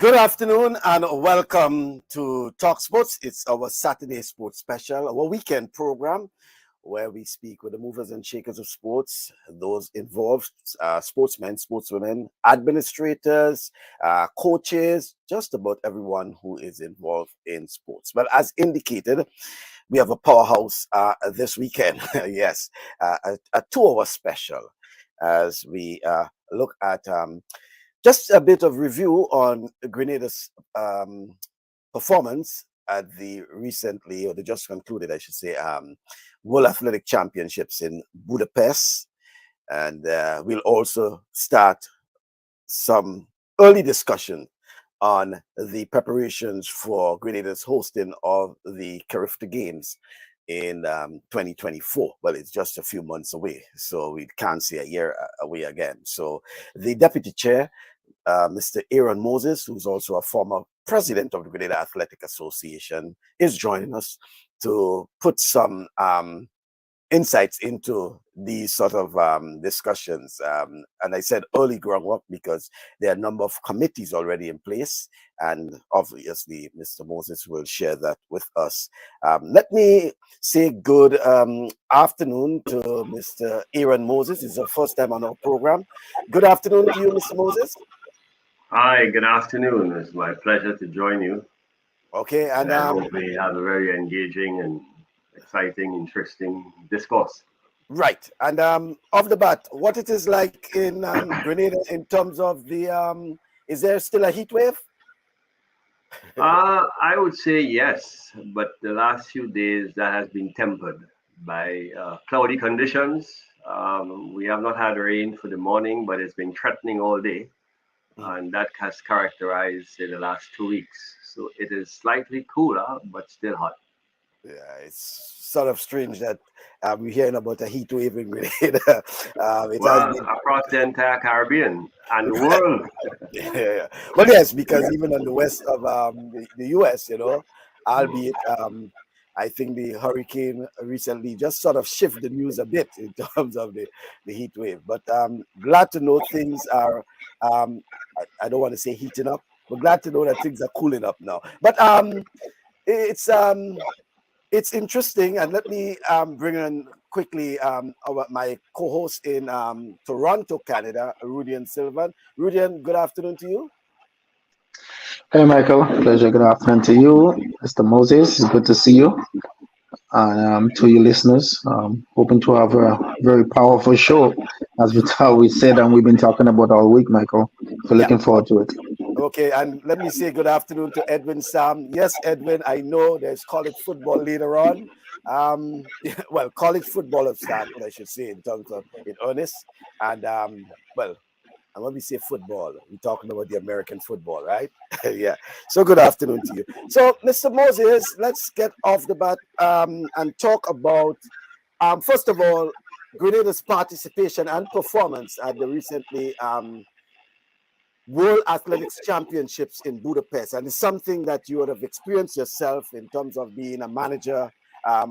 Good afternoon and welcome to TalkSports. It's our Saturday sports special, our weekend program where we speak with the movers and shakers of sports, those involved, sportsmen, sportswomen, administrators, coaches, just about everyone who is involved in sports. Well, as indicated, we have a powerhouse this weekend. Yes, a 2-hour special as we look at just a bit of review on Grenada's performance at the just concluded, I should say, World Athletic Championships in Budapest. And we'll also start some early discussion on the preparations for Grenada's hosting of the CARIFTA Games in 2024. Well, it's just a few months away, so we can't say a year away again. So the deputy chair, Mr. Aaron Moses, who's also a former president of the Grenada Athletics Association, is joining us to put some insights into these sort of discussions. And I said early groundwork because there are a number of committees already in place, and obviously Mr. Moses will share that with us. Let me say good afternoon to Mr. Aaron Moses. It's the first time on our program. Good afternoon to you, Mr. Moses. Hi, good afternoon. It's my pleasure to join you. Okay, and I hope we have a very engaging and exciting, interesting discourse. Right, and off the bat, what it is like in Grenada in terms of the, is there still a heat wave? I would say yes, but the last few days that has been tempered by cloudy conditions. We have not had rain for the morning, but it's been threatening all day. And that has characterized in the last 2 weeks. So it is slightly cooler, but still hot. Yeah, it's sort of strange that we're hearing about a heat wave in Grenada. Across the entire Caribbean and the world. Yeah. But yes, because even on the west of the US, albeit I think the hurricane recently just sort of shifted the news a bit in terms of the heat wave. But glad to know things are, I don't want to say heating up, but glad to know that things are cooling up now. But it's interesting, and let me bring in quickly my co-host in Toronto, Canada, Rudian Silvan. Rudian, good afternoon to you. Hey, Michael. Pleasure. Good afternoon to you, Mr. Moses. It's good to see you. And to your listeners, hoping to have a very powerful show, as we said and we've been talking about all week, Michael. So looking forward to it. Okay, and let me say good afternoon to Edwin Sam. Yes, Edwin, I know there's college football later on. Well, college football have started, I should say, in terms of in earnest. And and when we say football, we're talking about the American football, right? Yeah. So good afternoon to you. So, Mr. Moses, let's get off the bat and talk about, first of all, Grenada's participation and performance at the recently World Athletics Championships in Budapest. And it's something that you would have experienced yourself in terms of being a manager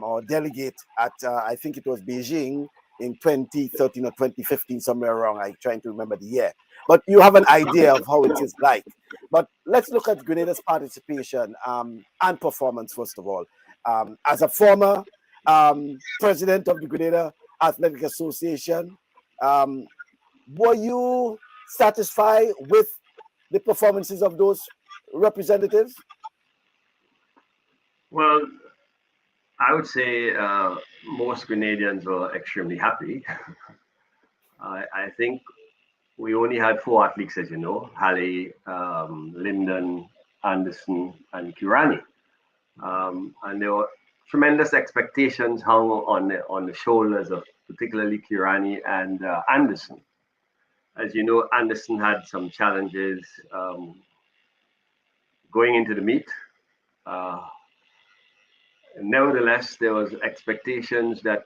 or delegate at, I think it was Beijing in 2013 or 2015, somewhere around. I'm trying to remember the year. But you have an idea of how it is like. But let's look at Grenada's participation and performance, first of all. As a former president of the Grenada Athletics Association, were you satisfied with the performances of those representatives? Well, I would say most Grenadians were extremely happy. I think we only had 4 athletes, as you know, Halle, Lyndon, Anderson, and Kirani. And there were tremendous expectations hung on the shoulders of particularly Kirani and Anderson. As you know, Anderson had some challenges going into the meet. Nevertheless, there was expectations that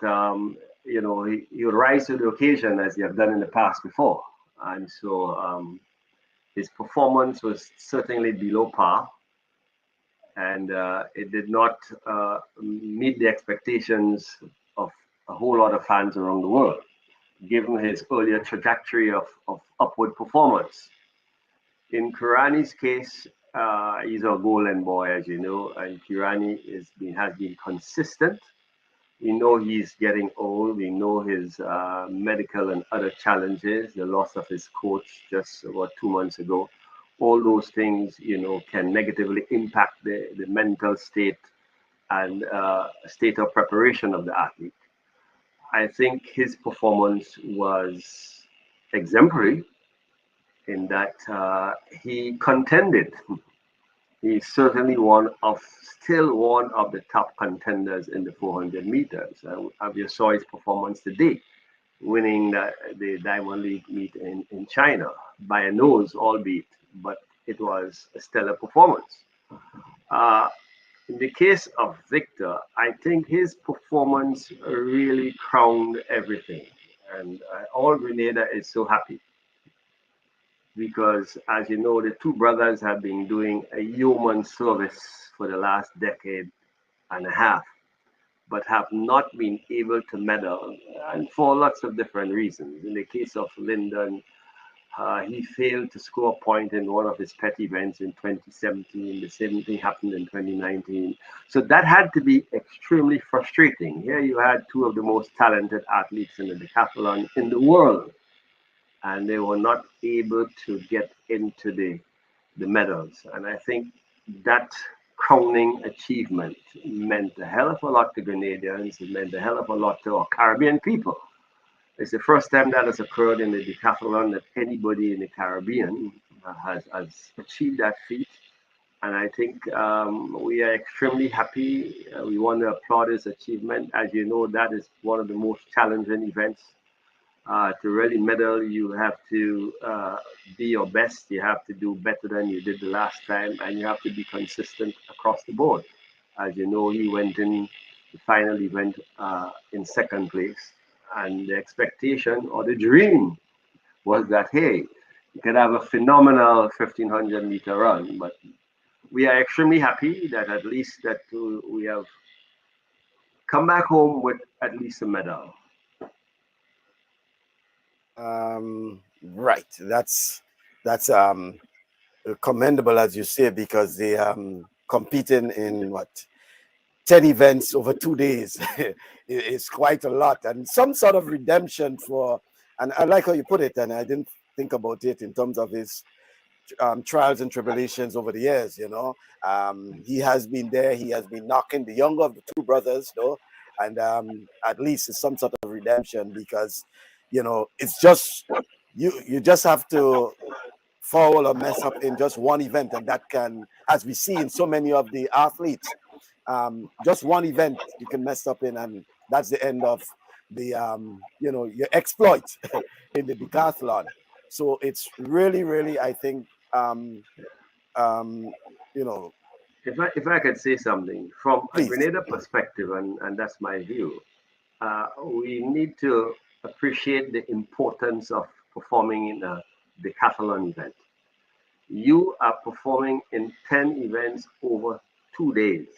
he would rise to the occasion as he had done in the past before, and so his performance was certainly below par, and it did not meet the expectations of a whole lot of fans around the world, given his earlier trajectory of upward performance. In Kirani's case, He's a golden boy, as you know, and Kirani has been consistent. We know he's getting old. We know his medical and other challenges, the loss of his coach just about 2 months ago. All those things, can negatively impact the mental state and state of preparation of the athlete. I think his performance was exemplary in that he contended. He's certainly still one of the top contenders in the 400 meters. You saw his performance today, winning the Diamond League meet in China by a nose, albeit, but it was a stellar performance. Uh, in the case of Victor, I think his performance really crowned everything. And all Grenada is so happy because, as you know, the two brothers have been doing a yeoman service for the last decade and a half, but have not been able to medal, and for lots of different reasons. In the case of Lyndon, he failed to score a point in one of his pet events in 2017. The same thing happened in 2019. So that had to be extremely frustrating. Here you had two of the most talented athletes in the decathlon in the world, and they were not able to get into the medals. And I think that crowning achievement meant a hell of a lot to Grenadians. It meant a hell of a lot to our Caribbean people. It's the first time that has occurred in the decathlon that anybody in the Caribbean has achieved that feat. And I think we are extremely happy. We want to applaud this achievement. As you know, that is one of the most challenging events. To really medal, you have to be your best. You have to do better than you did the last time, and you have to be consistent across the board. As you know, he went in the final event in second place, and the expectation or the dream was that, hey, you could have a phenomenal 1500-meter run. But we are extremely happy that at least that we have come back home with at least a medal. Right. That's commendable, as you say, because they competing in 10 events over 2 days. It's quite a lot, and some sort of redemption for. And I like how you put it, and I didn't think about it in terms of his trials and tribulations over the years. He has been there. He has been knocking the younger of the two brothers, though, and at least it's some sort of redemption because it's just you just have to foul or mess up in just one event, and that can, as we see in so many of the athletes, just one event you can mess up in, and that's the end of the your exploit in the decathlon. So it's really, really, I think, If I could say something from a please. Grenada perspective, and that's my view, we need to appreciate the importance of performing in a decathlon event. You are performing in 10 events over 2 days.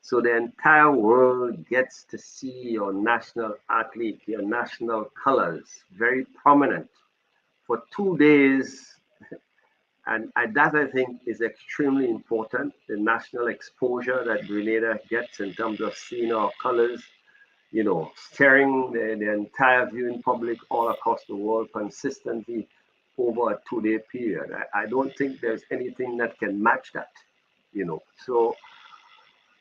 So the entire world gets to see your national athlete, your national colors, very prominent for 2 days. And that, I think, is extremely important. The national exposure that Grenada gets in terms of seeing our colors, staring the entire viewing public all across the world consistently over a 2-day period. I don't think there's anything that can match that, So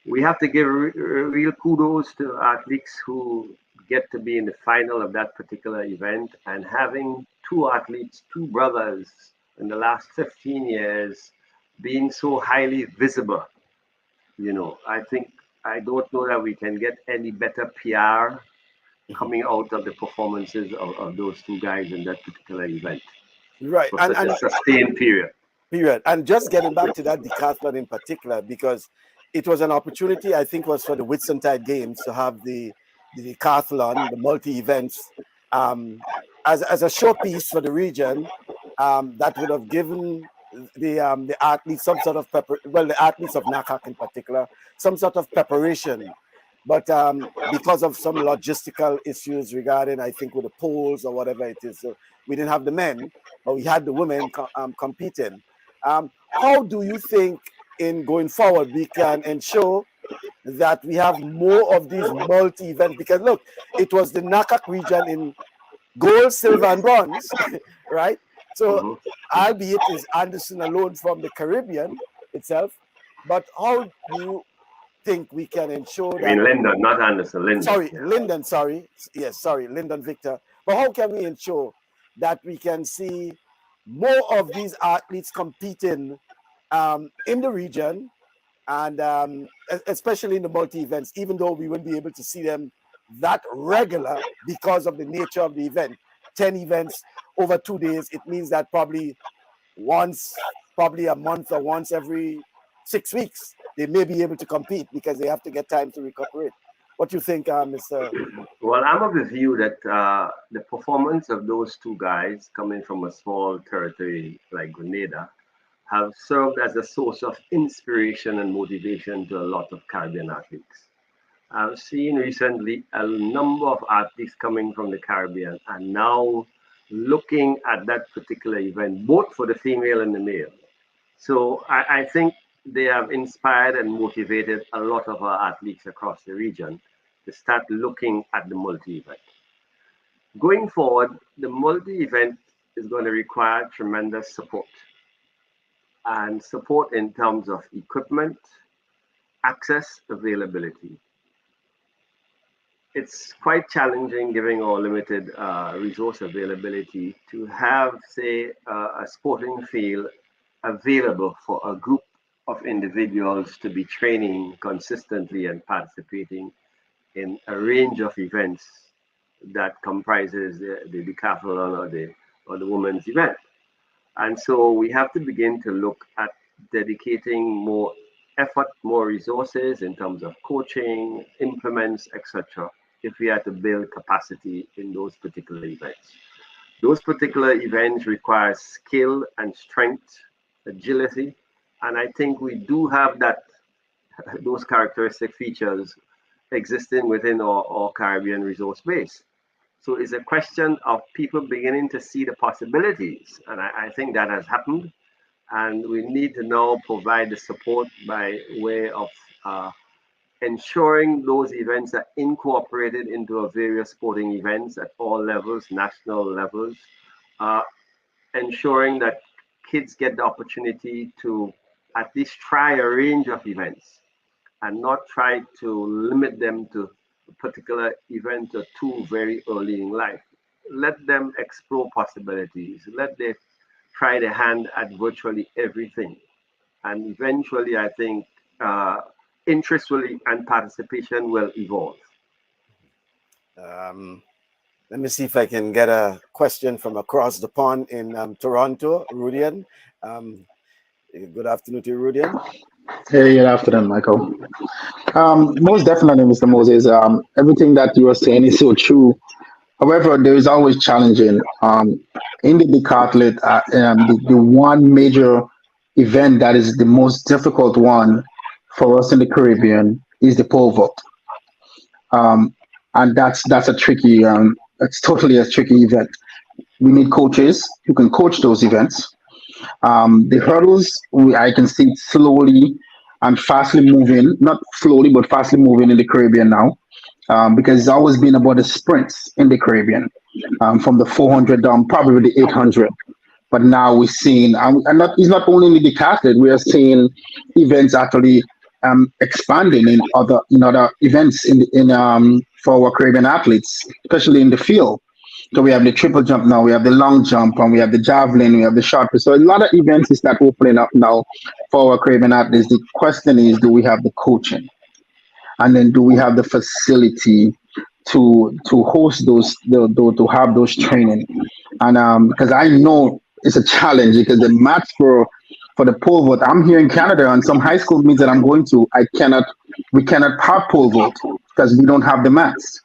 we have to give real kudos to athletes who get to be in the final of that particular event, and having two athletes, two brothers in the last 15 years being so highly visible. I don't know that we can get any better PR coming out of the performances of those two guys in that particular event. Right. For such a sustained period. And just getting back to that decathlon in particular, because it was an opportunity, I think, was for the Whitsuntide Games to have the decathlon, the multi-events, as a showpiece for the region, that would have given the athletes some sort of the athletes of NACAC in particular, some sort of preparation. But because of some logistical issues regarding, I think, with the polls or whatever it is, we didn't have the men, but we had the women competing. How do you think in going forward we can ensure that we have more of these multi-events? Because look, it was the NACAC region in gold, silver, and bronze, right? So, albeit is Anderson alone from the Caribbean itself, but how do you think we can ensure that? I mean, Lyndon, not Anderson, Lyndon. Sorry, Lyndon, sorry. Yes, sorry, Lyndon Victor. But how can we ensure that we can see more of these athletes competing in the region, and especially in the multi-events, even though we won't be able to see them that regular because of the nature of the event? 10 events over 2 days, it means that probably a month or once every 6 weeks, they may be able to compete because they have to get time to recuperate. What do you think, Mr.? Well, I'm of the view that the performance of those two guys coming from a small territory like Grenada have served as a source of inspiration and motivation to a lot of Caribbean athletes. I've seen recently a number of athletes coming from the Caribbean and now looking at that particular event, both for the female and the male. So I think they have inspired and motivated a lot of our athletes across the region to start looking at the multi-event. Going forward, the multi-event is going to require tremendous support. And support in terms of equipment, access, availability. It's quite challenging, given our limited resource availability, to have, say, a sporting field available for a group of individuals to be training consistently and participating in a range of events that comprises the decathlon or the women's event. And so we have to begin to look at dedicating more effort, more resources in terms of coaching, implements, etc., if we are to build capacity in those particular events. Those particular events require skill and strength, agility, and I think we do have those characteristic features existing within our Caribbean resource base. So it's a question of people beginning to see the possibilities, and I think that has happened, and we need to now provide the support by way of ensuring those events are incorporated into our various sporting events at all levels, national levels, ensuring that kids get the opportunity to at least try a range of events and not try to limit them to a particular event or two very early in life. Let them explore possibilities. Let them try their hand at virtually everything. And eventually, I think interest and participation will evolve. Let me see if I can get a question from across the pond in Toronto. Rudian. Good afternoon to you, Rudian. Hey, good afternoon, Michael. Most definitely, Mr. Moses. Everything that you are saying is so true. However, there is always challenging. In the decathlon, the one major event that is the most difficult one for us in the Caribbean is the pole vault. And that's a tricky, it's totally a tricky event. We need coaches who can coach those events. The hurdles, I can see slowly and fastly moving, not slowly, but fastly moving in the Caribbean now, because it's always been about the sprints in the Caribbean, from the 400 down, probably the 800. But now we're seeing, it's not only in the decathlon, we are seeing events actually expanding in other events for our Caribbean athletes, especially in the field. So we have the triple jump now, we have the long jump, and we have the javelin, we have the short put. So a lot of events is start opening up now for our Caribbean athletes. The question is, do we have the coaching? And then do we have the facility to host those, to have those training? And because I know it's a challenge, because the match for the pole vault, I'm here in Canada, and some high school meets that I'm going to, we cannot have pole vault because we don't have the mats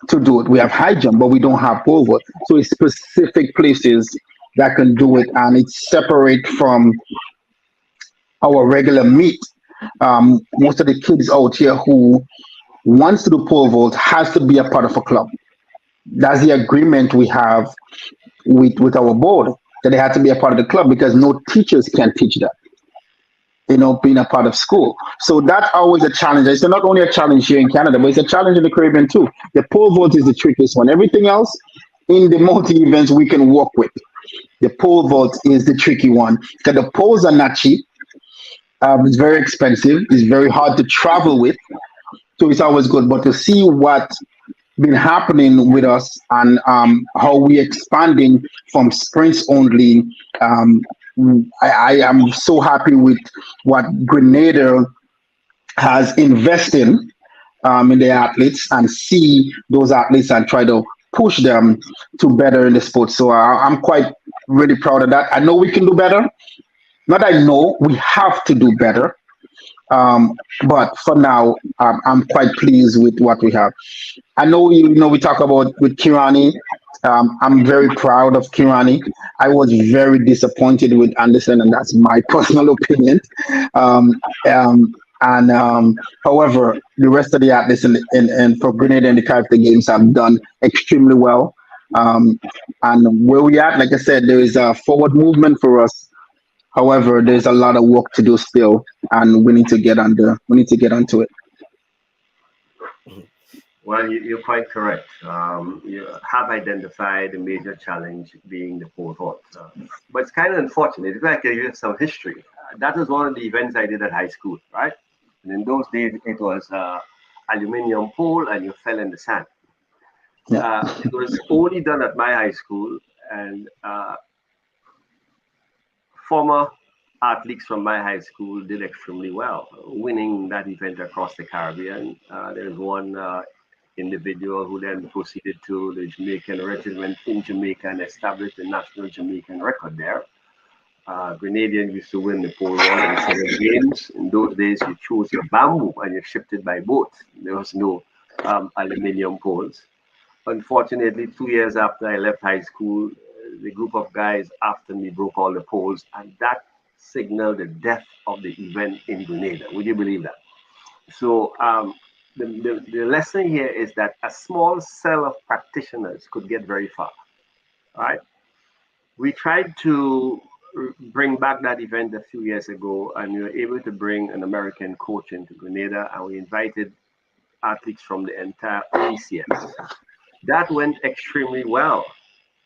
to do it. We have high jump, but we don't have pole vault. So it's specific places that can do it, and it's separate from our regular meet. Most of the kids out here who wants to do pole vault has to be a part of a club. That's the agreement we have with our board. that they had to be a part of the club because no teachers can teach that. Being a part of school. So that's always a challenge. It's not only a challenge here in Canada, but it's a challenge in the Caribbean too. The pole vault is the trickiest one. Everything else in the multi events we can work with. The pole vault is the tricky one because the poles are not cheap. It's very expensive. It's very hard to travel with. So it's always good. But to see what been happening with us and how we expanding from sprints only, I am so happy with what Grenada has invested in the athletes and see those athletes and try to push them to better in the sport. So I'm quite really proud of that. I know we can do better. Not I know, we have to do better. But for now, I'm quite pleased with what we have. I know we talk about with Kirani. I'm very proud of Kirani. I was very disappointed with Anderson, and that's my personal opinion. However, the rest of the athletes and for Grenada and the CARIFTA Games have done extremely well. And where we at, like I said, there is a forward movement for us. However, there's a lot of work to do still, and we need to get onto it. Well, you're quite correct. You have identified the major challenge being the pole vault. But it's kind of unfortunate. If I can give you some history, that was one of the events I did at high school, right? And in those days, it was aluminum pole and you fell in the sand. Yeah. It was only done at my high school, and former athletes from my high school did extremely well, winning that event across the Caribbean. There's one individual who then proceeded to the Jamaican regiment in Jamaica and established the national Jamaican record there. Grenadians used to win the pole vault in the 7 games. In those days, you chose your bamboo and you shipped it by boat. There was no aluminium poles. Unfortunately, 2 years after I left high school, the group of guys after me broke all the poles, and that signaled the death of the event in Grenada. Would you believe that? So the lesson here is that a small cell of practitioners could get very far. All right. We tried to bring back that event a few years ago, and we were able to bring an American coach into Grenada, and we invited athletes from the entire OECS. That went extremely well.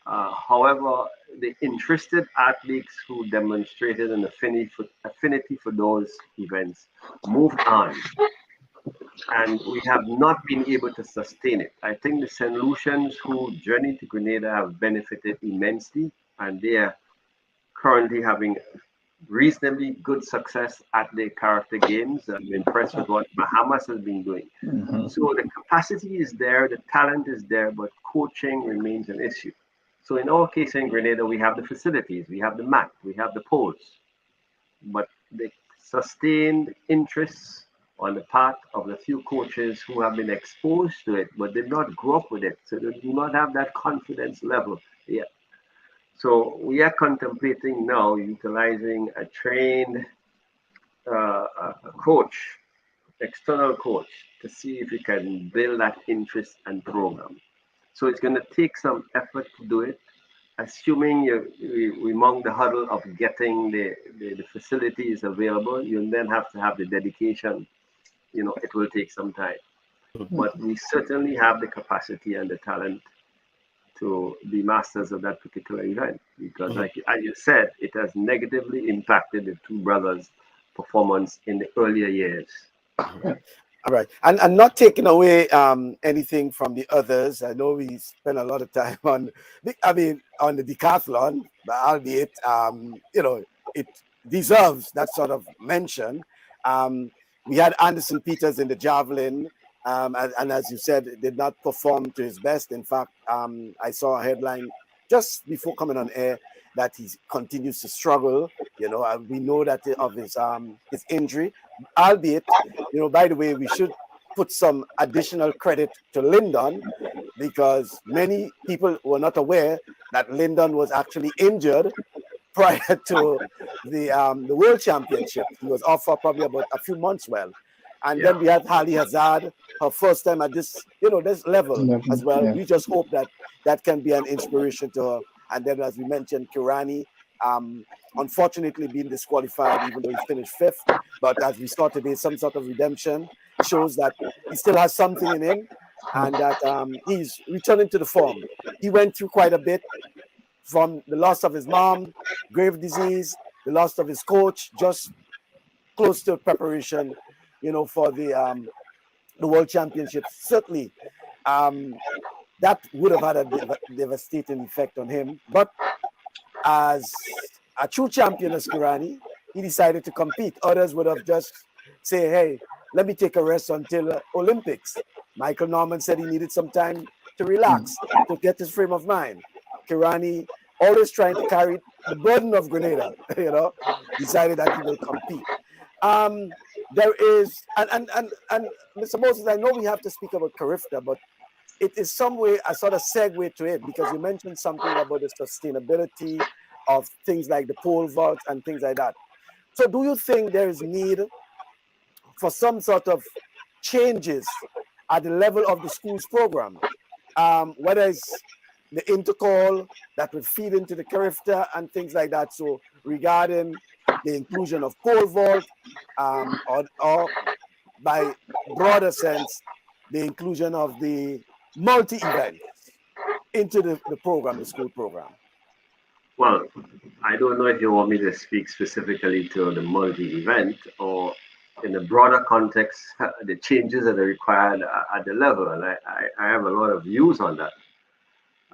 However, the interested athletes who demonstrated an affinity for those events moved on, and we have not been able to sustain it. I think the St. Lucians who journeyed to Grenada have benefited immensely, and they are currently having reasonably good success at the CARIFTA Games. I'm impressed with what Bahamas has been doing. Mm-hmm. So the capacity is there, the talent is there, but coaching remains an issue. So in our case in Grenada, we have the facilities, we have the mat, we have the poles, but the sustained interests on the part of the few coaches who have been exposed to it, but did not grow up with it, so they do not have that confidence level yet. So we are contemplating now utilizing a trained coach, external coach, to see if we can build that interest and program. So it's going to take some effort to do it. Assuming we among the huddle of getting the facilities available, you then have to have the dedication. It will take some time. But we certainly have the capacity and the talent to be masters of that particular event, because like as you said, it has negatively impacted the two brothers' performance in the earlier years. All right, and not taking away anything from the others. I know we spend a lot of time on the decathlon, but albeit it deserves that sort of mention. We had Anderson Peters in the javelin, and as you said, did not perform to his best. In fact, I saw a headline just before coming on air that he continues to struggle. We know that of his injury, albeit, by the way, we should put some additional credit to Lyndon, because many people were not aware that Lyndon was actually injured prior to the World Championship. He was off for probably about a few months. And then we had Hali Hazard, her first time at this level as well. Yeah. We just hope that can be an inspiration to her. And then, as we mentioned, Kirani, unfortunately being disqualified, even though he finished 5th. But as we saw today, some sort of redemption shows that he still has something in him and that he's returning to the form. He went through quite a bit, from the loss of his mom, grave disease, the loss of his coach, just close to preparation, for the World Championships. Certainly, that would have had a devastating effect on him. But as a true champion as Kirani, he decided to compete. Others would have just say, hey, let me take a rest until Olympics. Michael Norman said he needed some time to relax, to get his frame of mind. Kirani, always trying to carry the burden of Grenada, decided that he will compete. There is, and Mr. Moses, I know we have to speak about CARIFTA, but it is some way a sort of segue to it, because you mentioned something about the sustainability of things like the pole vault and things like that. So do you think there is need for some sort of changes at the level of the school's program? Whether it's the intercall that would feed into the CARIFTA and things like that. So regarding the inclusion of pole vault, or by broader sense, the inclusion of the multi-events into the program, the school program. Well, I don't know if you want me to speak specifically to the multi-event or in a broader context, the changes that are required at the level. And I have a lot of views on that.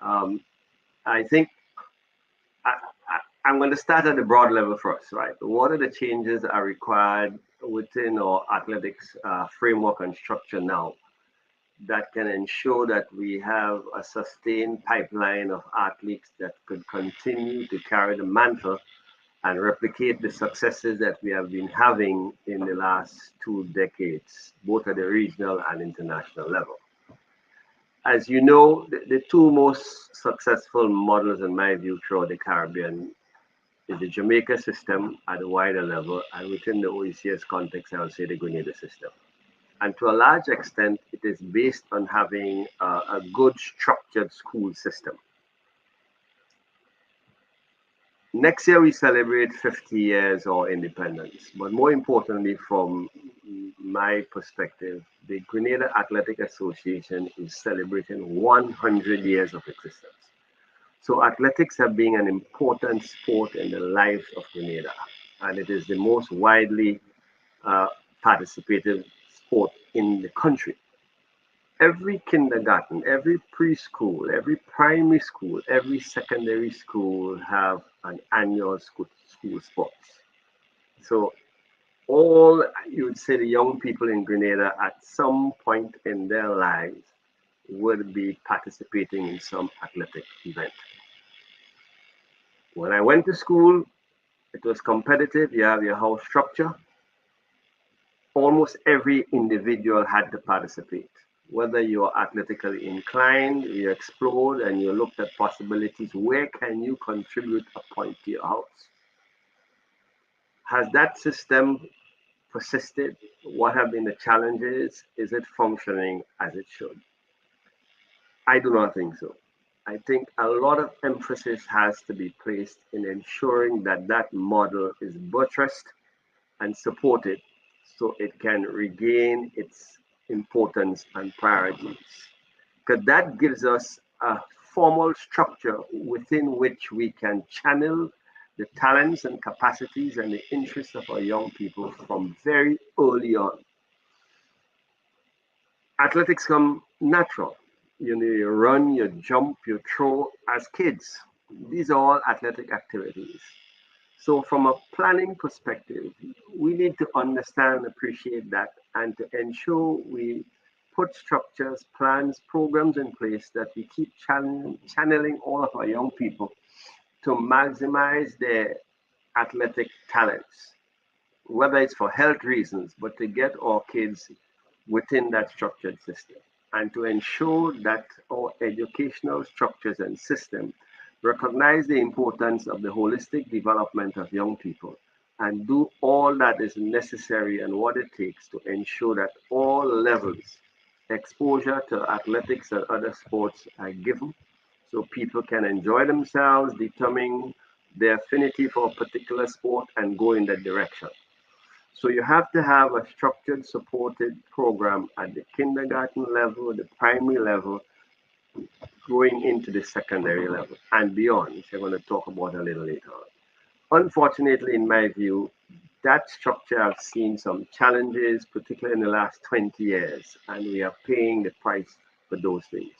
I think I'm going to start at the broad level first, right? What are the changes that are required within our athletics framework and structure now that can ensure that we have a sustained pipeline of athletes that could continue to carry the mantle and replicate the successes that we have been having in the last 2 decades, both at the regional and international level? As you know, the 2 most successful models, in my view, throughout the Caribbean is the Jamaica system at a wider level, and within the OECS context, I would say the Grenada system. And to a large extent, it is based on having a good structured school system. Next year, we celebrate 50 years of independence. But more importantly, from my perspective, the Grenada Athletics Association is celebrating 100 years of existence. So athletics have been an important sport in the life of Grenada, and it is the most widely participated sport in the country. Every kindergarten, every preschool, every primary school, every secondary school have an annual school sports. So all, you would say, the young people in Grenada at some point in their lives would be participating in some athletic event. When I went to school, it was competitive. You have your house structure. Almost every individual had to participate. Whether you are athletically inclined, you explored and you looked at possibilities. Where can you contribute a point to your house? Has that system persisted? What have been the challenges? Is it functioning as it should? I do not think so. I think a lot of emphasis has to be placed in ensuring that that model is buttressed and supported so it can regain its importance and priorities. Because that gives us a formal structure within which we can channel the talents and capacities and the interests of our young people from very early on. Athletics come natural. You run, you jump, you throw as kids. These are all athletic activities. So from a planning perspective, we need to understand and appreciate that and to ensure we put structures, plans, programs in place that we keep channeling all of our young people to maximize their athletic talents, whether it's for health reasons, but to get our kids within that structured system and to ensure that our educational structures and system recognize the importance of the holistic development of young people and do all that is necessary and what it takes to ensure that all levels exposure to athletics and other sports are given so people can enjoy themselves, determine their affinity for a particular sport, and go in that direction. So you have to have a structured, supported program at the kindergarten level, the primary level, going into the secondary level and beyond, which I'm going to talk about a little later on. Unfortunately, in my view, that structure has seen some challenges, particularly in the last 20 years, and we are paying the price for those things.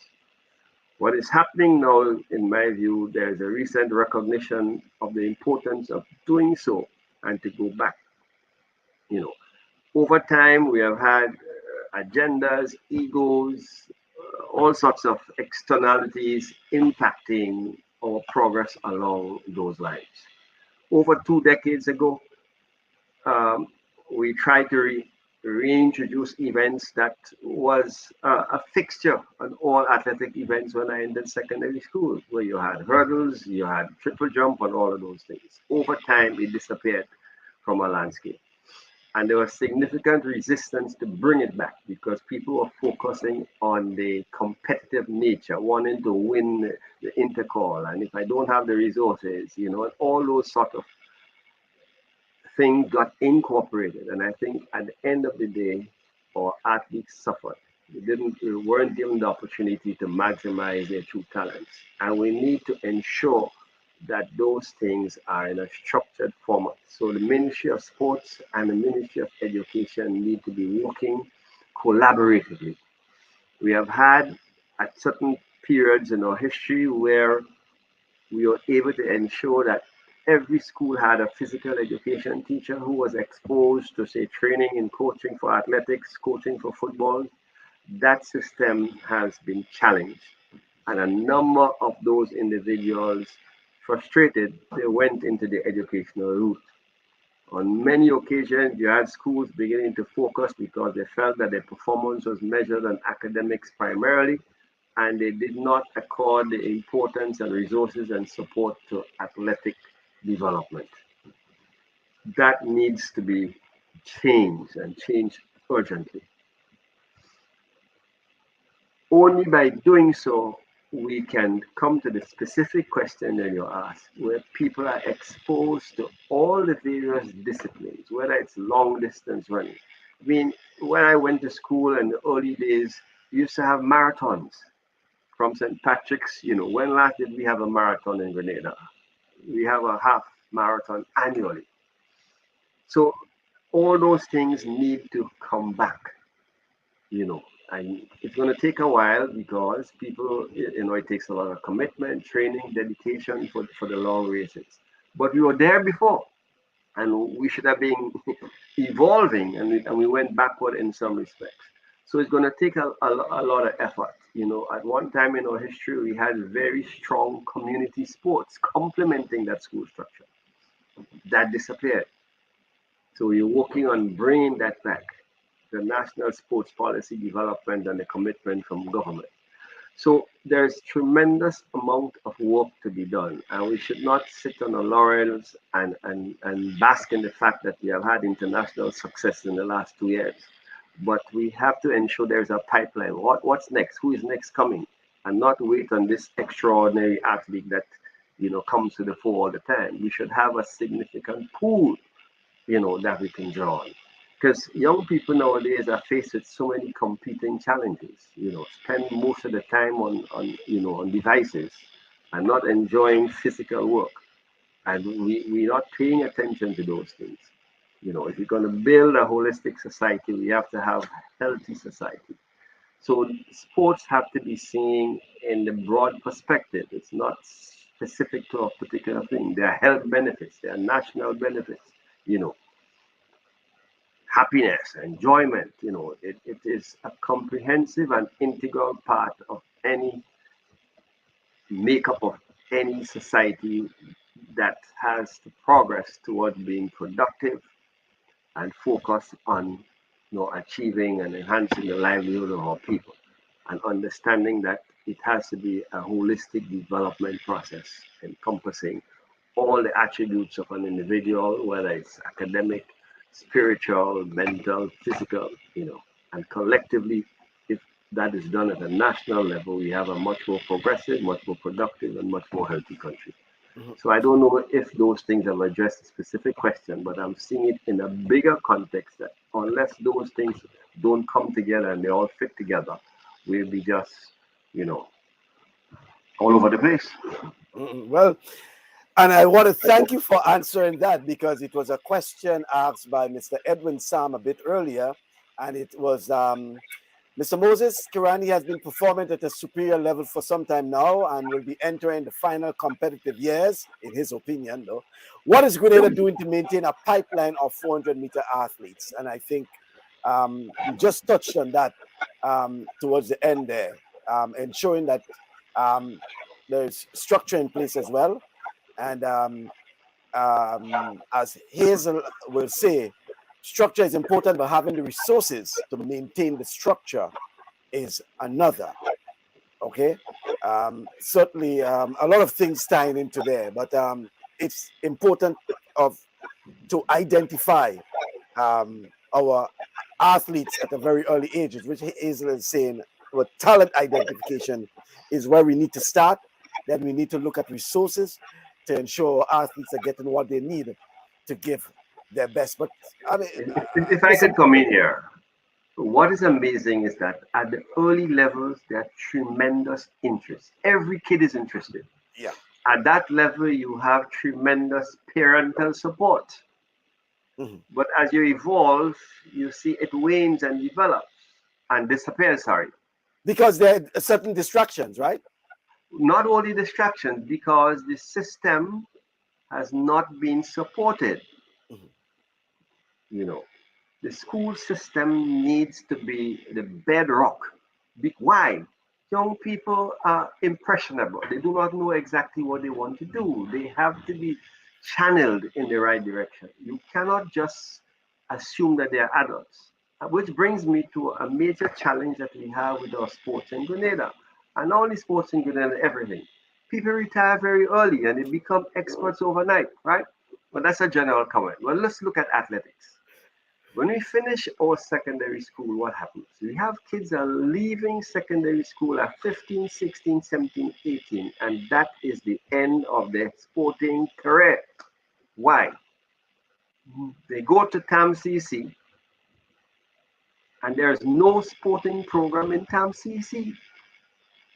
What is happening now, in my view, there's a recent recognition of the importance of doing so and to go back. Over time, we have had agendas, egos, all sorts of externalities impacting our progress along those lines. Over 2 decades ago, um, we tried to reintroduce events that was a fixture on all athletic events when I ended secondary school, where you had hurdles, you had triple jump, and all of those things. Over time, it disappeared from our landscape. And there was significant resistance to bring it back because people were focusing on the competitive nature, wanting to win the intercall. And if I don't have the resources, all those sort of things got incorporated. And I think at the end of the day, our athletes suffered. We weren't given the opportunity to maximize their true talents. And we need to ensure that those things are in a structured format. So the Ministry of Sports and the Ministry of Education need to be working collaboratively. We have had at certain periods in our history where we were able to ensure that every school had a physical education teacher who was exposed to, say, training and coaching for athletics, coaching for football. That system has been challenged. And a number of those individuals, frustrated, they went into the educational route. On many occasions, you had schools beginning to focus because they felt that their performance was measured on academics primarily, and they did not accord the importance and resources and support to athletic development. That needs to be changed and changed urgently. Only by doing so, we can come to the specific question that you asked, where people are exposed to all the various disciplines, whether it's long distance running. I mean, when I went to school in the early days, we used to have marathons from St. Patrick's. When last did we have a marathon in Grenada? We have a half marathon annually. So all those things need to come back, and it's going to take a while because people, it takes a lot of commitment, training, dedication for the long races. But we were there before, and we should have been evolving, and we went backward in some respects. So it's going to take a lot of effort. At one time in our history, we had very strong community sports complementing that school structure. That disappeared. So we're working on bringing that back, the national sports policy development and the commitment from government. So there's tremendous amount of work to be done, and we should not sit on our laurels and bask in the fact that we have had international success in the last 2 years. But we have to ensure there's a pipeline. What's next? Who is next coming? And not wait on this extraordinary athlete that comes to the fore all the time. We should have a significant pool, that we can draw on. Because young people nowadays are faced with so many competing challenges. Spend most of the time on devices and not enjoying physical work. And we're not paying attention to those things. If we're going to build a holistic society, we have to have a healthy society. So sports have to be seen in the broad perspective. It's not specific to a particular thing. There are health benefits, there are national benefits, happiness, enjoyment. It is a comprehensive and integral part of any makeup of any society that has to progress towards being productive and focus on achieving and enhancing the livelihood of our people, and understanding that it has to be a holistic development process encompassing all the attributes of an individual, whether it's academic, spiritual, mental, physical, and collectively, if that is done at a national level, we have a much more progressive, much more productive, and much more healthy country. So I don't know if those things have addressed a specific question, but I'm seeing it in a bigger context that unless those things don't come together and they all fit together, we'll be just, all over the place. Well, and I want to thank you for answering that, because it was a question asked by Mr. Edwin Sam a bit earlier, and it was Mr. Moses Kirani has been performing at a superior level for some time now and will be entering the final competitive years, in his opinion, though. What is Grenada doing to maintain a pipeline of 400-meter athletes? And I think you just touched on that towards the end there, ensuring that there's structure in place as well. And as Hazel will say, structure is important, but having the resources to maintain the structure is another. Okay, certainly a lot of things tying into there, but it's important to identify our athletes at a very early ages, which Hazel is saying. With talent identification is where we need to start. Then we need to look at resources to ensure athletes are getting what they need to give their best. But I mean, if I could come in here, what is amazing is that at the early levels, there are tremendous interest. Every kid is interested. Yeah. At that level, you have tremendous parental support. But as you evolve, you see it wanes and develops and disappears, because there are certain distractions, right? Not only distractions, because the system has not been supported. The school system needs to be the bedrock. Why? Young people are impressionable. They do not know exactly what they want to do. They have to be channeled in the right direction. You cannot just assume that they are adults. Which brings me to a major challenge that we have with our sports in Grenada. And not only sports in Grenada, everything. People retire very early and they become experts overnight, right? But that's a general comment. Well, let's look at athletics. When we finish our secondary school, what happens? We have kids are leaving secondary school at 15, 16, 17, 18, and that is the end of their sporting career. Why? They go to TAM-CC, and there's no sporting program in TAM-CC.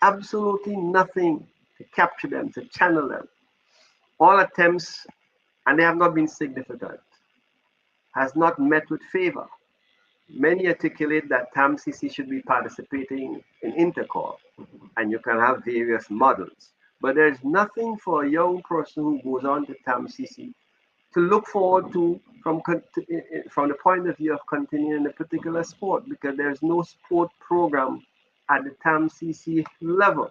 Absolutely nothing to capture them, to channel them. All attempts, and they have not been significant, has not met with favor. Many articulate that TAM-CC should be participating in intercorp, and you can have various models. But there's nothing for a young person who goes on to TAM-CC to look forward to from the point of view of continuing a particular sport, because there's no sport program at the TAM-CC level.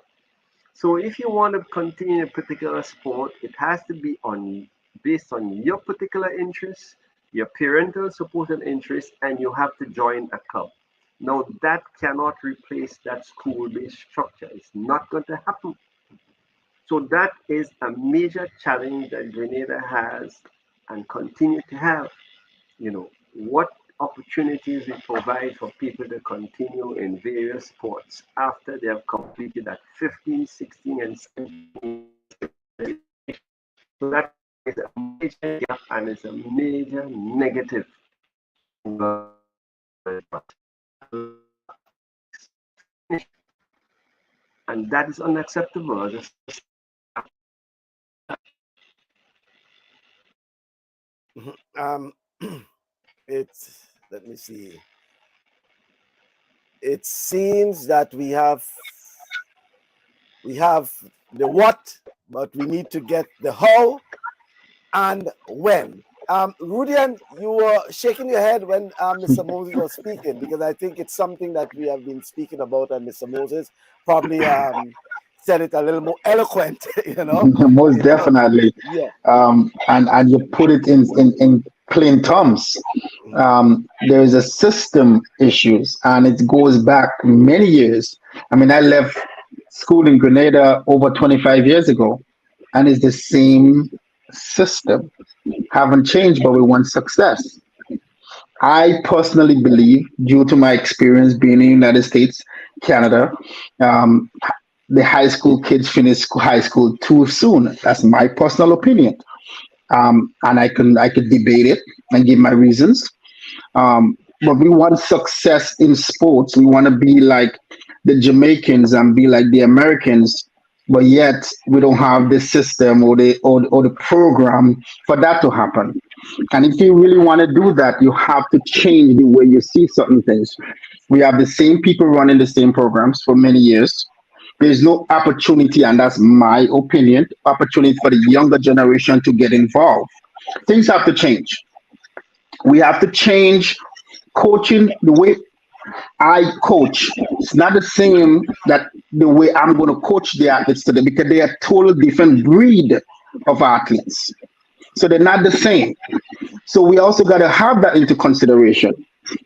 So if you want to continue a particular sport, it has to be based on your particular interests, your parental support and interest, and you have to join a club. Now, that cannot replace that school-based structure. It's not going to happen. So that is a major challenge that Grenada has and continue to have. What opportunities we provide for people to continue in various sports after they have completed at 15, 16, and 17. So that is a major gap and it's a major negative. And that is unacceptable. Let me see. It seems that we have the what, but we need to get the how and when. Rudian, you were shaking your head when Mr. Moses was speaking, because I think it's something that we have been speaking about, and Mr. Moses probably said it a little more eloquent, Most definitely. Yeah. And you put it in plain terms. There is a system issues, and it goes back many years. I mean, I left school in Grenada over 25 years ago, and it's the same system. Haven't changed, but we want success. I personally believe, due to my experience being in the United States, Canada. Um, the high school kids finish high school too soon. That's my personal opinion. And I could debate it and give my reasons. But we want success in sports. We want to be like the Jamaicans and be like the Americans, but yet we don't have the system or the program for that to happen. And if you really want to do that, you have to change the way you see certain things. We have the same people running the same programs for many years. There's no opportunity, and that's my opinion, opportunity for the younger generation to get involved. Things have to change. We have to change coaching the way I coach. It's not the same that the way I'm going to coach the athletes today because they are total different breed of athletes. So they're not the same. So we also got to have that into consideration.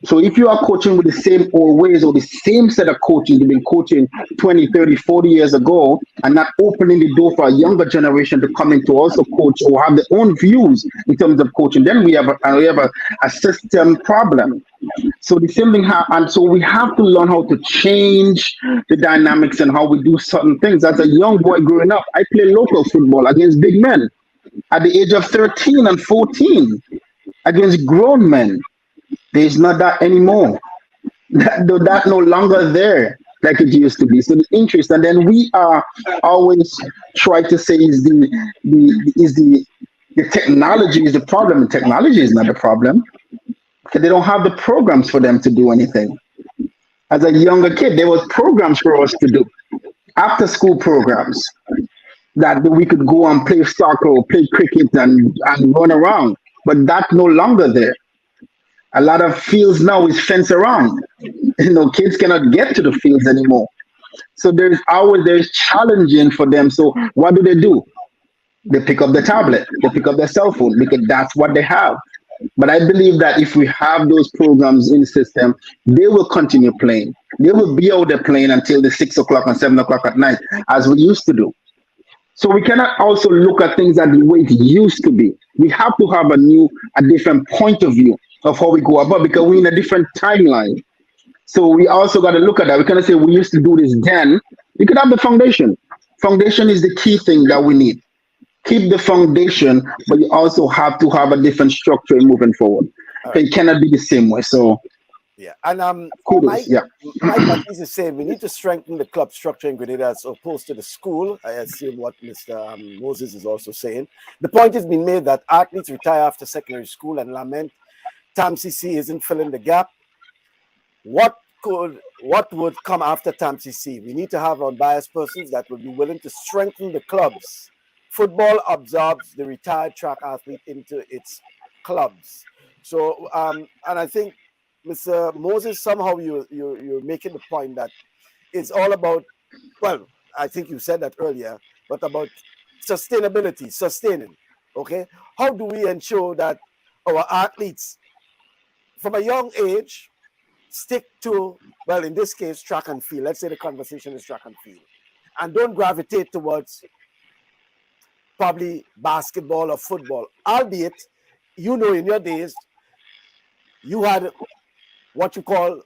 So if you are coaching with the same old ways or the same set of coaches you've been coaching 20, 30, 40 years ago and not opening the door for a younger generation to come in to also coach or have their own views in terms of coaching, then we have a system problem. So the same thing, and so we have to learn how to change the dynamics and how we do certain things. As a young boy growing up, I played local football against big men at the age of 13 and 14 against grown men. There's not that anymore. That no longer there like it used to be. So the interest, and then we are always try to say is the technology is the problem. The technology is not the problem. Because they don't have the programs for them to do anything. As a younger kid, there was programs for us to do, after school programs that we could go and play soccer or play cricket and run around. But that's no longer there. A lot of fields now is fenced around. Kids cannot get to the fields anymore. So there's challenging for them. So what do? They pick up the tablet, they pick up their cell phone because that's what they have. But I believe that if we have those programs in the system, they will continue playing. They will be out there playing until the 6 o'clock and 7 o'clock at night, as we used to do. So we cannot also look at things at the way it used to be. We have to have a different point of view of how we go about because we're in a different timeline. So we also got to look at that. We cannot say we used to do this then. We could have the foundation. Foundation is the key thing that we need. Keep the foundation, but you also have to have a different structure moving forward. Right. It cannot be the same way. So yeah, and kudos. my party is the same. We need to strengthen the club structure in Grenada as opposed to the school. I assume what Mr. Moses is also saying. The point has been made that athletes retire after secondary school and lament TAMCC isn't filling the gap. What would come after TAMCC? We need to have unbiased persons that will be willing to strengthen the clubs. Football absorbs the retired track athlete into its clubs. So, and I think, Mr. Moses, somehow you're making the point that it's all about, well, I think you said that earlier, but about sustainability, sustaining. Okay, how do we ensure that our athletes, from a young age, stick to, well, in this case, track and field. Let's say the conversation is track and field, and don't gravitate towards probably basketball or football, albeit, in your days, you had what you call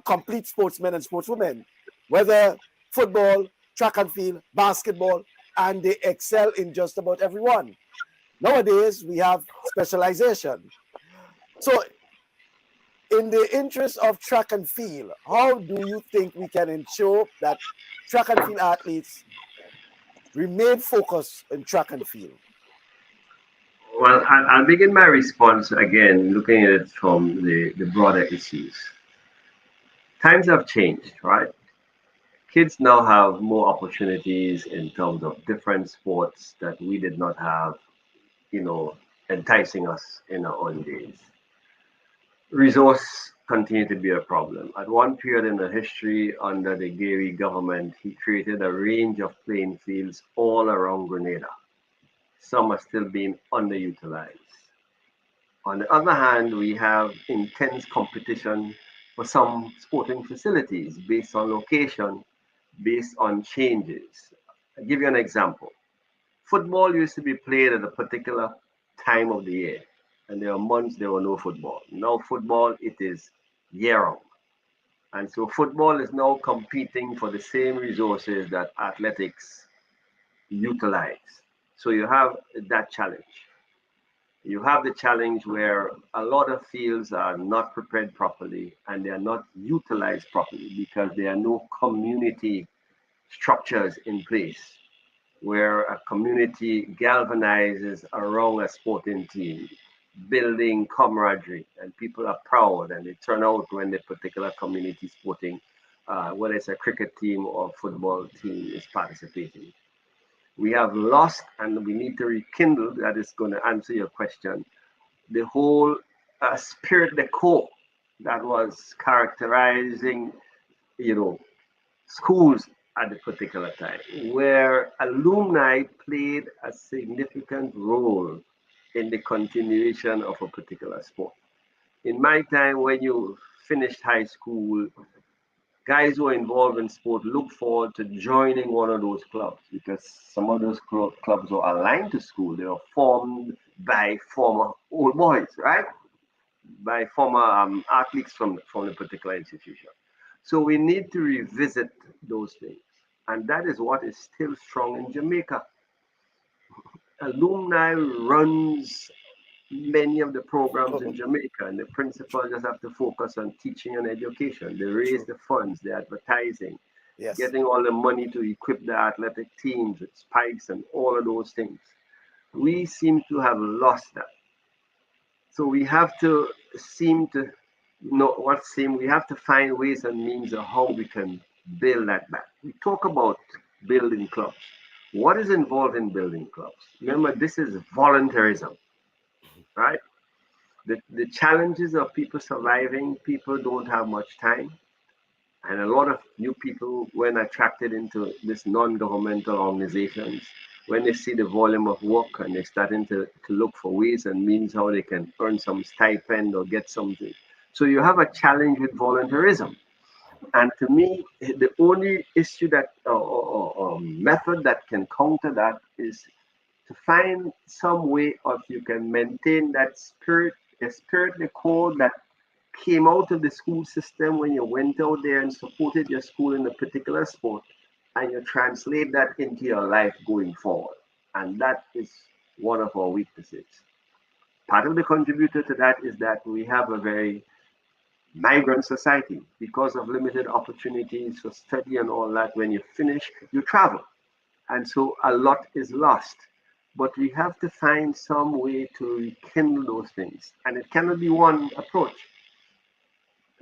complete sportsmen and sportswomen, whether football, track and field, basketball, and they excel in just about everyone. Nowadays, we have specialization. So, in the interest of track and field, how do you think we can ensure that track and field athletes remain focused in track and field? Well, I'll begin my response again, looking at it from the broader issues. Times have changed, right? Kids now have more opportunities in terms of different sports that we did not have, enticing us in our own days. Resource continue to be a problem. At one period in the history under the Gary government, he created a range of playing fields all around Grenada. Some are still being underutilized. On the other hand, we have intense competition for some sporting facilities based on location, based on changes. I'll give you an example. Football used to be played at a particular time of the year, and there were months there were no football. Now football, it is year-round. And so football is now competing for the same resources that athletics utilize. So you have that challenge. You have the challenge where a lot of fields are not prepared properly and they are not utilized properly because there are no community structures in place where a community galvanizes around a sporting team, building camaraderie, and people are proud and they turn out when the particular community sporting, whether it's a cricket team or football team, is participating. We have lost, and we need to rekindle. That is going to answer your question. The whole spirit, the core that was characterizing, schools at the particular time, where alumni played a significant role in the continuation of a particular sport. In my time, when you finished high school, guys who are involved in sport look forward to joining one of those clubs because some of those clubs are aligned to school. They are formed by former old boys, right? By former athletes from the particular institution. So we need to revisit those things. And that is what is still strong in Jamaica. Alumni runs many of the programs in Jamaica, and the principal just have to focus on teaching and education. They raise the funds, the advertising, Yes. getting all the money to equip the athletic teams with spikes and all of those things. We seem to have lost that. So we have to we have to find ways and means of how we can build that back. We talk about building clubs. What is involved in building clubs? Remember, this is voluntarism, right? The challenges of people surviving, people don't have much time. And a lot of new people, when attracted into this non-governmental organizations, when they see the volume of work and they're starting to look for ways and means how they can earn some stipend or get something. So you have a challenge with voluntarism. And to me, the only issue that or method that can counter that is to find some way of you can maintain that spirit, the spirit, the core that came out of the school system when you went out there and supported your school in a particular sport, and you translate that into your life going forward. And that is one of our weaknesses. Part of the contributor to that is that we have a very migrant society because of limited opportunities for study and all that. When you finish, you travel. And so a lot is lost. But we have to find some way to rekindle those things. And it cannot be one approach.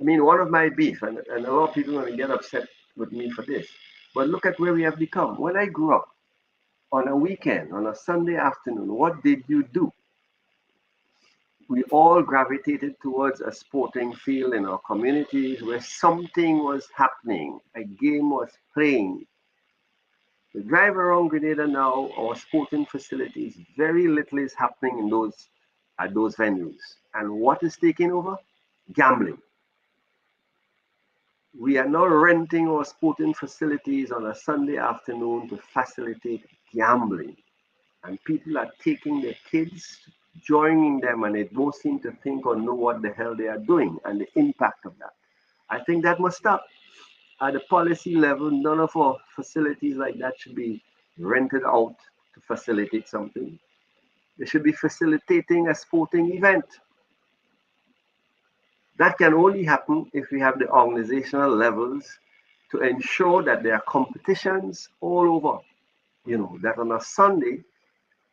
I mean, one of my beef, and a lot of people are going to get upset with me for this, but look at where we have become. When I grew up, on a weekend, on a Sunday afternoon, what did you do? We all gravitated towards a sporting field in our communities where something was happening, a game was playing. The drive around Grenada now, our sporting facilities, very little is happening in at those venues. And what is taking over? Gambling. We are now renting our sporting facilities on a Sunday afternoon to facilitate gambling. And people are taking their kids, joining them, and they don't seem to think or know what the hell they are doing and the impact of that. I think that must stop. At the policy level, none of our facilities like that should be rented out to facilitate something. They should be facilitating a sporting event. That can only happen if we have the organizational levels to ensure that there are competitions all over. That on a Sunday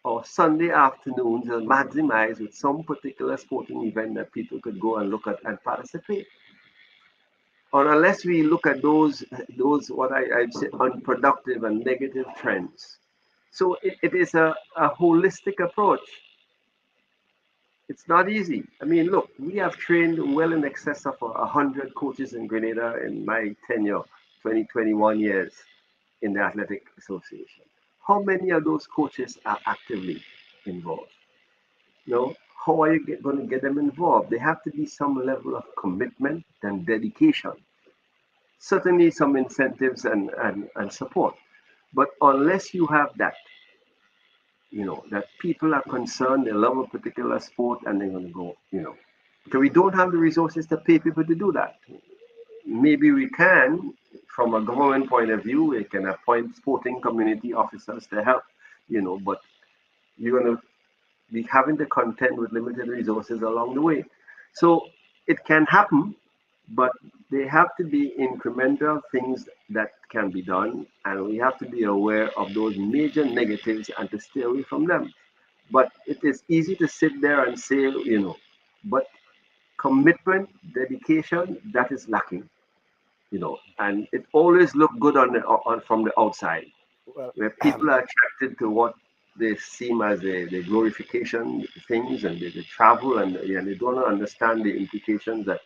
or Sunday afternoons are maximized with some particular sporting event that people could go and look at and participate. Or unless we look at those what I'd say unproductive and negative trends. So it is a holistic approach. It's not easy. I mean, look, we have trained well in excess of 100 coaches in Grenada in my tenure, 21 years in the Athletic Association. How many of those coaches are actively involved? How are you going to get them involved? There have to be some level of commitment and dedication. Certainly some incentives and support. But unless you have that, that people are concerned, they love a particular sport and they're going to go, because we don't have the resources to pay people to do that. maybe we can, from a government point of view, we can appoint sporting community officers to help, but you're going to be having to contend with limited resources along the way. So it can happen, but they have to be incremental things that can be done, and we have to be aware of those major negatives and to stay away from them. But it is easy to sit there and say, but commitment, dedication, that is lacking, and it always look good from the outside, Well, where people are attracted to what they seem as the glorification things, and they travel, and they don't understand the implications that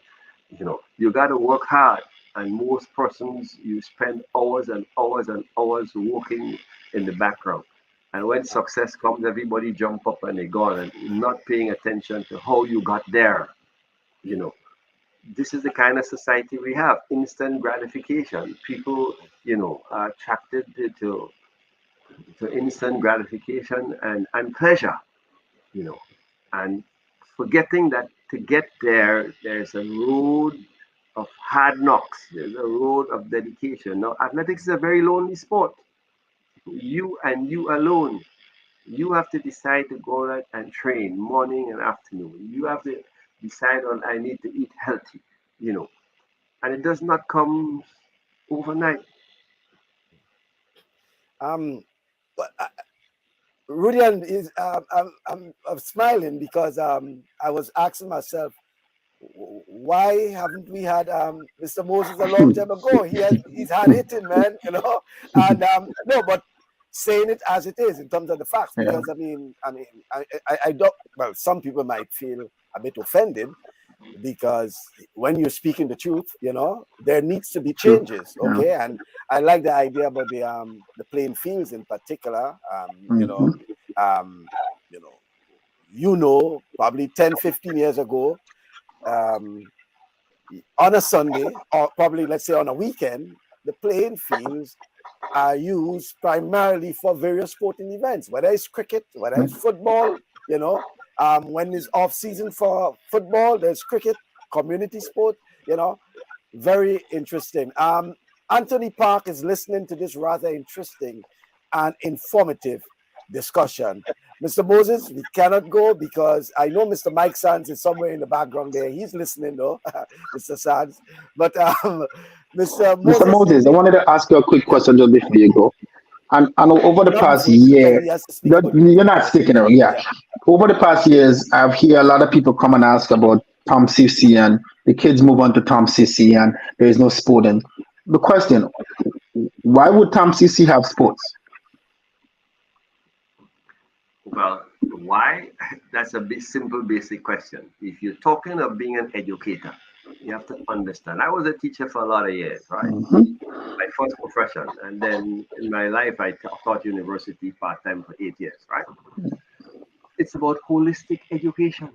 you got to work hard, and most persons, you spend hours and hours and hours working in the background, and when success comes, everybody jump up and they gone, and not paying attention to how you got there. This is the kind of society we have: instant gratification. People are attracted to instant gratification and pleasure, and forgetting that to get there, there's a road of hard knocks, there's a road of dedication. Now, athletics is a very lonely sport. You and you alone. You have to decide to go out and train morning and afternoon. You have to decide on, I need to eat healthy, and it does not come overnight. But Rudian is I'm smiling because I was asking myself, why haven't we had Mr. Moses a long time ago? He's hard hitting, man, and no, but saying it as it is in terms of the facts, because I don't. Well, some people might feel a bit offended because when you're speaking the truth, there needs to be changes, okay? Yeah. And I like the idea about the playing fields in particular. Probably 10, 15 years ago, on a Sunday, or probably let's say on a weekend, the playing fields are used primarily for various sporting events, whether it's cricket, whether it's football, when it's off season for football, there's cricket, community sport, very interesting. Anthony Park is listening to this rather interesting and informative discussion. Mr. Moses, we cannot go because I know Mr. Mike Sands is somewhere in the background there. He's listening though, Mr. Sands. But Mr. Moses, I wanted to ask you a quick question just before you go. And over the past year, you're not sticking around. Yeah. Over the past years, I've heard a lot of people come and ask about Tom CC, and the kids move on to Tom CC, and there is no sporting. The question: why would Tom CC have sports? Well, why? That's a simple, basic question. If you're talking of being an educator, you have to understand. I was a teacher for a lot of years, right? My first profession. And then in my life, I taught university part-time for 8 years, right? It's about holistic education.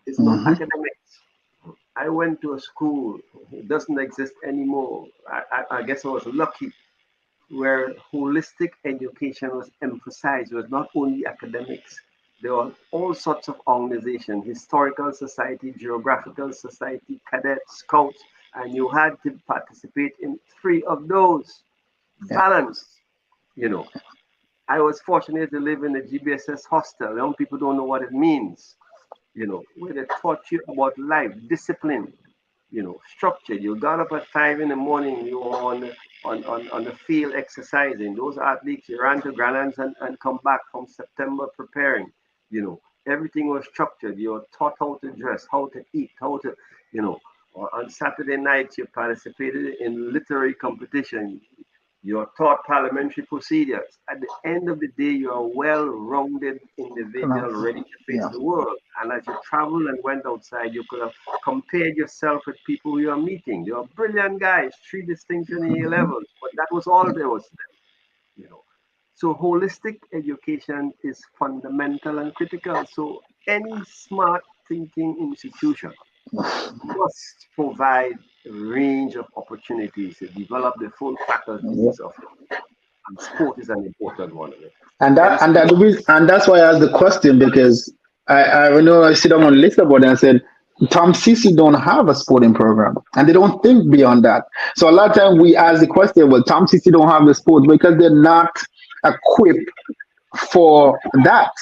It's not academics. I went to a school. It doesn't exist anymore. I guess I was lucky, where holistic education was emphasized. It was not only academics. There were all sorts of organizations: historical society, geographical society, cadets, scouts, and you had to participate in 3 of those. Balanced, I was fortunate to live in a GBSS hostel. Young people don't know what it means, where they taught you about life, discipline, structure. You got up at 5 in the morning, you were on the field exercising. Those athletes, you ran to Grenada and come back from September preparing. Everything was structured. You were taught how to dress, how to eat, how to, or on Saturday nights, you participated in literary competition. You're taught parliamentary procedures. At the end of the day, you're a well-rounded individual ready to face the world. And as you traveled and went outside, you could have compared yourself with people you are meeting. You're brilliant guys, 3 distinction in A levels, but that was all there was to them. So holistic education is fundamental and critical. So any smart thinking institution must provide a range of opportunities to develop the full faculties of it. And sport is an important one of it. And that's why I asked the question, because I know I sit down on the list about it and said, Tom Sisi don't have a sporting program, and they don't think beyond that. So a lot of time we ask the question, well, Tom Sisi don't have the sports because they're not equipped for that.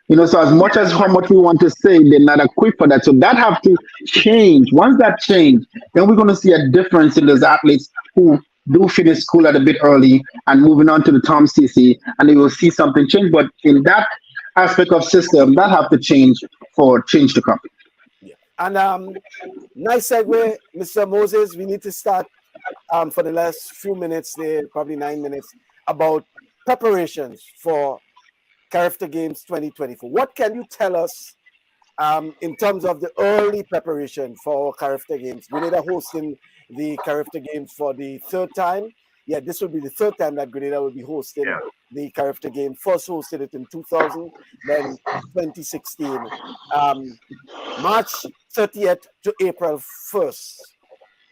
So as much as how much we want to say, they're not equipped for that. So that have to change. Once that change, then we're going to see a difference in those athletes who do finish school at a bit early and moving on to the Tom CC, and they will see something change. But in that aspect of system, that have to change for change to come. Yeah. And nice segue, Mr. Moses. We need to start for the last few minutes there, probably 9 minutes, about preparations for CARIFTA Games 2024. What can you tell us in terms of the early preparation for CARIFTA Games? Grenada hosting the CARIFTA Games for the third time. Yeah, this will be the third time that Grenada will be hosting the CARIFTA Game. First hosted it in 2000, then 2016. March 30th to April 1st.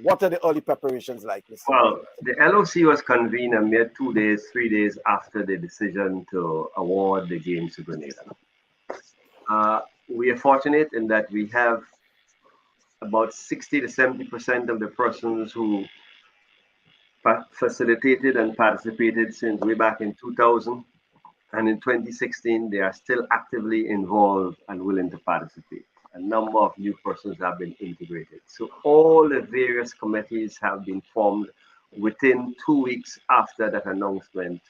What are the early preparations like, Mr. Well, the LOC was convened a mere 2 days, 3 days after the decision to award the games to Grenada. We are fortunate in that we have about 60 to 70% of the persons who facilitated and participated since way back in 2000. And in 2016, they are still actively involved and willing to participate. A number of new persons have been integrated. So all the various committees have been formed within 2 weeks after that announcement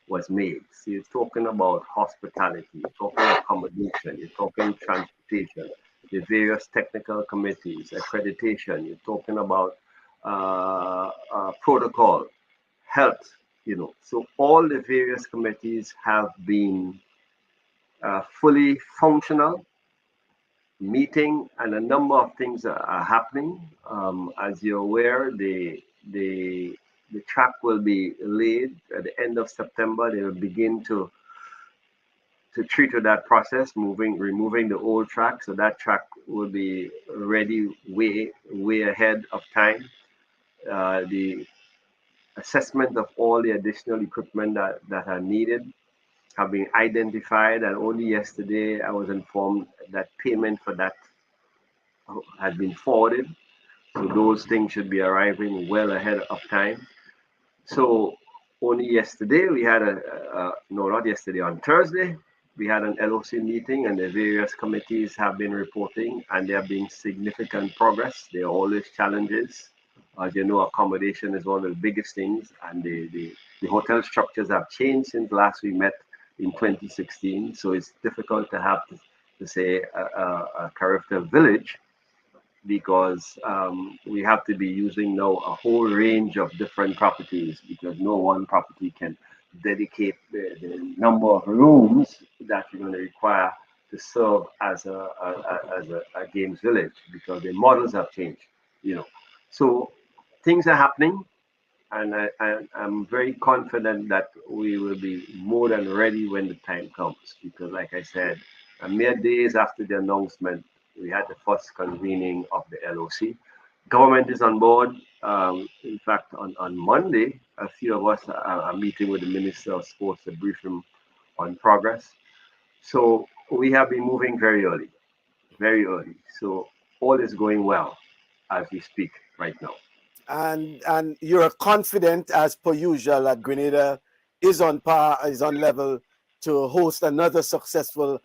was made. So you're talking about hospitality, you're talking accommodation, you're talking transportation, the various technical committees, accreditation, you're talking about protocol, health, So all the various committees have been fully functional, meeting, and a number of things are happening. As you're aware, the track will be laid at the end of September. They will begin to treat with that process, removing the old track. So that track will be ready way ahead of time. The assessment of all the additional equipment that are needed have been identified, and only yesterday I was informed that payment for that has been forwarded. So those things should be arriving well ahead of time. So only yesterday we had on Thursday, we had an LOC meeting, and the various committees have been reporting, and there have been significant progress. There are always challenges. As you know, accommodation is one of the biggest things, and the hotel structures have changed since last we met in 2016. So it's difficult to have to say a CARIFTA village, because we have to be using now a whole range of different properties, because no one property can dedicate the number of rooms that you're going to require to serve as a games village, because the models have changed, So things are happening, and I'm very confident that we will be more than ready when the time comes, because like I said, a mere days after the announcement, we had the first convening of the LOC. Government is on board. In fact, on Monday, a few of us are meeting with the Minister of Sports to brief him on progress. So we have been moving very early. So all is going well as we speak right now. And you're confident, as per usual, that Grenada is on level to host another successful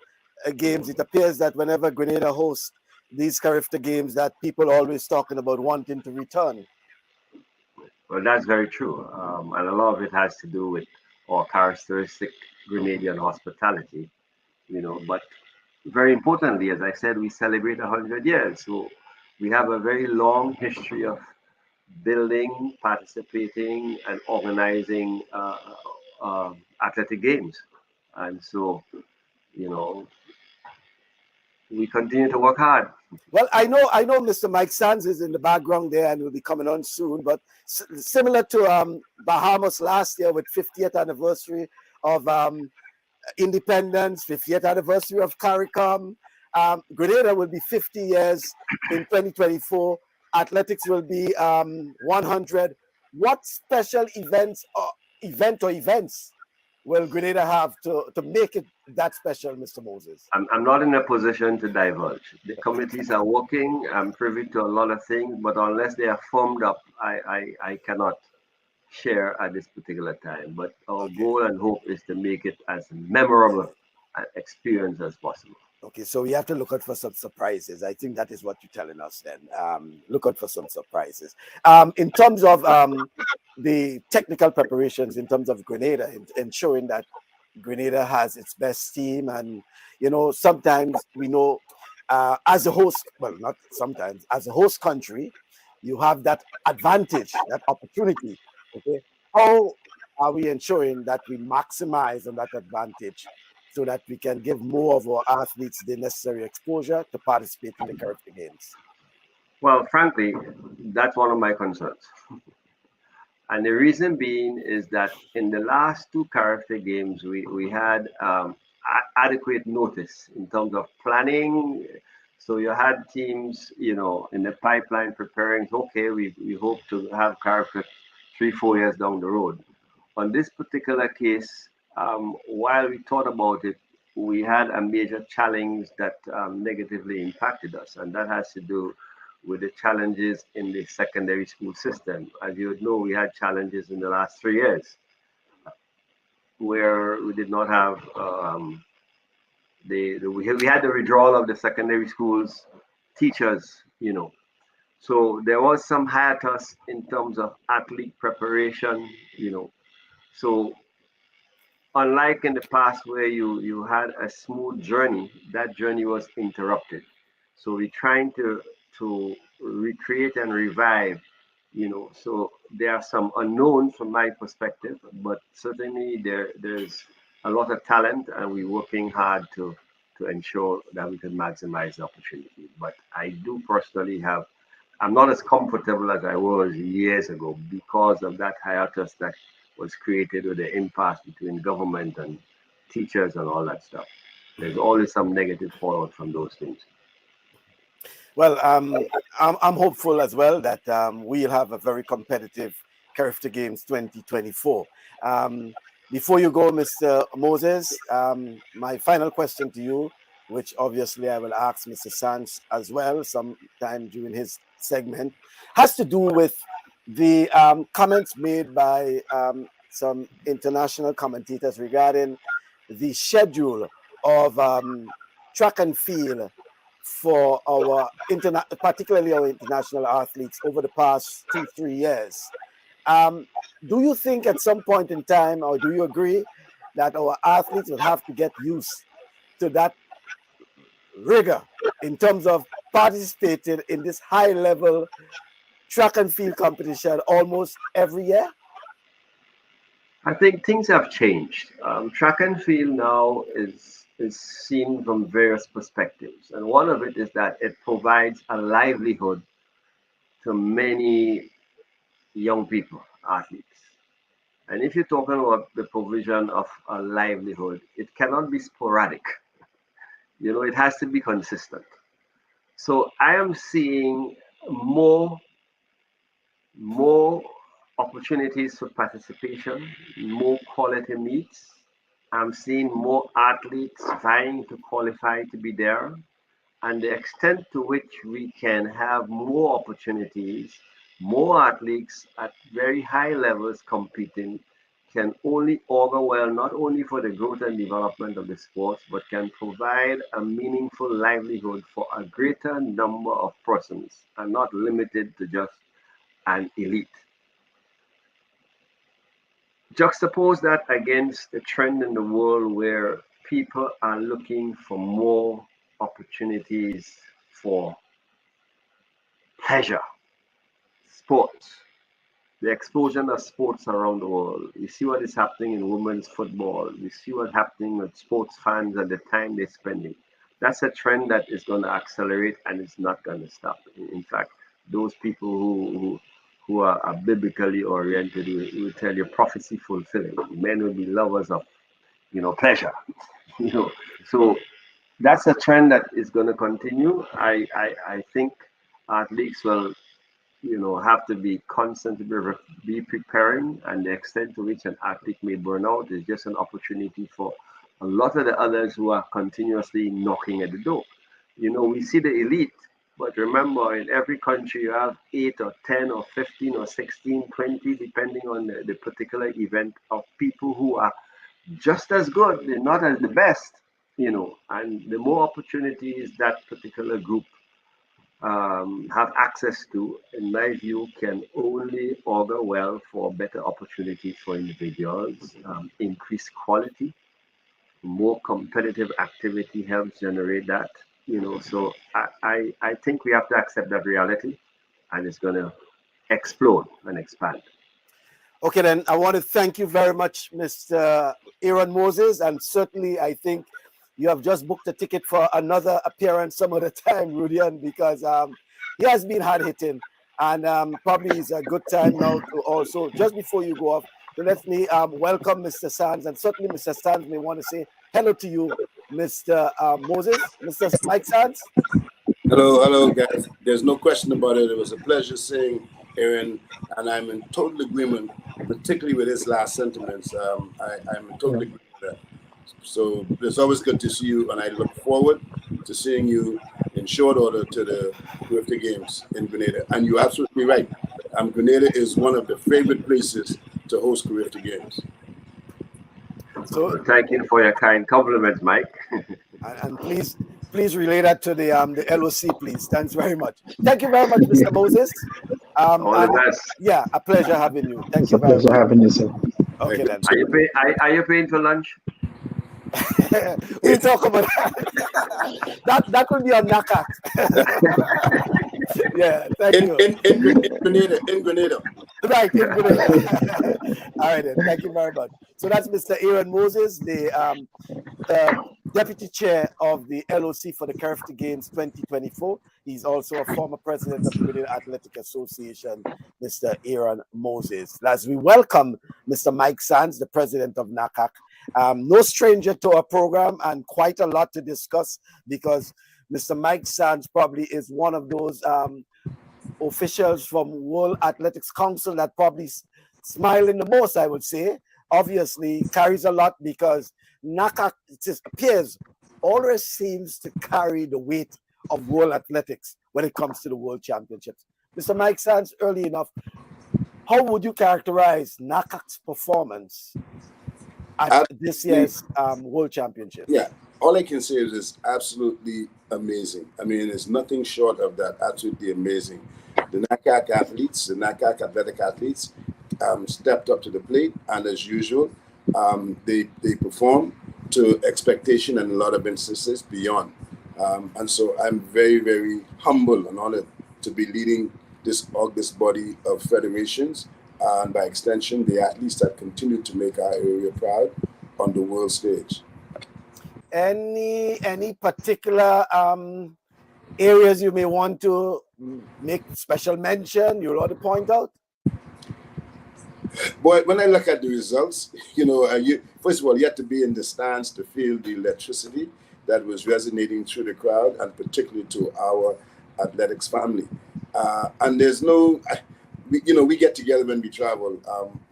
games. It appears that whenever Grenada hosts these CARIFTA Games, that people are always talking about wanting to return. Well, that's very true. And a lot of it has to do with our characteristic Grenadian hospitality, but very importantly, as I said, we celebrate 100 years. So we have a very long history of building, participating, and organizing athletic games. And so, we continue to work hard. Well, I know Mr. Mike Sands is in the background there and will be coming on soon, but similar to Bahamas last year with 50th anniversary of independence, 50th anniversary of CARICOM, Grenada will be 50 years in 2024. Athletics will be 100. What special events will Grenada have to make it that special, Mr. Moses? I'm not in a position to divulge. The committees are working. I'm privy to a lot of things, but unless they are formed up, I cannot share at this particular time. But our goal and hope is to make it as memorable an experience as possible. Okay, so we have to look out for some surprises. I think that is what you're telling us then. Look out for some surprises. In terms of the technical preparations, in terms of Grenada, ensuring that Grenada has its best team, and sometimes we know as a host, well, not sometimes, as a host country, you have that advantage, that opportunity. Okay, how are we ensuring that we maximize on that advantage so that we can give more of our athletes the necessary exposure to participate in the CARIFTA Games? Well, frankly, that's one of my concerns. And the reason being is that in the last two CARIFTA Games, we had adequate notice in terms of planning. So you had teams, in the pipeline preparing, okay, we hope to have CARIFTA 3-4 years down the road. On this particular case, while we thought about it, we had a major challenge that negatively impacted us, and that has to do with the challenges in the secondary school system. As you know, we had challenges in the last 3 years where we did not have we had the withdrawal of the secondary schools teachers, So there was some hiatus in terms of athlete preparation, So unlike in the past where you had a smooth journey, that journey was interrupted. So we're trying to recreate and revive, So there are some unknowns from my perspective, but certainly there's a lot of talent, and we're working hard to ensure that we can maximize the opportunity. But I do personally I'm not as comfortable as I was years ago because of that hiatus that was created with the impasse between government and teachers and all that stuff. There's always some negative fallout from those things. Well, I'm hopeful as well that we'll have a very competitive CARIFTA Games 2024. Before you go, Mr. Moses, my final question to you, which obviously I will ask Mr. Sands as well sometime during his segment, has to do with the comments made by some international commentators regarding the schedule of track and field for our particularly our international athletes over the past 2-3 years. Do you think at some point in time, or do you agree that our athletes will have to get used to that rigor in terms of participating in this high-level track and field competition almost every year? I think things have changed. Track and field now is seen from various perspectives, and one of it is that it provides a livelihood to many young people, athletes. And if you're talking about the provision of a livelihood, it cannot be sporadic. It has to be consistent. So I am seeing more opportunities for participation, more quality meets. I'm seeing more athletes vying to qualify to be there. And the extent to which we can have more opportunities, more athletes at very high levels competing, can only augur well, not only for the growth and development of the sports, but can provide a meaningful livelihood for a greater number of persons and not limited to just an elite. Juxtapose that against the trend in the world where people are looking for more opportunities for pleasure, sports, the explosion of sports around the world. You see what is happening in women's football. You see what's happening with sports fans and the time they're spending. That's a trend that is going to accelerate and it's not going to stop. In fact, those people who are biblically oriented will tell you prophecy fulfilling. Men will be lovers of, pleasure. So that's a trend that is going to continue. I think athletes will, have to be constantly be preparing, and the extent to which an athlete may burn out is just an opportunity for a lot of the others who are continuously knocking at the door. We see the elite, but remember, in every country you have 8 or 10 or 15 or 16, 20, depending on the particular event, of people who are just as good, they're not as the best, and the more opportunities that particular group have access to, in my view, can only augur well for better opportunities for individuals, increased quality, more competitive activity helps generate that, So I think we have to accept that reality, and it's going to explode and expand. Okay, then I want to thank you very much, Mr. Aaron Moses, and certainly I think you have just booked a ticket for another appearance some other time, Rudian, because he has been hard hitting, and probably is a good time now to also, just before you go off, to let me welcome Mr. Sands, and certainly Mr. Sands may want to say hello to you, Mr. Moses, Mr. Mike Sands. Hello, guys. There's no question about it. It was a pleasure seeing Aaron, and I'm in total agreement, particularly with his last sentiments. I'm in total agreement with that. So it's always good to see you, and I look forward to seeing you in short order to the CARIFTA Games in Grenada. And you're absolutely right. Grenada is one of the favorite places to host CARIFTA Games. So thank you for your kind compliments, Mike. and please relay that to the LOC, please. Thanks very much. Thank you very much, Mr. Moses. All the best. Yeah, a pleasure having you. Thank you very much. It's a pleasure having you, sir. Okay, then. Are you paying for lunch? We'll talk about that. That could be on NACAC. Yeah, thank you. In Grenada. Right, in Grenada. All right, then. Thank you very much. So that's Mr. Aaron Moses, the Deputy Chair of the LOC for the CARIFTA Games 2024. He's also a former president of the Grenada Athletics Association, Mr. Aaron Moses. As we welcome Mr. Mike Sands, the president of NACAC. No stranger to our program, and quite a lot to discuss, because Mr. Mike Sands probably is one of those officials from World Athletics Council that probably smiling the most, I would say. Obviously carries a lot, because NACAC, it just appears, always seems to carry the weight of world athletics when it comes to the World Championships. Mr. Mike Sands, early enough, how would you characterize NACAC's performance at this year's World Championship? Yeah, all I can say is it's absolutely amazing. I mean, it's nothing short of that. Absolutely amazing. The NACAC athletes, the NACAC athletic athletes, stepped up to the plate, and as usual, they perform to expectation, and a lot of instances beyond. And so I'm very, very humble and honored to be leading this august body of federations, and by extension, the athletes that continue to make our area proud on the world stage. Any particular areas you may want to make special mention, you want to point out? Boy, when I look at the results, first of all, you have to be in the stands to feel the electricity that was resonating through the crowd, and particularly to our athletics family. And there's no, we get together when we travel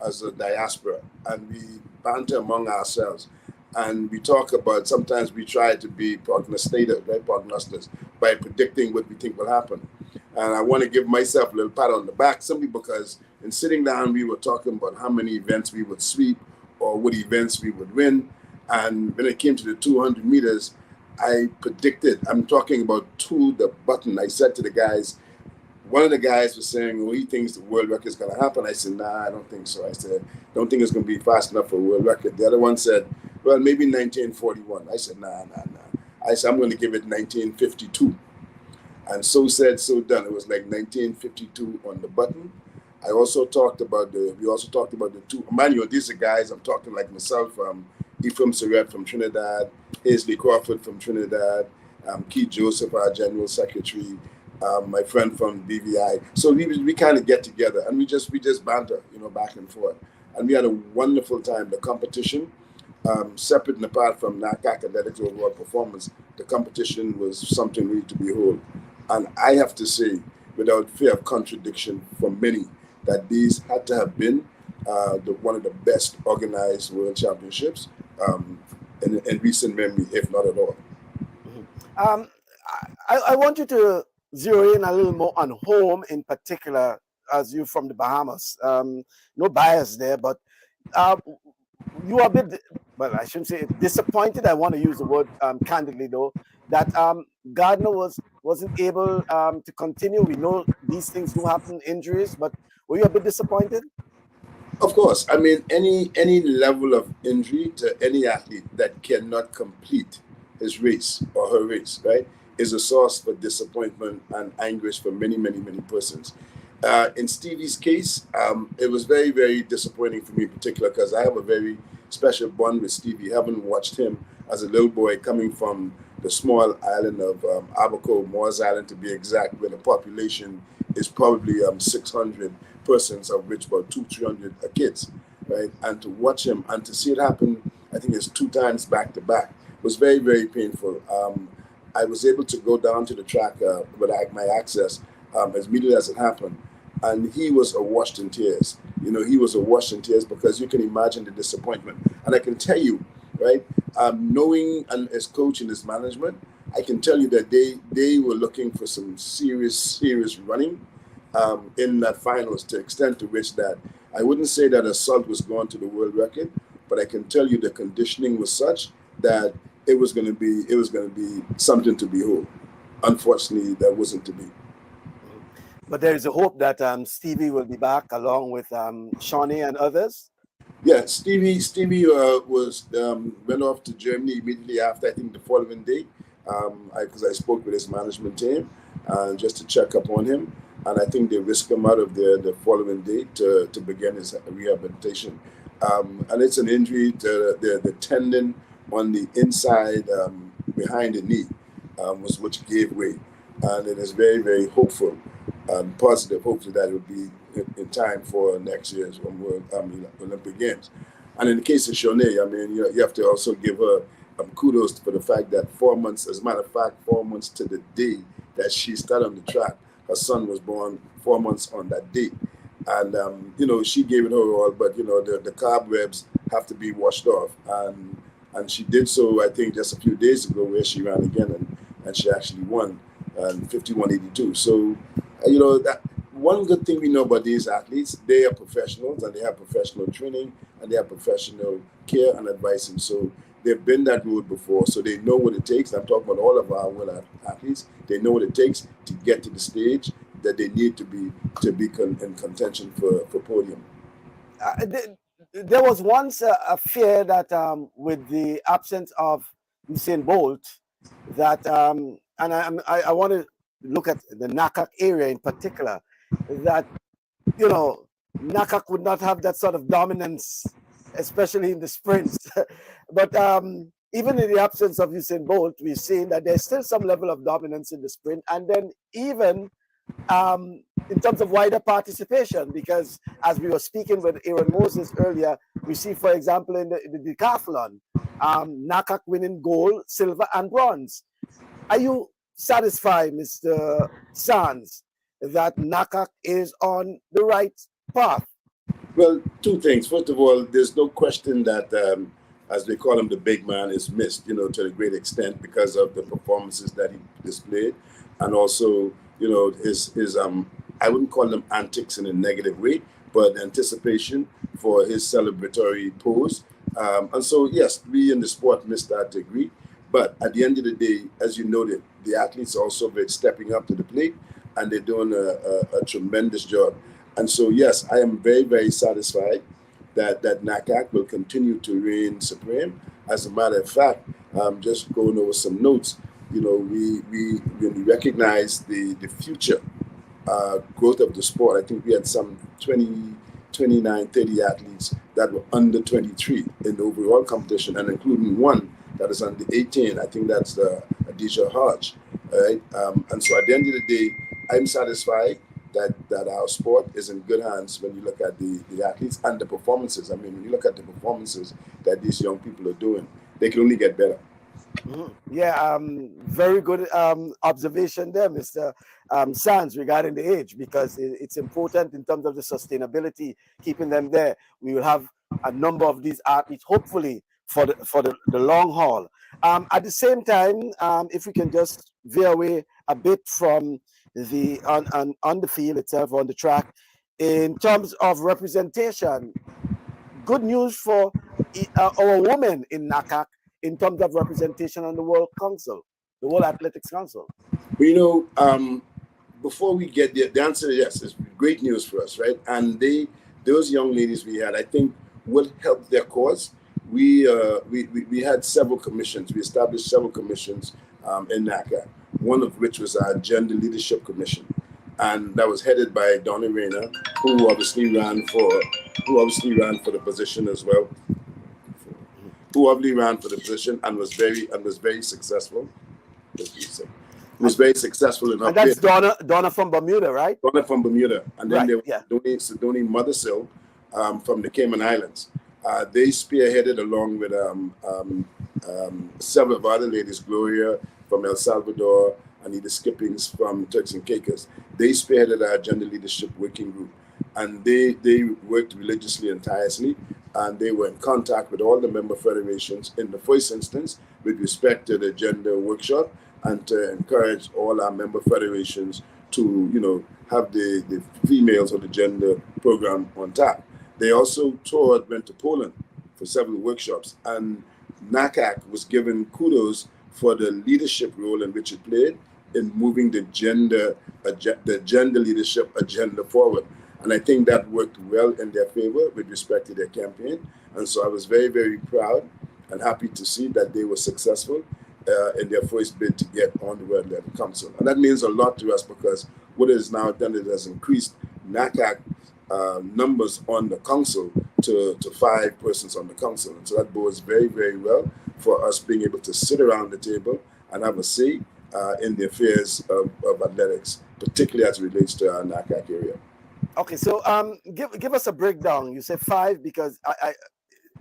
as a diaspora, and we banter among ourselves. And we talk about, sometimes we try to be prognosticators by predicting what we think will happen. And I want to give myself a little pat on the back, simply because in sitting down, we were talking about how many events we would sweep or what events we would win. And when it came to the 200 meters, I predicted, I'm talking about to the button. I said to the guys, one of the guys was saying, well, he thinks the world record is going to happen. I said, nah, I don't think so. I said, don't think it's going to be fast enough for a world record. The other one said, well, maybe 1941. I said, nah. I said, I'm going to give it 1952. And so said, so done. It was like 1952 on the button. We also talked about the two, Emmanuel, these are guys, I'm talking like myself, Ephraim Surratt from Trinidad, Aisley Crawford from Trinidad, Keith Joseph, our General Secretary, my friend from BVI. So we kind of get together and we just banter, back and forth. And we had a wonderful time. The competition, separate and apart from NACAC Athletics overall performance, the competition was something really to behold. And I have to say, without fear of contradiction from many, that these had to have been one of the best organized world championships in recent memory, if not at all. I want you to zero in a little more on home in particular, as you're from the Bahamas. No bias there, but you are a bit, well, I shouldn't say disappointed. I want to use the word candidly, though, that Gardner wasn't able to continue. We know these things do happen, injuries, but were you a bit disappointed? Of course. I mean, any level of injury to any athlete that cannot complete his race or her race, right, is a source for disappointment and anguish for many, many, many persons. In Stevie's case, it was very, very disappointing for me in particular because I have a very special bond with Stevie, having watched him as a little boy coming from the small island of Abaco, Moores Island to be exact, where the population is probably 600 persons, of which about 200-300 are kids, right? And to watch him and to see it happen, I think it's 2 times back to back, was very, very painful. I was able to go down to the track with my access as immediately as it happened. And he was awash in tears. You know, he was awash in tears because you can imagine the disappointment. And I can tell you, right, knowing and his coach and his management, I can tell you that they were looking for some serious running in that finals, to the extent to which that I wouldn't say that Assault was going to the world record, but I can tell you the conditioning was such that it was going to be something to behold. Unfortunately, that wasn't to be. But there is a hope that Stevie will be back along with Shawnee and others. Yeah, Stevie went off to Germany immediately after, I think the following day, because I spoke with his management team just to check up on him. And I think they whisked him out of there the following day to begin his rehabilitation. And it's an injury to the tendon on the inside behind the knee, which gave way. And it is very, very hopeful and positive, hopefully, that it will be in time for next year's Olympic Games. And in the case of Shawnee, I mean, you have to also give her kudos for the fact that 4 months, as a matter of fact, 4 months to the day that she started on the track, her son was born 4 months on that date. And, she gave it her all, but, the cobwebs have to be washed off. And she did so, I think, just a few days ago, where she ran again and she actually won 51.82. So, that one good thing we know about these athletes, they are professionals and they have professional training and they have professional care and advice. And so they've been that road before, so they know what it takes. I'm talking about all of our world athletes. They know what it takes to get to the stage that they need to be in contention for podium. There was once a fear that with the absence of Usain Bolt, that and I want to look at the NACAC area in particular, that NACAC would not have that sort of dominance, especially in the sprints. But even in the absence of Usain Bolt, we've seen that there's still some level of dominance in the sprint, and then even in terms of wider participation, because as we were speaking with Aaron Moses earlier, we see, for example, in the decathlon, NACAC winning gold, silver, and bronze. Are you satisfied, Mr. Sands, that NACAC is on the right path? Well, 2 things. First of all, there's no question that, as they call him, the big man is missed, to a great extent because of the performances that he displayed, and also, his I wouldn't call them antics in a negative way, but anticipation for his celebratory pose. And so, yes, we in the sport missed that degree. But at the end of the day, as you noted, the athletes also been stepping up to the plate, and they're doing a tremendous job. And so, yes, I am very, very satisfied that NACAC will continue to reign supreme. As a matter of fact, just going over some notes, when we recognize the future growth of the sport, I think we had some 29, 30 athletes that were under 23 in the overall competition, and including one that is under 18. I think that's Adija Hodge. Right? And so at the end of the day, I'm satisfied that our sport is in good hands when you look at the athletes and the performances. I mean, when you look at the performances that these young people are doing, they can only get better. Yeah, very good observation there, Mr. Sands, regarding the age, because it's important in terms of the sustainability, keeping them there. We will have a number of these athletes, hopefully, for the long haul. At the same time, if we can just veer away a bit from the on the field itself, on the track, in terms of representation, good news for our women in NACAC in terms of representation on the World Council, the World Athletics Council. Before we get there, the answer is yes. It's great news for us, right? And those young ladies we had, I think, will help their cause. We had several commissions. We established several commissions in NACAC, one of which was our Gender Leadership Commission. And that was headed by Donna Rayner, who obviously ran for the position as well. Who obviously ran for the position and was very successful. Was very successful in her and that's Donna from Bermuda, right? Donna from Bermuda. And then right, there was Sidoni Mothersill from the Cayman Islands. They spearheaded along with several of other ladies, Gloria from El Salvador, Anita Skippings from Turks and Caicos. They spearheaded our Gender Leadership Working Group. And they worked religiously and tirelessly, and they were in contact with all the member federations in the first instance with respect to the gender workshop, and to encourage all our member federations to, have the females of the gender program on tap. They also went to Poland for several workshops, and NACAC was given kudos for the leadership role in which it played in moving the gender leadership agenda forward. And I think that worked well in their favor with respect to their campaign. And so I was very, very proud and happy to see that they were successful in their first bid to get on the World Athletic Council. And that means a lot to us, because what it has now done, it has increased NACAC numbers on the council to 5 persons on the council. And so that bodes very, very well for us being able to sit around the table and have a say in the affairs of athletics, particularly as it relates to our NACAC area. Okay, so give us a breakdown. You say 5 because I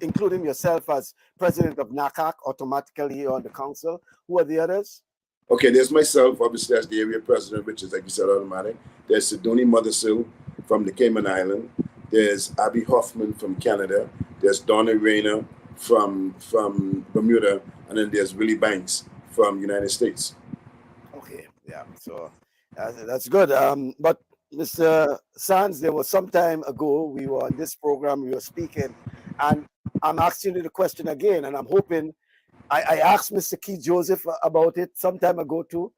including yourself as president of NACAC, automatically on the council. Who are the others? Okay, there's myself, obviously, as the area president, which is, like you said, automatic. There's Sidoni Mothersill from the Cayman Island. There's Abby Hoffman from Canada. There's Donna Rayner from Bermuda. And then there's Willie Banks from United States. Okay, yeah, so that's good. But Mr. Sands, there was some time ago, we were on this program, we were speaking, and I'm asking you the question again, and I'm hoping, I asked Mr. Keith Joseph about it some time ago too.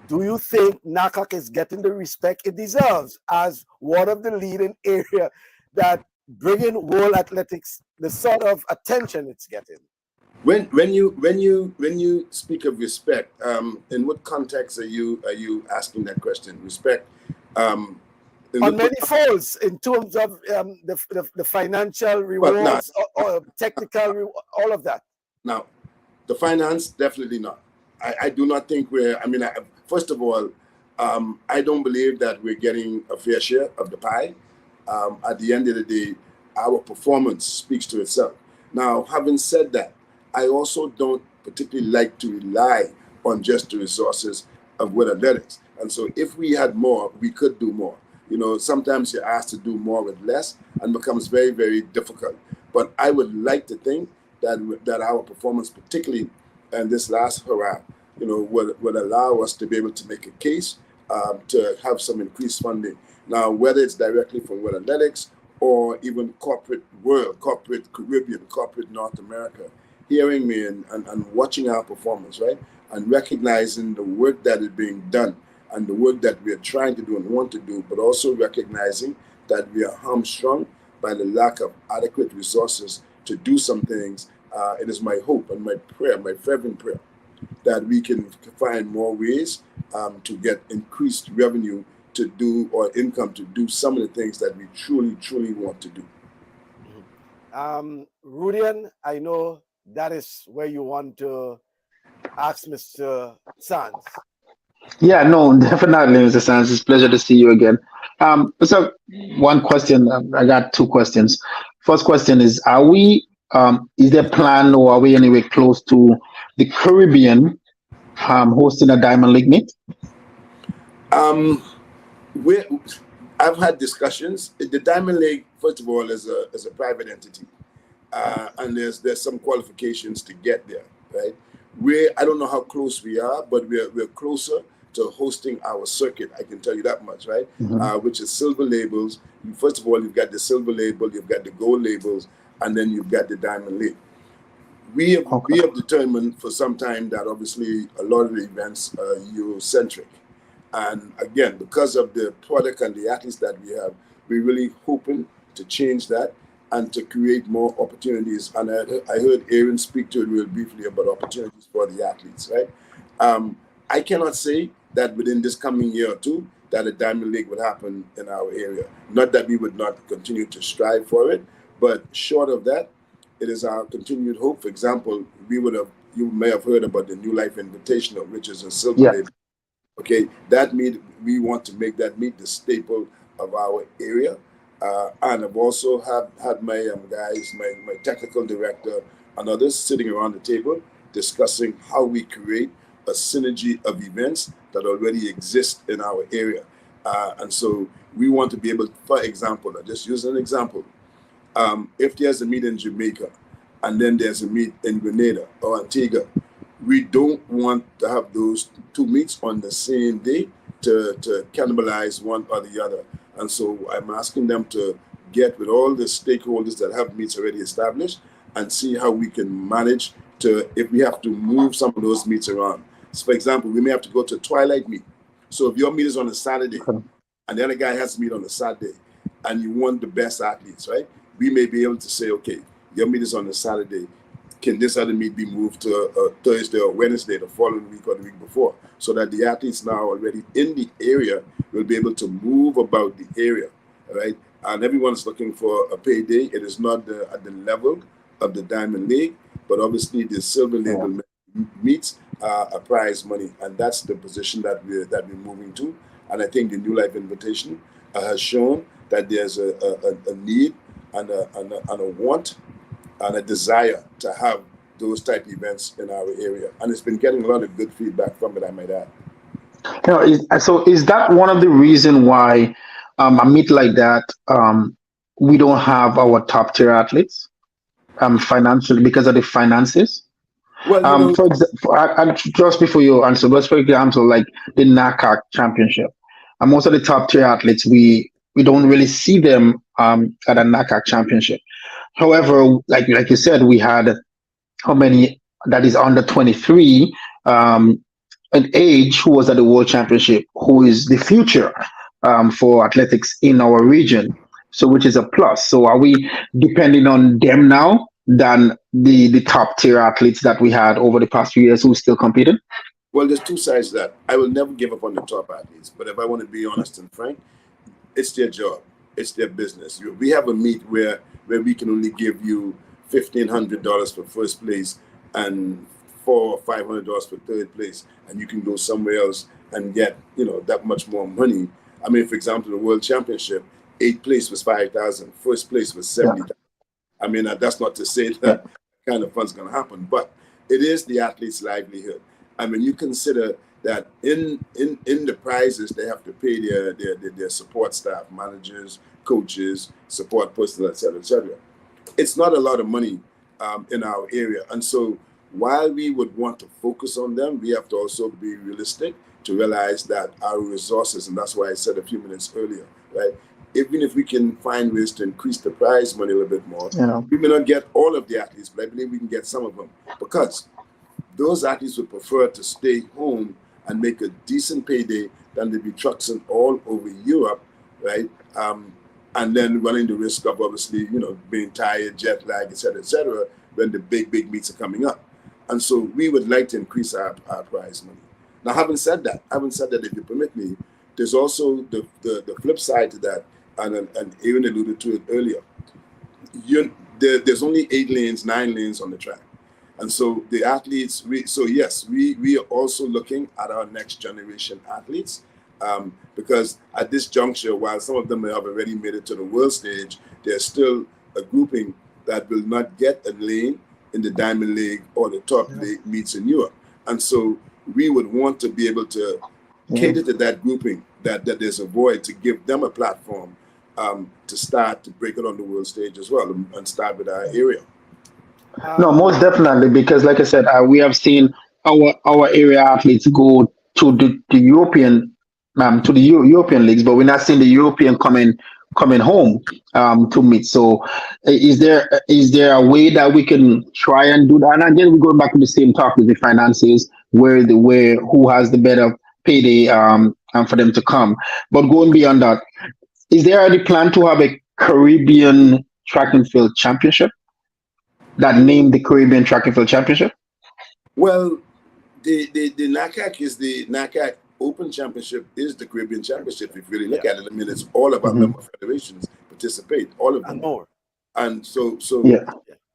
Do you think NACAC is getting the respect it deserves as one of the leading area that bringing world athletics the sort of attention it's getting? When you speak of respect, in what context are you asking that question? Respect on many folds, in terms of the financial rewards, or technical, all of that. Now, the finance, definitely not. I do not think first of all, I don't believe that we're getting a fair share of the pie. At the end of the day, our performance speaks to itself. Now, having said that, I also don't particularly like to rely on just the resources of World Athletics. And so if we had more, we could do more. Sometimes you're asked to do more with less and becomes very, very difficult. But I would like to think that our performance, particularly in this last hurrah, would allow us to be able to make a case to have some increased funding. Now, whether it's directly from World Athletics or even corporate world, corporate Caribbean, corporate North America, hearing me and watching our performance, right? And recognizing the work that is being done and the work that we are trying to do and want to do, but also recognizing that we are hamstrung by the lack of adequate resources to do some things. It is my hope and my prayer, my fervent prayer, that we can find more ways to get increased revenue to do, or income to do some of the things that we truly, truly want to do. Rudian, I know that is where you want to ask Mr. Sands. Yeah, no, definitely, Mr. Sands. It's a pleasure to see you again. So one question, I got 2 questions. First question is, is there a plan, or are we anywhere close to the Caribbean hosting a Diamond League meet? I've had discussions. The Diamond League, first of all, is a private entity, and there's some qualifications to get there, right? I don't know how close we are, but we're closer to hosting our circuit. I can tell you that much, right? Which is silver labels. First of all, you've got the silver label, you've got the gold labels, and then you've got the Diamond League. We have determined for some time that obviously a lot of the events are Eurocentric. And again, because of the product and the athletes that we have, we're really hoping to change that and to create more opportunities. And I heard Aaron speak to it real briefly about opportunities for the athletes, right? I cannot say that within this coming year or two that a Diamond League would happen in our area. Not that we would not continue to strive for it, but short of that, it is our continued hope. For example, you may have heard about the New Life Invitational, which is a silver label. Okay, that meet, we want to make that meet the staple of our area. And I've also had my guys, my technical director and others sitting around the table discussing how we create a synergy of events that already exist in our area. And so we want to be able, for example, I'll just use an example. If there's a meet in Jamaica and then there's a meet in Grenada or Antigua, we don't want to have those two meets on the same day to cannibalize one or the other. And so I'm asking them to get with all the stakeholders that have meets already established and see how we can manage to, if we have to move some of those meets around. So for example, we may have to go to a twilight meet. So if your meet is on a Saturday and the other guy has to meet on a Saturday and you want the best athletes, right? We may be able to say, okay, your meet is on a Saturday. Can this other meet be moved to a Thursday or Wednesday the following week or the week before, so that the athletes now already in the area will be able to move about the area, right? And everyone's looking for a payday. It is not at the level of the Diamond League, but obviously the silver label meets a prize money, and that's the position that we're moving to. And I think the New Life Invitation has shown that there's a need and a want and a desire to have those type of events in our area. And it's been getting a lot of good feedback from it, I might add. So is that one of the reasons why a meet like that, we don't have our top tier athletes financially because of the finances? Well, for example, just before you answer, let's for example, like the NACAC championship. And most of the top tier athletes, we don't really see them at a NACAC championship. However, like you said, we had how many that is under 23 an age who was at the World Championship, who is the future for athletics in our region. So which is a plus. So are we depending on them now than the top tier athletes that we had over the past few years who still competed? Well, there's two sides to that. I will never give up on the top athletes, but if I want to be honest and frank, it's their job. It's their business. We have a meet where we can only give you $1,500 for first place and $400 or $500 for third place, and you can go somewhere else and get that much more money. I mean, for example, the World Championship, 8th place was $5,000, first place was $70,000. I mean, that's not to say that kind of fun's going to happen, but it is the athlete's livelihood. I mean, you consider that in the prizes, they have to pay their support staff, managers, coaches, support personnel, et cetera, et cetera. It's not a lot of money in our area. And so while we would want to focus on them, we have to also be realistic to realize that our resources, and that's why I said a few minutes earlier, right? Even if we can find ways to increase the prize money a little bit more, we may not get all of the athletes, but I believe we can get some of them, because those athletes would prefer to stay home and make a decent payday than to be trucking all over Europe, right? And then running the risk of obviously, being tired, jet lag, et cetera, when the big meets are coming up. And so we would like to increase our prize money. Now, having said that, if you permit me, there's also the flip side to that, and Aaron alluded to it earlier. There's only 9 lanes on the track. And so the athletes, we are also looking at our next generation athletes, because at this juncture, while some of them have already made it to the world stage, there's still a grouping that will not get a lane in the Diamond League or the top league meets in Europe. And so we would want to be able to cater to that grouping, that there's a void, to give them a platform to start to break it on the world stage as well, and start with our area. No, most definitely, because like I said, we have seen our area athletes go to the European European leagues, but we're not seeing the European coming home to meet. So is there a way that we can try and do that? And again, we're going back to the same talk with the finances, where who has the better payday and for them to come. But going beyond that, is there any plan to have a Caribbean track and field championship that named the Caribbean Track and Field Championship? Well, the NACAC is the NACAC Open Championship is the Caribbean Championship. If you really look at it, I mean, it's all of our member federations participate, all of them. And more. And so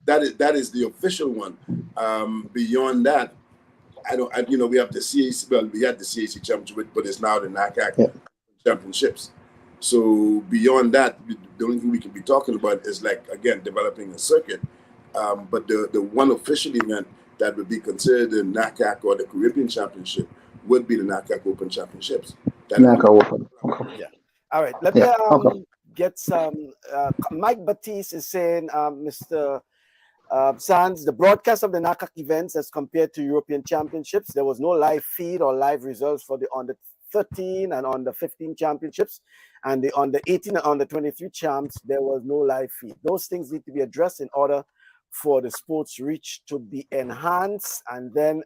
that is the official one. Beyond that, we have the CAC. Well, we had the CAC Championship, but it's now the NACAC Championships. So beyond that, the only thing we can be talking about is, like, again, developing a circuit. But the one official event that would be considered the NACAC or the Caribbean Championship would be the NACAC Open Championships. NACAC Open. Okay. Yeah. All right. Let me get some. Mike Batiste is saying, Mr. Sands, the broadcast of the NACAC events as compared to European Championships, there was no live feed or live results for the under 13 and under 15 championships, and the under 18 and under 23 champs. There was no live feed. Those things need to be addressed in order for the sports reach to be enhanced. And then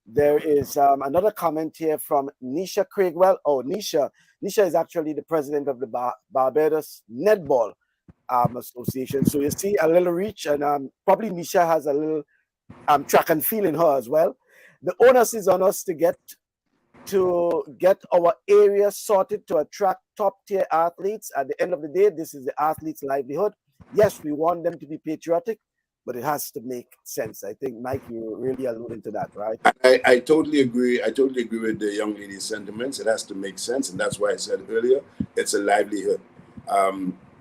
there is another comment here from Nisha Craigwell. Oh, Nisha is actually the president of the Barbados Netball Association. So you see a little reach, and probably Nisha has a little track and field in her as well. The onus is on us to get our area sorted to attract top-tier athletes. At the end of the day, this is the athlete's livelihood. Yes, we want them to be patriotic, but it has to make sense. I think, Mike, you're really alluding to that, right? I totally agree. I totally agree with the young lady's sentiments. It has to make sense, and that's why I said earlier, it's a livelihood.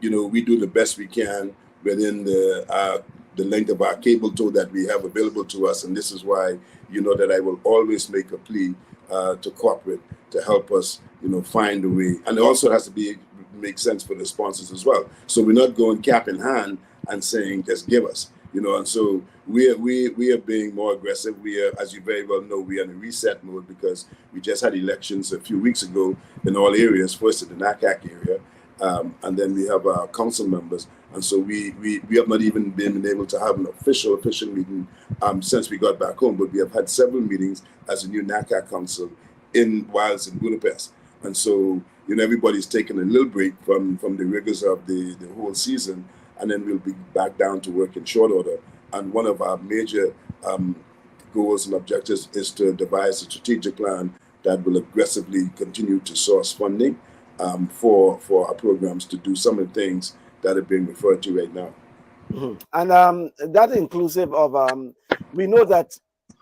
We do the best we can within the length of our cable tow that we have available to us, and this is why that I will always make a plea to corporate to help us, find a way. And it also has to make sense for the sponsors as well. So we're not going cap in hand and saying, just give us, and so we are being more aggressive. We are, as you very well know, we are in a reset mode because we just had elections a few weeks ago in all areas, first in the NACAC area, and then we have our council members. And so we have not even been able to have an official meeting since we got back home, but we have had several meetings as a new NACAC council whilst in Budapest. And so, everybody's taking a little break from the rigors of the whole season, and then we'll be back down to work in short order. And one of our major goals and objectives is to devise a strategic plan that will aggressively continue to source funding for our programs to do some of the things that are being referred to right now. Mm-hmm. And that inclusive of, we know that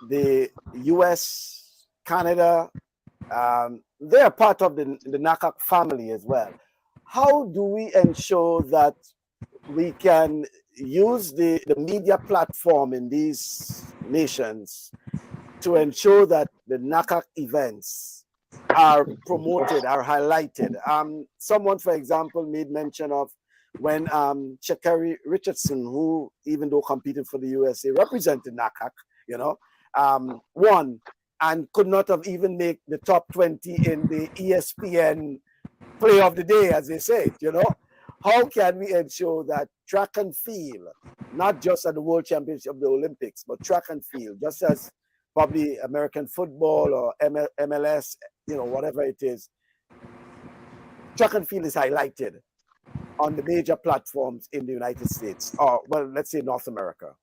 the US, Canada, they are part of the NACAC family as well. How do we ensure that we can use the media platform in these nations to ensure that the NACAC events are promoted, are highlighted? Someone, for example, made mention of when Sha'Carri Richardson, who, even though competed for the USA, represented NACAC, won and could not have even made the top 20 in the ESPN play of the day, as they say, How can we ensure that track and field, not just at the World Championship of the Olympics, but track and field, just as probably American football or MLS, whatever it is, track and field is highlighted on the major platforms in the United States, or, well, let's say North America?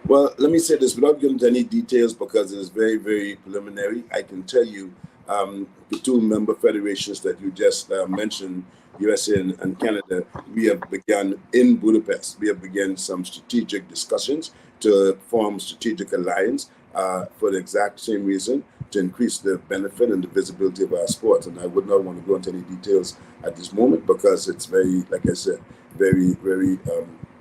Well, let me say this without getting into any details because it is very, very preliminary. I can tell you the two member federations that you just mentioned, USA and Canada, we have begun in Budapest. We have begun some strategic discussions to form strategic alliance for the exact same reason, to increase the benefit and the visibility of our sports. And I would not want to go into any details at this moment because it's very, like I said, very, very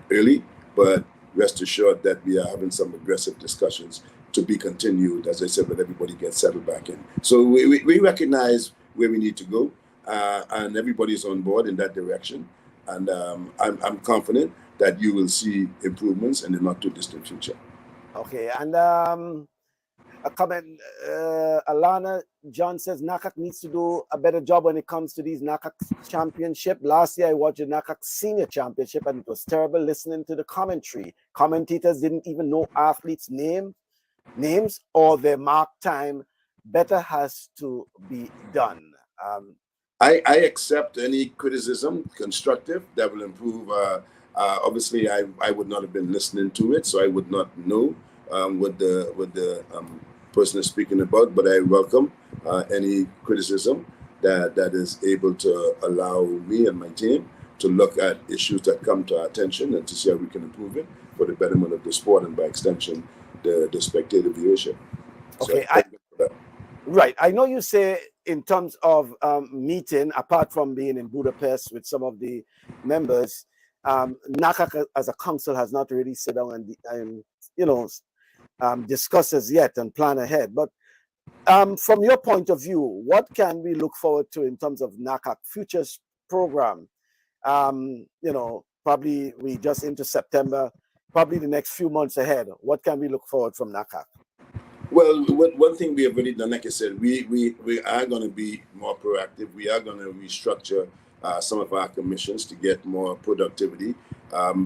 early. But rest assured that we are having some aggressive discussions to be continued, as I said, when everybody gets settled back in. So we recognize where we need to go, and everybody's on board in that direction. And I'm confident that you will see improvements in the not too distant future. Okay, and a comment, Alana John says NACAC needs to do a better job when it comes to these NACAC championship. Last year I watched the NACAC senior championship and it was terrible listening to the commentary. Commentators didn't even know athletes' names or their mark time. Better has to be done. I accept any criticism, constructive, that will improve. Obviously, I would not have been listening to it, so I would not know what the person is speaking about. But I welcome any criticism that is able to allow me and my team to look at issues that come to our attention and to see how we can improve it for the betterment of the sport and by extension the spectator viewership. Okay, right. I know you say in terms of meeting, apart from being in Budapest with some of the members, NACAC as a council has not really sit down and discuss as yet and plan ahead. But from your point of view, what can we look forward to in terms of NACAC futures program? Probably we just into September, probably the next few months ahead. What can we look forward from NACAC? Well, one thing we have already done, like I said, we are going to be more proactive. We are going to restructure some of our commissions to get more productivity,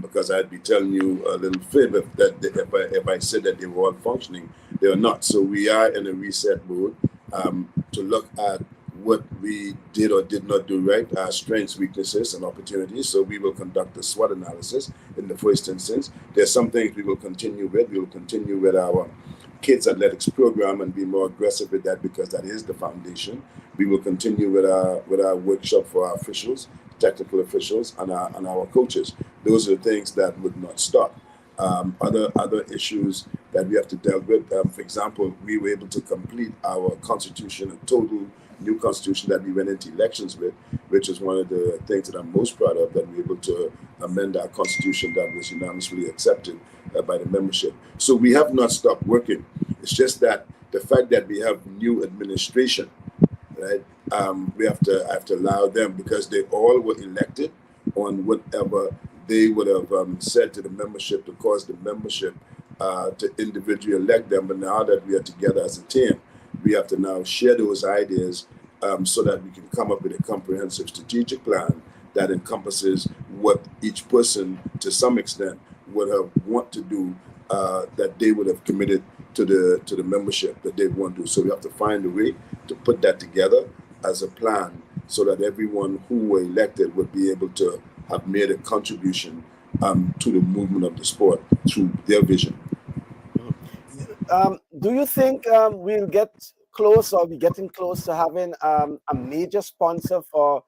because I'd be telling you a little fib if I said that they were all functioning. They are not. So we are in a reset mode to look at what we did or did not do right, our strengths, weaknesses, and opportunities. So we will conduct a SWOT analysis in the first instance. There's some things we will continue with. We will continue with our kids athletics program and be more aggressive with that because that is the foundation. We will continue with our workshop for our officials, technical officials, and our coaches. Those are the things that would not stop. Other issues that we have to deal with. For example, we were able to complete our constitution, a total new constitution that we went into elections with, which is one of the things that I'm most proud of, that we were able to amend our constitution that was unanimously accepted by the membership. So we have not stopped working. It's just that the fact that we have new administration, right? We have to allow them, because they all were elected on whatever they would have said to the membership to cause the membership to individually elect them. But now that we are together as a team, we have to now share those ideas so that we can come up with a comprehensive strategic plan that encompasses what each person, to some extent, would have want to do, that they would have committed to the membership that they want to do. So we have to find a way to put that together as a plan so that everyone who were elected would be able to have made a contribution to the movement of the sport through their vision. Do you think we'll get close, or be getting close to having a major sponsor for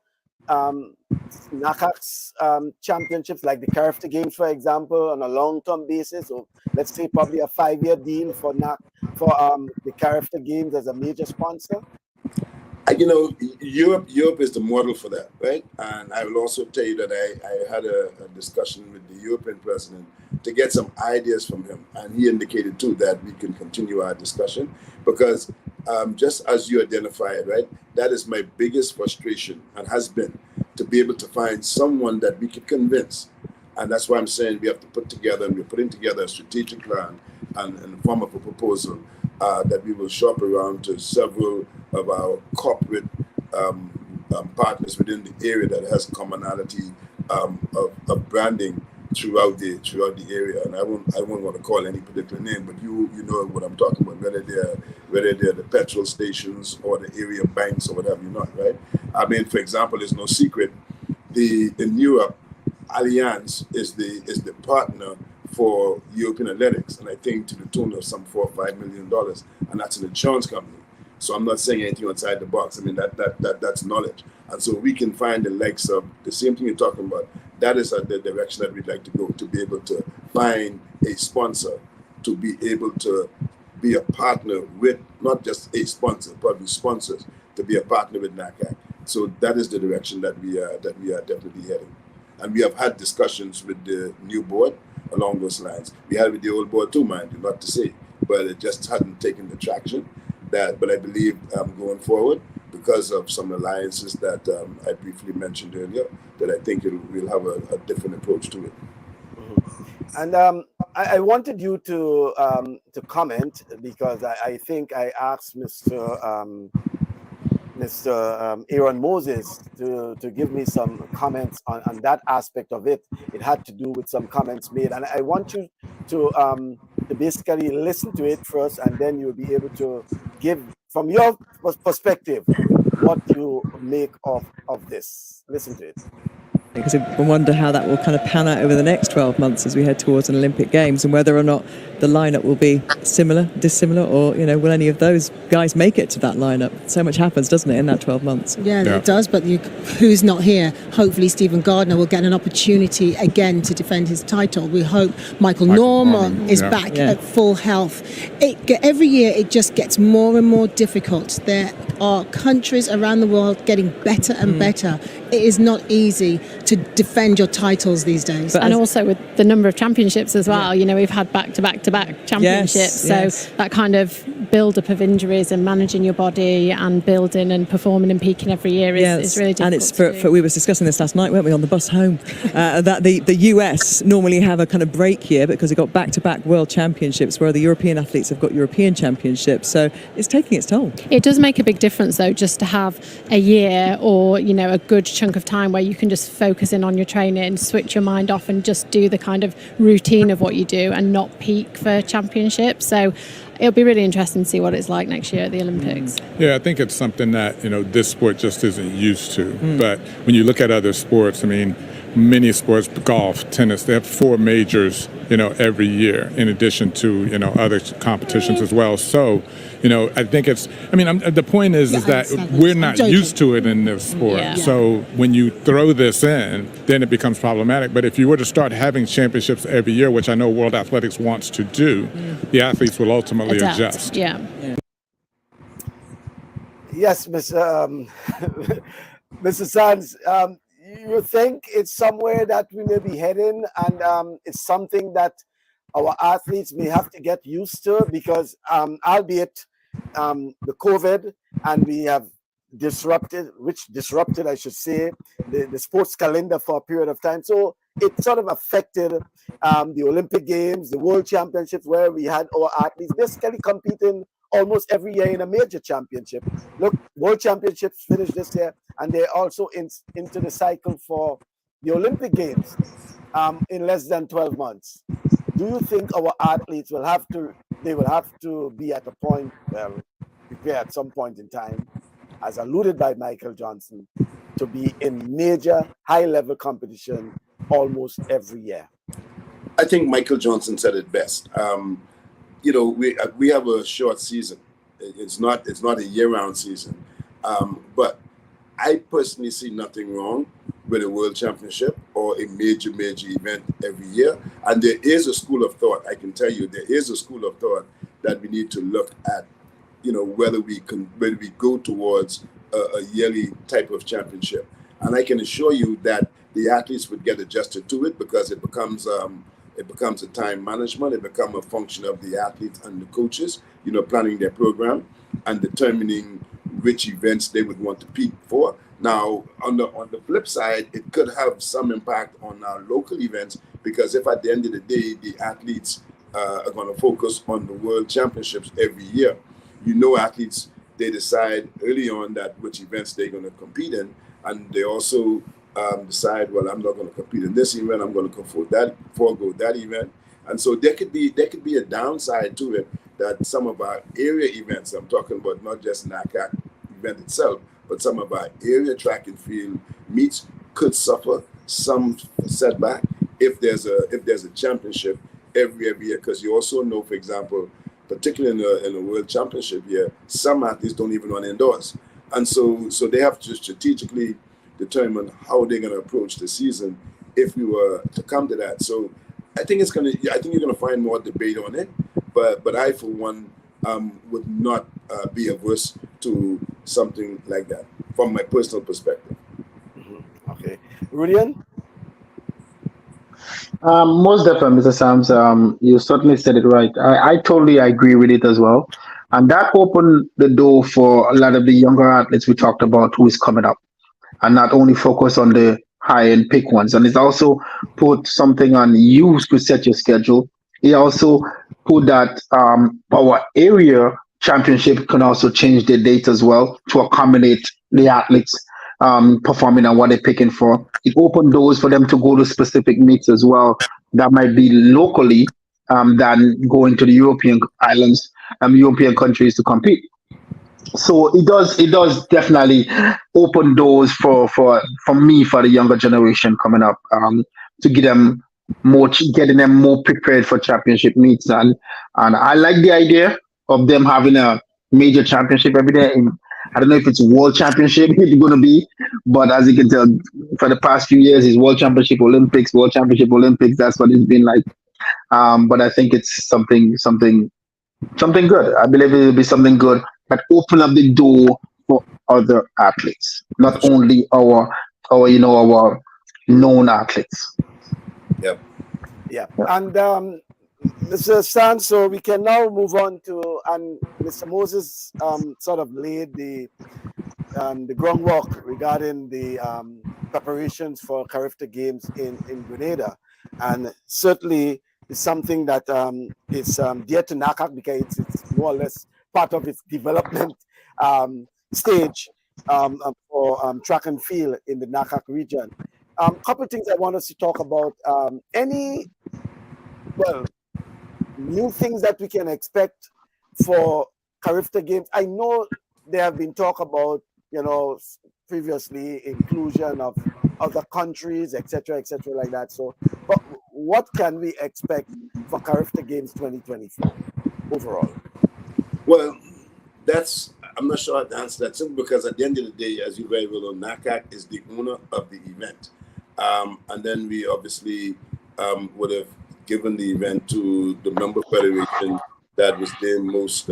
NACAC's championships, like the CARIFTA Games, for example, on a long-term basis, or let's say probably a 5-year deal for the CARIFTA Games as a major sponsor? Europe is the model for that, right? And I will also tell you that I had a discussion with the European president to get some ideas from him. And he indicated, too, that we can continue our discussion because just as you identified, right, that is my biggest frustration and has been to be able to find someone that we could convince. And that's why I'm saying we have to put together, and we're putting together a strategic plan and in the form of a proposal that we will shop around to several of our corporate partners within the area that has commonality of branding throughout the area. And I won't want to call any particular name, but you know what I'm talking about, whether they're the petrol stations or the area banks or whatever, right? I mean, for example, it's no secret, in Europe, Allianz is the partner for European athletics, and I think to the tune of some $4 or $5 million, and that's an insurance company. So I'm not saying anything outside the box. I mean, that's knowledge. And so we can find the likes of the same thing you're talking about. That is the direction that we'd like to go, to be able to find a sponsor, to be able to be a partner with, not just a sponsor, but with sponsors, to be a partner with NACAC. So that is the direction that we are definitely heading. And we have had discussions with the new board along those lines. We had it with the old boy too, mind you, not to say, but it just hadn't taken the traction. But I believe going forward, because of some alliances that I briefly mentioned earlier, that I think we'll have a different approach to it. And I wanted you to comment, because I think I asked Mr. Aaron Moses to give me some comments on that aspect of it. It had to do with some comments made, and I want you to basically listen to it first, and then you'll be able to give from your perspective what you make of this. Listen to it. Because I wonder how that will kind of pan out over the next 12 months as we head towards an Olympic Games, and whether or not the lineup will be similar, dissimilar, or, you know, will any of those guys make it to that lineup? So much happens, doesn't it, in that 12 months? Yeah, it does, but who's not here? Hopefully Stephen Gardner will get an opportunity again to defend his title. We hope Michael Norman is back at full health. Every year it just gets more and more difficult. There are countries around the world getting better and better. It is not easy to defend your titles these days. And also with the number of championships as well. You know, we've had back-to-back championships. That kind of build-up of injuries and managing your body and building and performing and peaking every year is really difficult. And it's for we were discussing this last night, weren't we, on the bus home, that the US normally have a kind of break year because they've got back-to-back world championships, where the European athletes have got European championships. So it's taking its toll. It does make a big difference, though, just to have a year or, you know, a good chunk of time where you can just focus in on your training, switch your mind off and just do the kind of routine of what you do and not peak for championships. So it'll be really interesting to see what it's like next year at the Olympics. Yeah, I think it's something that, you know, this sport just isn't used to. But when you look at other sports, I mean, many sports, golf, tennis, they have 4 majors, you know, every year, in addition to, you know, other competitions as well. So, you know, I think it's, I mean, the point is that we're not used to it in this sport. So when you throw this in, then it becomes problematic. But if you were to start having championships every year, which I know World Athletics wants to do, the athletes will ultimately adjust. Yes, Mr. Sands, you think it's somewhere that we may be heading, and it's something that our athletes may have to get used to, because albeit the COVID, and we have disrupted, I should say, the sports calendar for a period of time. So it sort of affected the Olympic Games, the World Championships, where we had our athletes basically competing almost every year in a major championship. Look, World Championships finished this year, and they're also into the cycle for the Olympic Games in less than 12 months. Do you think our athletes will have to be at a point, prepare at some point in time, as alluded by Michael Johnson, to be in major high-level competition almost every year? I think Michael Johnson said it best. You know, we have a short season. It's not a year-round season. But I personally see nothing wrong with a World Championship or a major event every year. And there is a school of thought, I can tell you, there is a school of thought that we need to look at, you know, whether we go towards a yearly type of championship. And I can assure you that the athletes would get adjusted to it, because it becomes a time management. It becomes a function of the athletes and the coaches, you know, planning their program and determining which events they would want to peak for. Now, on the flip side, it could have some impact on our local events, because if at the end of the day, the athletes are going to focus on the World Championships every year, you know, athletes, they decide early on that which events they're going to compete in, and they also decide, well, I'm not going to compete in this event, I'm going to forego that event. And so there could be a downside to it, that some of our area events, I'm talking about not just NACAC event itself, but some of our area track and field meets could suffer some setback if there's a championship every year. Because you also know, for example, particularly in a World Championship year, some athletes don't even run indoors, and so they have to strategically determine how they're going to approach the season if we were to come to that. So I think you're going to find more debate on it, but I, for one, would not be averse to something like that from my personal perspective. Okay, Rudian? Most definitely, Mr. Sams. You certainly said it right. I totally agree with it as well. And that opened the door for a lot of the younger athletes we talked about who is coming up, and not only focus on the high end pick ones. And it's also put something on you to set your schedule. It also put that our area championship can also change their date as well to accommodate the athletes performing and what they're picking for. It opened doors for them to go to specific meets as well that might be locally than going to the European islands, European countries to compete. So it does definitely open doors for me, for the younger generation coming up, to get them getting them more prepared for championship meets. And I like the idea of them having a major championship every day. I don't know if it's world championship it's going to be, but as you can tell, for the past few years, it's world championship Olympics, world championship Olympics. That's what it's been like. But I think it's something good. I believe it will be something good that open up the door for other athletes, not only our known athletes. Yep. Yeah. And Mr. Stan, so we can now move on to, and Mr. Moses sort of laid the groundwork regarding the preparations for CARIFTA Games in Grenada. And certainly it's something that is dear to NACAC because it's more or less part of its development stage for track and field in the NACAC region. Couple of things I want us to talk about. New things that we can expect for CARIFTA Games. I know there have been talk about, previously inclusion of other countries, etc., like that. So, but what can we expect for CARIFTA Games 2024 overall? Well, I'm not sure how to answer that simply because at the end of the day, as you very well know, NACAC is the owner of the event. And then we obviously would have given the event to the member federation that was deemed most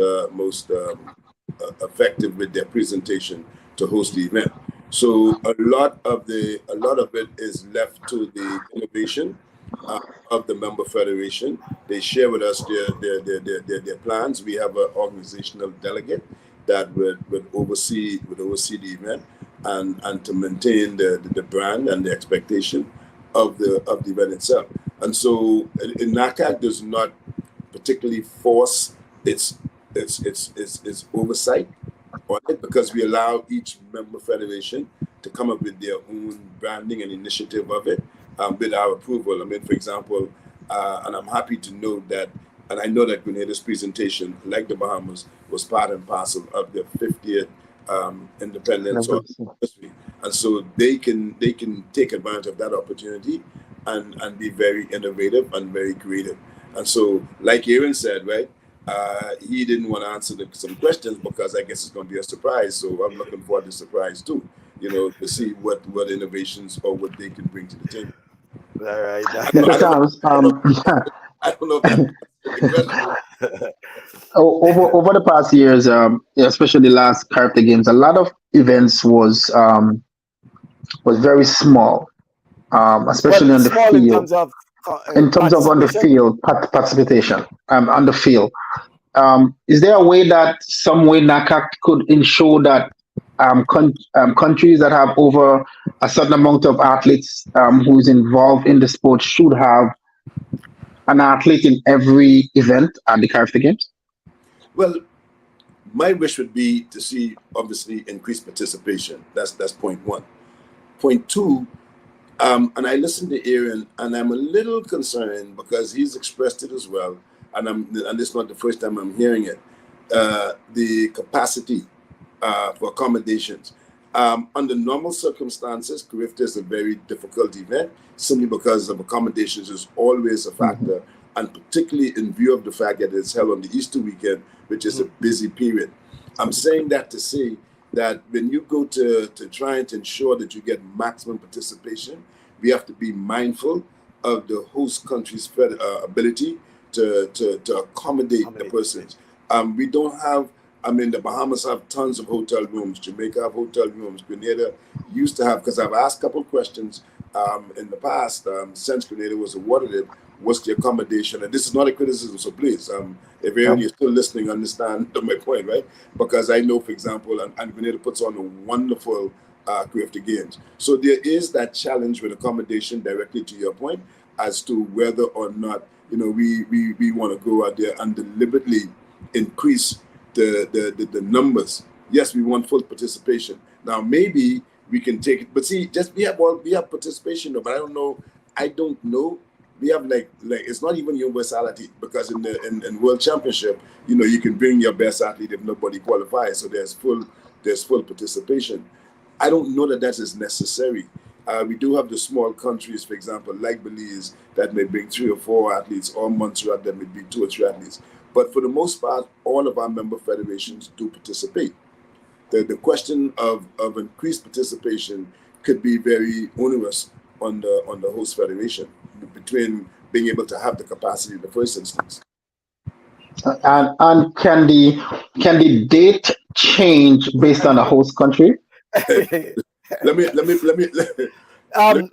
effective with their presentation to host the event. So a lot of it is left to the innovation of the member federation. They share with us their plans. We have an organizational delegate that would oversee the event and to maintain the brand and the expectation of the event itself. And so NACAC does not particularly force its oversight on it because we allow each member federation to come up with their own branding and initiative of it with our approval. I mean, for example, and I'm happy to note that, and I know that Grenada's presentation, like the Bahamas, was part and parcel of the 50th independence of history. And so they can take advantage of that opportunity and be very innovative and very creative. And so, like Aaron said, right, he didn't want to answer some questions because I guess it's going to be a surprise. So I'm looking forward to the surprise too, to see what innovations or what they can bring to the table. All right. I don't know if that's over the past years, especially the last CARIFTA Games, a lot of events was very small, especially on the field. In terms of on the field participation, on the field, is there a way that some way NACAC could ensure that countries that have over a certain amount of athletes who's involved in the sport should have an athlete in every event at the CARIFTA Games? Well, my wish would be to see, obviously, increased participation. That's point one. Point two, and I listened to Aaron, and I'm a little concerned because he's expressed it as well, and this is not the first time I'm hearing it, the capacity for accommodations. Under normal circumstances, CARIFTA is a very difficult event simply because of accommodations is always a factor, and particularly in view of the fact that it's held on the Easter weekend, which is a busy period. I'm saying that to say that when you go to trying to ensure that you get maximum participation, we have to be mindful of the host country's ability to accommodate the persons. We don't have, the Bahamas have tons of hotel rooms. Jamaica have hotel rooms. Grenada used to have, because I've asked a couple of questions in the past, since Grenada was awarded it, was the accommodation. And this is not a criticism, so please, if you're still listening, understand my point, right? Because I know, for example, and Grenada puts on a wonderful CARIFTA Games. So there is that challenge with accommodation, directly to your point, as to whether or not, we want to go out there and deliberately increase the numbers. Yes, we want full participation. Now, maybe we can take it, but see, we have participation, but I don't know. We have like it's not even universality, because in World Championship, you can bring your best athlete if nobody qualifies, so there's full participation. I don't know that is necessary. We do have the small countries, for example, like Belize, that may bring 3 or 4 athletes, or Montserrat that may bring 2 or 3 athletes. But for the most part, all of our member federations do participate. The question of increased participation could be very onerous on the host federation, between being able to have the capacity in the first instance. And can the date change based on the host country? Let me. Hold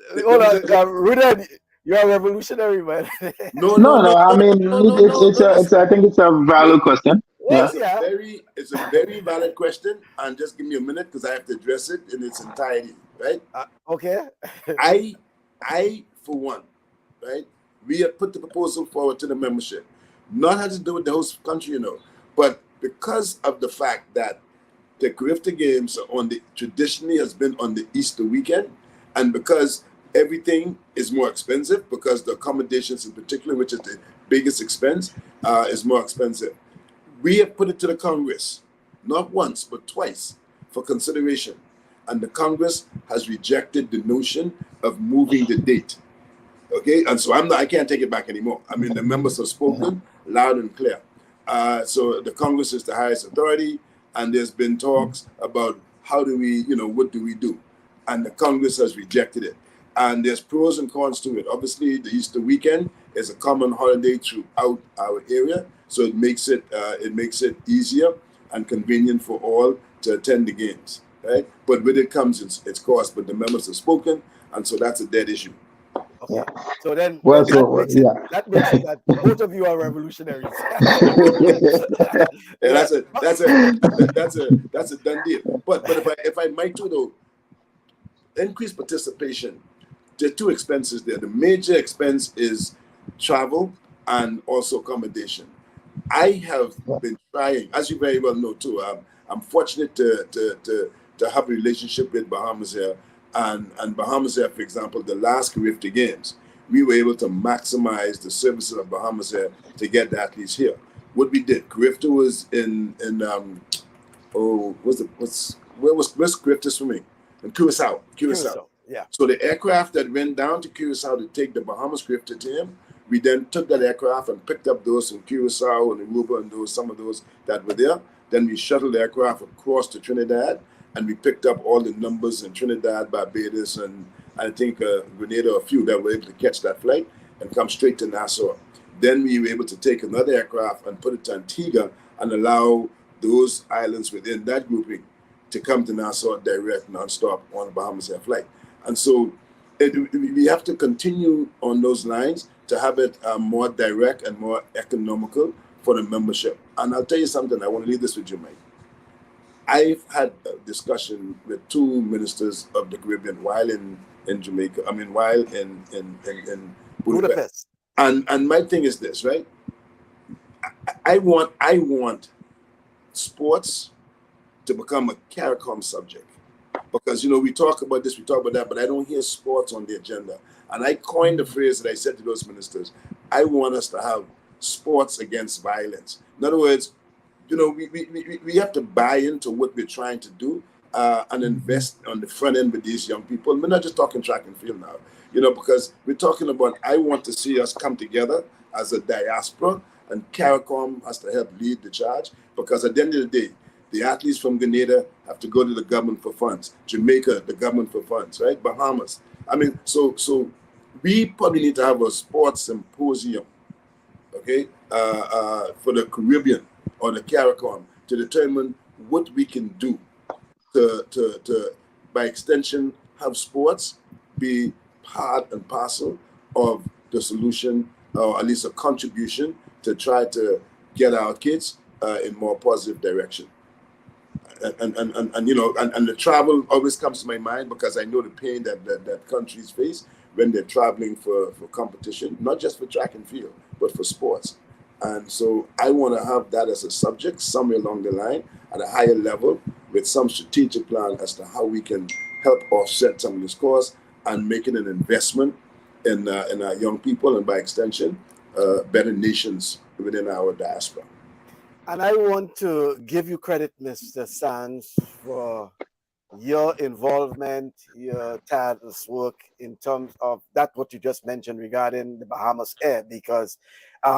on, Ruben, you're a revolutionary, man. No. I mean, I think it's a valid question. Yeah. It's a very valid question, and just give me a minute because I have to address it in its entirety, right? Okay. I, for one, right, we have put the proposal forward to the membership, not having to do with the host country, but because of the fact that the CARIFTA Games traditionally has been on the Easter weekend, and because everything is more expensive, because the accommodations in particular, which is the biggest expense, is more expensive. We have put it to the Congress, not once, but twice, for consideration. And the Congress has rejected the notion of moving the date. Okay, and so I can't take it back anymore. I mean, the members have spoken loud and clear. So the Congress is the highest authority, and there's been talks about what do we do? And the Congress has rejected it. And there's pros and cons to it. Obviously, the Easter weekend is a common holiday throughout our area, so it makes it easier and convenient for all to attend the games, right? But with it comes its cost. But the members have spoken, and so that's a dead issue. Okay. So then that makes it that both of you are revolutionaries. That's a done deal. But if I might too, though, increased participation, there are 2 expenses there. The major expense is travel and also accommodation. I have been trying, as you very well know too. I'm fortunate to have a relationship with Bahamas Air, and Bahamas Air, for example, the last CARIFTA Games, we were able to maximize the services of Bahamas Air to get the athletes here. What we did, CARIFTA was where's CARIFTA swimming? In Curacao. Yeah. So the aircraft that went down to Curacao to take the Bahamas CARIFTA team, we then took that aircraft and picked up those from Curacao and Aruba and some of those that were there. Then we shuttled the aircraft across to Trinidad, and we picked up all the numbers in Trinidad, Barbados, and I think Grenada, a few that were able to catch that flight and come straight to Nassau. Then we were able to take another aircraft and put it to Antigua and allow those islands within that grouping to come to Nassau direct, nonstop on a Bahamas Air flight. And so we have to continue on those lines to have it more direct and more economical for the membership. And I'll tell you something, I want to leave this with you, Mike. I've had a discussion with 2 ministers of the Caribbean while in Jamaica, while in Budapest. And my thing is this, right? I want sports to become a CARICOM subject. Because, we talk about this, we talk about that, but I don't hear sports on the agenda. And I coined the phrase that I said to those ministers, I want us to have sports against violence. In other words, we have to buy into what we're trying to do and invest on the front end with these young people. We're not just talking track and field now, because we're talking about, I want to see us come together as a diaspora, and CARICOM has to help lead the charge, because at the end of the day, the athletes from Grenada have to go to the government for funds. Jamaica, the government for funds, right? Bahamas. So we probably need to have a sports symposium, okay, for the Caribbean or the CARICOM to determine what we can do to by extension, have sports be part and parcel of the solution, or at least a contribution to try to get our kids in more positive direction. And you know, and the travel always comes to my mind because I know the pain that countries face when they're traveling for competition, not just for track and field, but for sports. And so I want to have that as a subject somewhere along the line at a higher level with some strategic plan as to how we can help offset some of this cost and making an investment in our young people and by extension, better nations within our diaspora. And I want to give you credit, Mr. Sands, for your involvement, your tireless work in terms of that, what you just mentioned regarding the Bahamas Air, because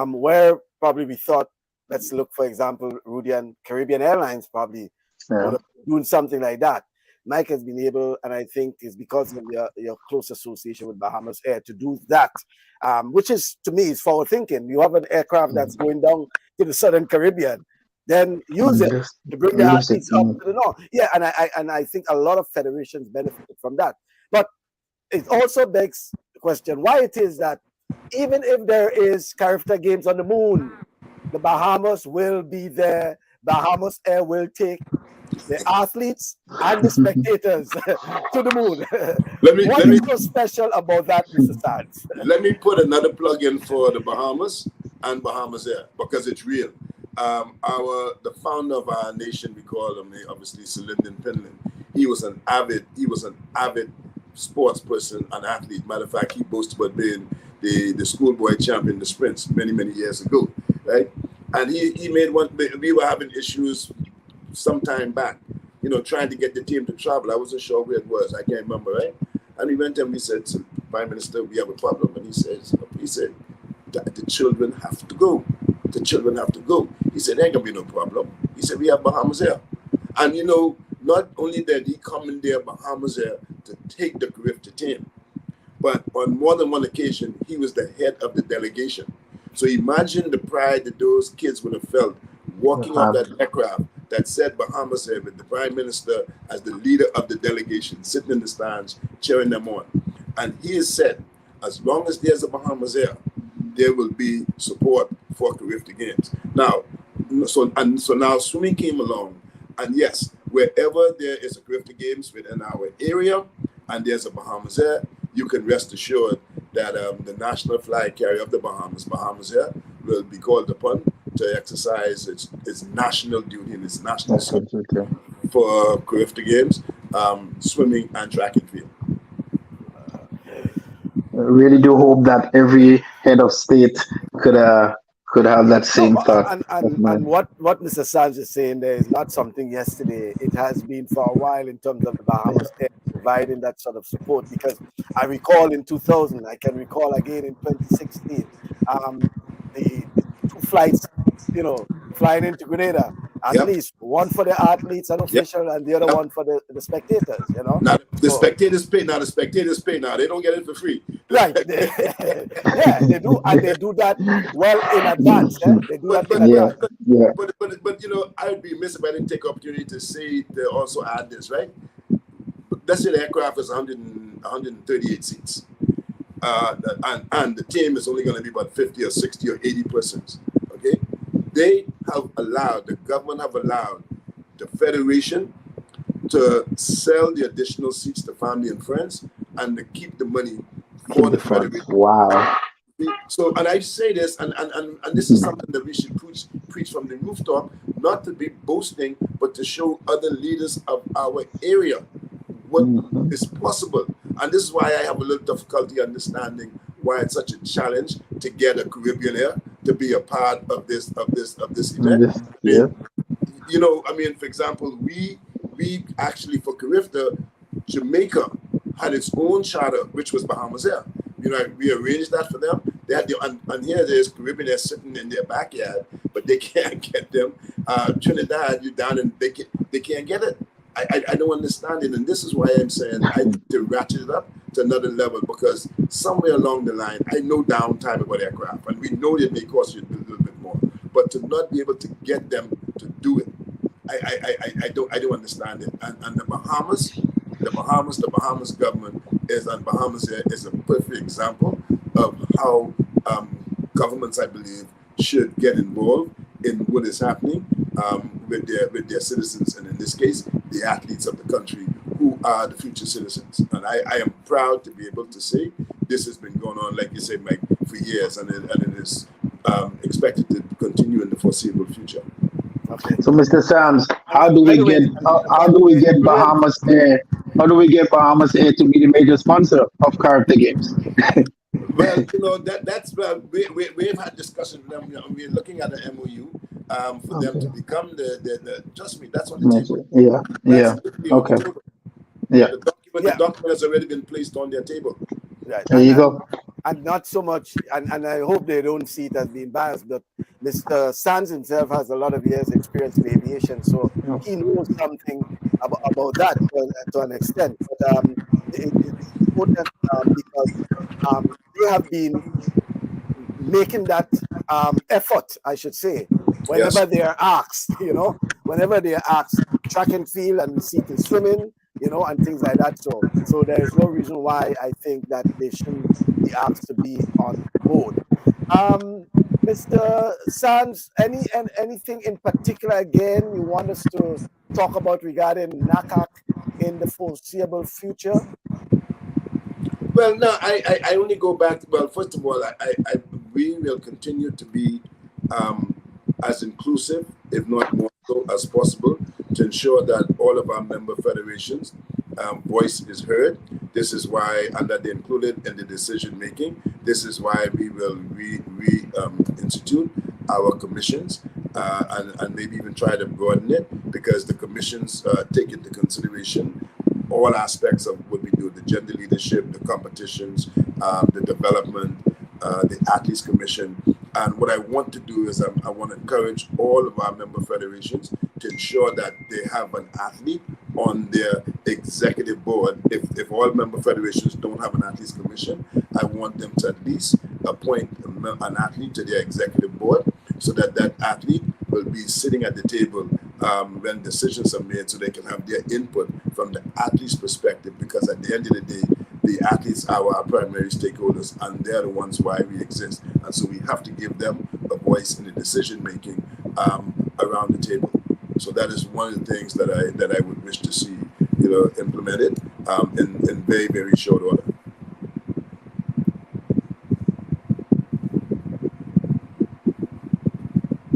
where probably we thought, let's look, for example, Rudian Caribbean Airlines probably would have been doing something like that. Mike has been able, and I think it's because of your close association with Bahamas Air, to do that, which is, to me, is forward thinking. You have an aircraft that's going down to the Southern Caribbean, then use it to bring the athletes up to the north. Yeah, and I think a lot of federations benefited from that. But it also begs the question why it is that even if there is CARIFTA Games on the moon, the Bahamas will be there. Bahamas Air will take the athletes and the spectators to the moon. What is so special about that, Mr. Sands? Let me put another plug in for the Bahamas and Bahamas Air because it's real. The founder of our nation, we call him obviously Lynden Pinland. He was an avid sports person and athlete. Matter of fact, he boasted about being the schoolboy champion, the sprints many years ago, right? And he made one. We were having issues some time back, you know, trying to get the team to travel. I wasn't sure where it was. I can't remember, right? And we went and we said to the Prime Minister, we have a problem. And he said, the children have to go. The children have to go. He said, there ain't gonna be no problem. He said, we have Bahamas Air. And you know, not only did he come in there, Bahamas Air, to take the CARIFTA team, but on more than one occasion, he was the head of the delegation. So imagine the pride that those kids would have felt walking off that aircraft that said Bahamas Air with the Prime Minister as the leader of the delegation, sitting in the stands, cheering them on. And he has said, as long as there's a Bahamas Air, there will be support for CARIFTA Games. Now, so now swimming came along, and yes, wherever there is a CARIFTA Games within our area, and there's a Bahamas Air, you can rest assured that the national flag carrier of the Bahamas Air, will be called upon to exercise its national duty and its national service for CARIFTA Games, swimming and track and field. I really do hope that every head of state could have that same thought. And what Mr. Sands is saying there is not something yesterday. It has been for a while in terms of the Bahamas Air providing that sort of support, because I recall in 2000, I can recall again in 2016, the two flights, you know, flying into Grenada, at least one for the athletes and officials and the other one for the spectators, you know. Now the spectators pay now. The spectators pay now. They don't get it for free. Right. Yeah, they do, and they do that well in advance. They do that in advance. But you know, I would be remiss if I didn't take opportunity to say to also add this, right? Let's say the aircraft is 138 seats. And the team is only going to be about 50 or 60 or 80 persons. Okay, they have allowed, the government have allowed the federation to sell the additional seats to family and friends and to keep the money for the federation. Wow. So, and I say this, and this is something that we should preach from the rooftop, not to be boasting, but to show other leaders of our area what is possible. And this is why I have a little difficulty understanding why it's such a challenge to get a Caribbean Air to be a part of this event. You know, I mean, for example, we actually, for CARIFTA, Jamaica had its own charter, which was Bahamas Air. You know, we arranged that for them. They had and here there's Caribbean Air sitting in their backyard, but they can't get them. Trinidad, you down and they can't get it. I don't understand it, and this is why I'm saying I need to ratchet it up to another level, because somewhere along the line, I know downtime about aircraft, and we know it may cost you a little bit more, but to not be able to get them to do it, I don't understand it. And the Bahamas, the Bahamas government and Bahamas is a perfect example of how governments, I believe, should get involved in what is happening with their citizens, and in this case, the athletes of the country who are the future citizens. And I am proud to be able to say this has been going on, like you say, Mike, for years, and it is expected to continue in the foreseeable future. Okay. So, Mr. Sams, how do we get Bahamas there? How do we get Bahamas there to be the major sponsor of CARIFTA Games? Well, that's we've had discussions with them. We're looking at an MOU for them to become the. Trust me, that's on the table. Okay. The document has already been placed on their table. Right. There you go. And not so much, and I hope they don't see it as being biased, but Mr. Sands himself has a lot of years experience in aviation, so he knows something about that to an extent. But it's important because they have been making that effort, I should say, whenever they are asked, whenever they are asked, track and field, and we see it in swimming, and things like that. So there is no reason why I think that they shouldn't be asked to be on board. Mr. Sands, anything in particular again you want us to talk about regarding NACAC in the foreseeable future? Well, no, I only go back to, well, first of all, we will continue to be as inclusive, if not more so, as possible, to ensure that all of our member federations' voice is heard. This is why, and that they're included in the decision making. This is why we will institute our commissions and maybe even try to broaden it, because the commissions take into consideration all aspects of what we do: the gender leadership, the competitions, the development, the athletes commission. And what I want to do is I want to encourage all of our member federations to ensure that they have an athlete on their executive board. If all member federations don't have an athletes commission, I want them to at least appoint an athlete to their executive board, so that that athlete will be sitting at the table when decisions are made, so they can have their input from the athlete's perspective, because at the end of the day, the athletes are our primary stakeholders, and they're the ones why we exist. And so we have to give them a voice in the decision making around the table. So that is one of the things that I would wish to see, implemented in very, very short order.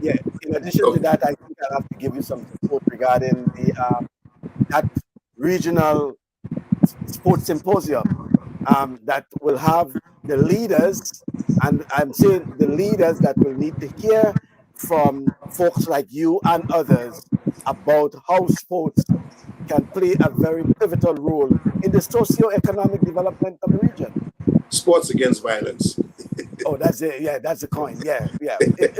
Yeah. In addition to that, I think I'll have to give you some support regarding the that regional sports symposium that will have the leaders, and I'm saying the leaders that will need to hear from folks like you and others about how sports can play a very pivotal role in the socio-economic development of the region. Sports against violence. Oh, that's it. Yeah, that's the coin. Yeah.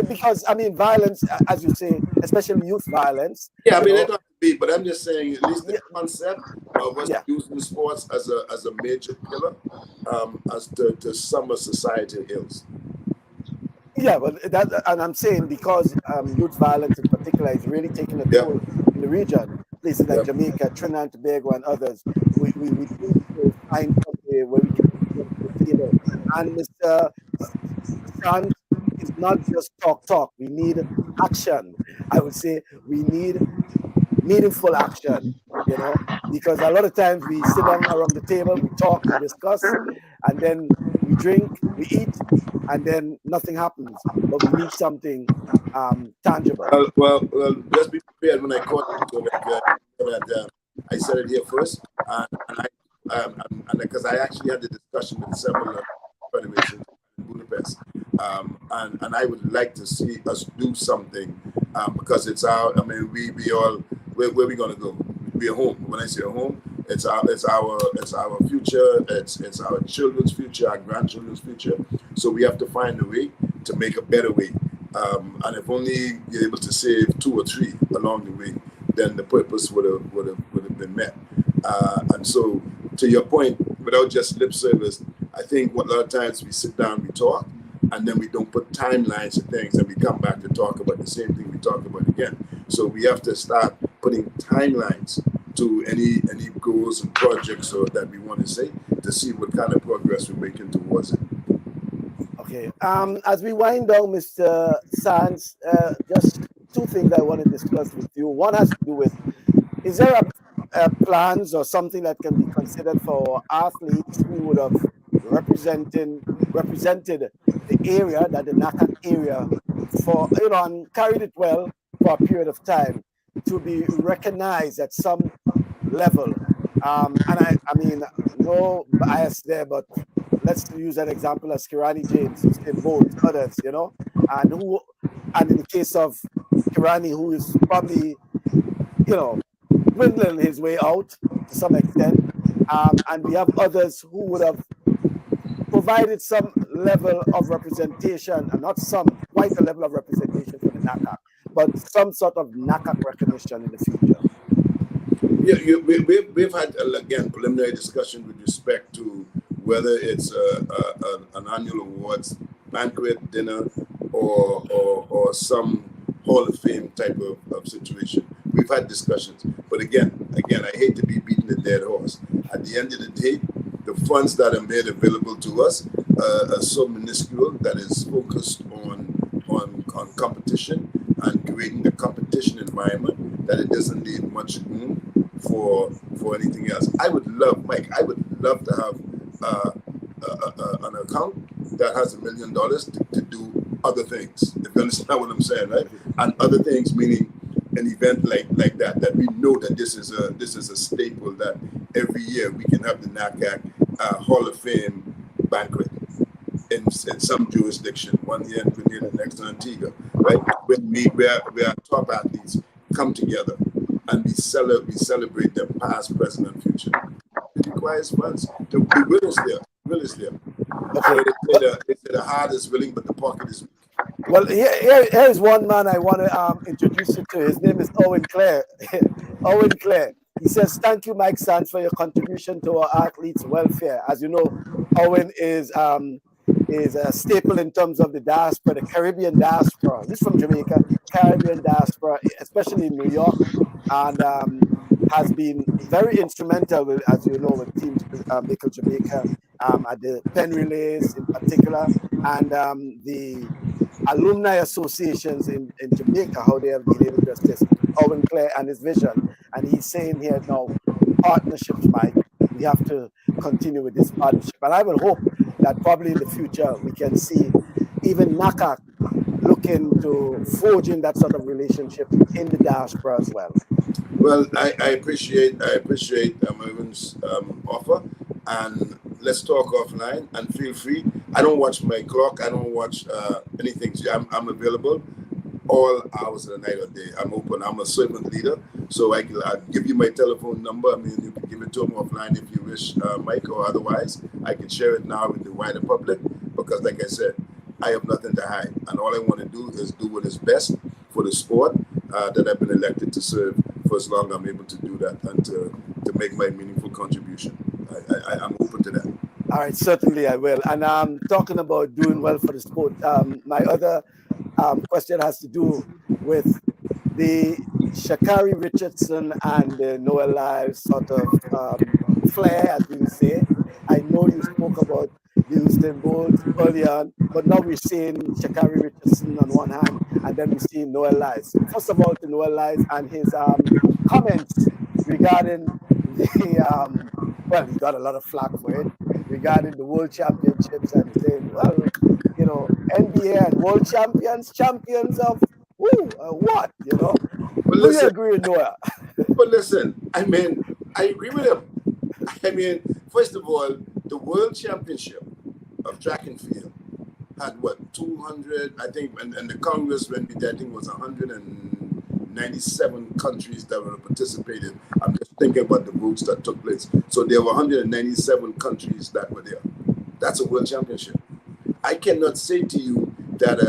Because, violence, as you say, especially youth violence. Yeah, it don't have to be, but I'm just saying, at least the concept of us using sports as a major pillar as to some of societal ills. Yeah, but and I'm saying because youth violence in particular is really taking a toll in the region, places like Jamaica, Trinidad and Tobago, and others, we need to find somewhere where we can get together. And Mr. Sands is not just talk. We need action. I would say we need meaningful action, because a lot of times we sit down around the table, we talk, we discuss, and then we drink, we eat, and then nothing happens. But we need something tangible. Well, just be prepared when I call it. I said it here first, and because I actually had the discussion with several federations in Budapest, and I would like to see us do something because it's our. We all. Where we gonna go? We're home. When I say home, it's our future. It's our children's future, our grandchildren's future. So we have to find a way to make a better way. And if only you're able to save 2 or 3 along the way, then the purpose would have been met. And so, to your point, without just lip service, I think a lot of times we sit down, we talk, and then we don't put timelines to things, and we come back to talk about the same thing we talk about again. So we have to start putting timelines to any goals and projects or that we want to say, to see what kind of progress we're making towards it. Okay. As we wind down, Mr. Sands, just two things I want to discuss with you. One has to do with, is there a plans or something that can be considered for athletes who would have represented the area, that the NACAC area, for, you know, and carried it well for a period of time, to be recognized at some level? And I mean, no bias there, but let's use an example as Kirani James, Usain Bolt, others, you know, and in the case of Kirani, who is probably, you know, dwindling his way out to some extent, and we have others who would have provided some level of representation, and not some, quite a level of representation for the NACAC, but some sort of NACAC recognition in the future. Yeah, we've had, again, preliminary discussion with respect to whether it's an annual awards banquet, dinner, or some Hall of Fame type of situation. We've had discussions, but again, I hate to be beating a dead horse. At the end of the day, the funds that are made available to us are so minuscule that is focused on competition and creating a competition environment that it doesn't leave much room for anything else. I would love to have an account that has $1 million to do other things. If you understand what I'm saying, right? And other things meaning an event like that we know that this is a staple, that every year we can have the NACAC Hall of Fame banquet in some jurisdiction, one year in Grenada, next in Antigua, right? Where top athletes come together and we celebrate them past, present, and future. It requires funds. The will is there. Okay. They say the heart is willing, but the pocket is weak. Well, here's one man I want to introduce you to. His name is Owen Clare. Owen Clare. He says, "Thank you, Mike Sands, for your contribution to our athletes' welfare." As you know, Owen is a staple in terms of the diaspora, the Caribbean diaspora. He's from Jamaica, Caribbean diaspora, especially in New York, and has been very instrumental, as you know, with Team Local Jamaica, at the pen relays in particular, and the alumni associations in Jamaica, how they have been able to assist Owen Clare and his vision. And he's saying here now, partnerships, Mike, we have to continue with this partnership. And I will hope that probably in the future we can see even NACAC looking to forge in that sort of relationship in the diaspora as well. Well, I appreciate Owen's offer, and let's talk offline, and feel free. I don't watch my clock. I don't watch anything. I'm available all hours of the night or day. I'm open. I'm a servant leader, so I'll give you my telephone number. I mean, you can give it to him offline if you wish, Mike, or otherwise. I can share it now with the wider public because, like I said, I have nothing to hide, and all I want to do is do what is best for the sport that I've been elected to serve for as long as I'm able to do that and to make my meaningful contribution. I'm open to that. All right, certainly I will. And talking about doing well for the sport, my other question has to do with the Sha'Carri Richardson and the Noel Lyles sort of flair, as we would say. I know you spoke about the Usain Bolt early on, but now we're seeing Sha'Carri Richardson on one hand, and then we're seeing Noel Lyles. First of all, to Noel Lyles and his comments regarding the, well, he got a lot of flack for it, regarding the World Championships, and saying, well, you know, NBA and World champions of what, you know? But do you agree with Noah? But listen, I mean, I agree with him. I mean, first of all, the World Championship of track and field had what, 200, I think, and the Congress when we did, I think it was 197 countries that were participated. I'm just thinking about the votes that took place. So there were 197 countries that were there. That's a World Championship. I cannot say to you that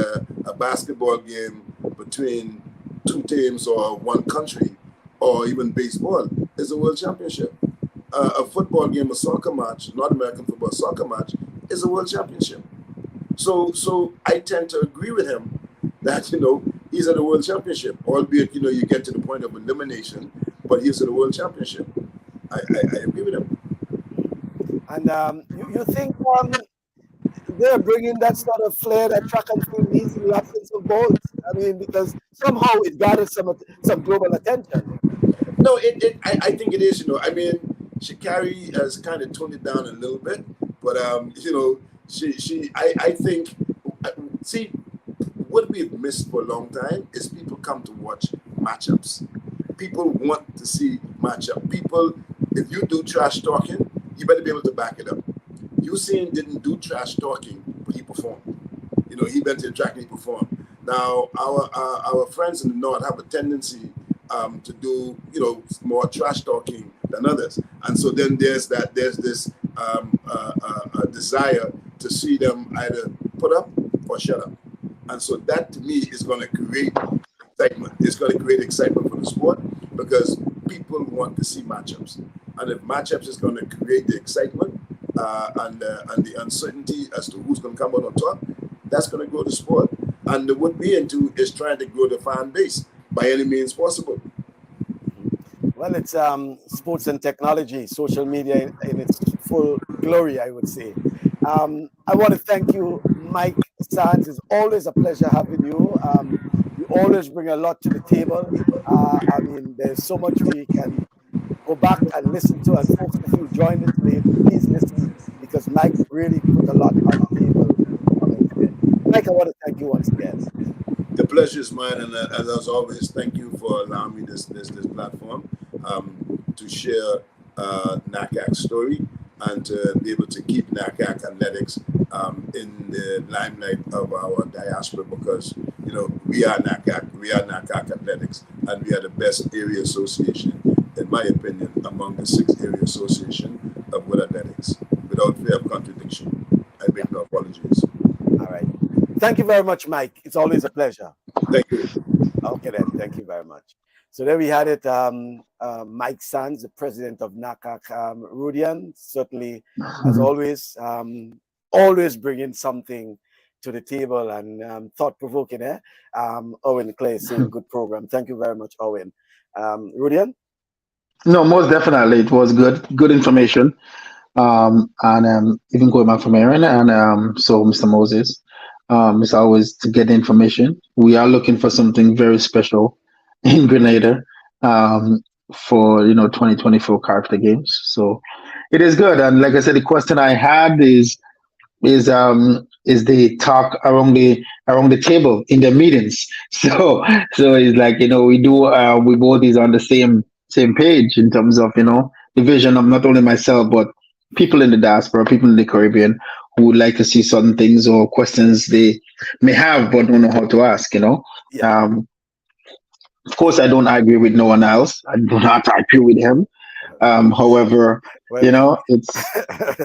a basketball game between two teams or one country or even baseball is a World Championship. A football game, a soccer match, North American football soccer match is a World Championship. So I tend to agree with him that, you know, he's at a World Championship, albeit, you know, you get to the point of elimination, but he's in the World Championship. I agree with him. And you think they're bringing that sort of flair that track and field needs in the absence of Bolt? I mean, because somehow it gathered some global attention. No, I think it is. I mean, Sha'Carri has kind of toned it down a little bit, but I think, see, what we've missed for a long time is people come to watch matchups. People want to see matchup. People, if you do trash talking, you better be able to back it up. Usain didn't do trash talking, but he performed. He went to the track and he performed. Now, our friends in the North have a tendency to do, more trash talking than others. And so then there's this desire to see them either put up or shut up. And so that to me is going to create excitement. It's going to create excitement for the sport because people want to see matchups. And if matchups is going to create the excitement and the uncertainty as to who's going to come out on top, that's going to grow the sport. And what we into is trying to grow the fan base by any means possible. Well, it's sports and technology, social media in its full glory, I would say. I want to thank you, Mike Sands. It's always a pleasure having you. You always bring a lot to the table. I mean, there's so much we can go back and listen to. And folks, if you joined it today, please listen because Mike really put a lot on the table. Mike, I want to thank you once again. The pleasure is mine, and as always, thank you for allowing me this platform to share NACAC's story and to be able to keep NACAC athletics in the limelight of our diaspora because, we are NACAC athletics, and we are the best area association, in my opinion, among the 6 area associations of world athletics. Without fear of contradiction, I make no apologies. All right. Thank you very much, Mike. It's always a pleasure. Thank you. Okay, then. Thank you very much. So there we had it. Mike Sands, the president of NACAC. Rudian, certainly, as always, always bringing something to the table and thought-provoking. Owen Clay saying good program. Thank you very much, Owen. Rudian? No, most definitely. It was good information. And even going back from Aaron and so Mr. Moses, it's always to get information. We are looking for something very special in Grenada for 2024 CARIFTA Games. So it is good. And like I said, the question I had is the talk around the table in the meetings. So it's like we both is on the same page in terms of the vision of not only myself but people in the diaspora, people in the Caribbean who would like to see certain things or questions they may have but don't know how to ask. Yeah. Of course, I don't agree with no one else. I do not agree with him. However, it's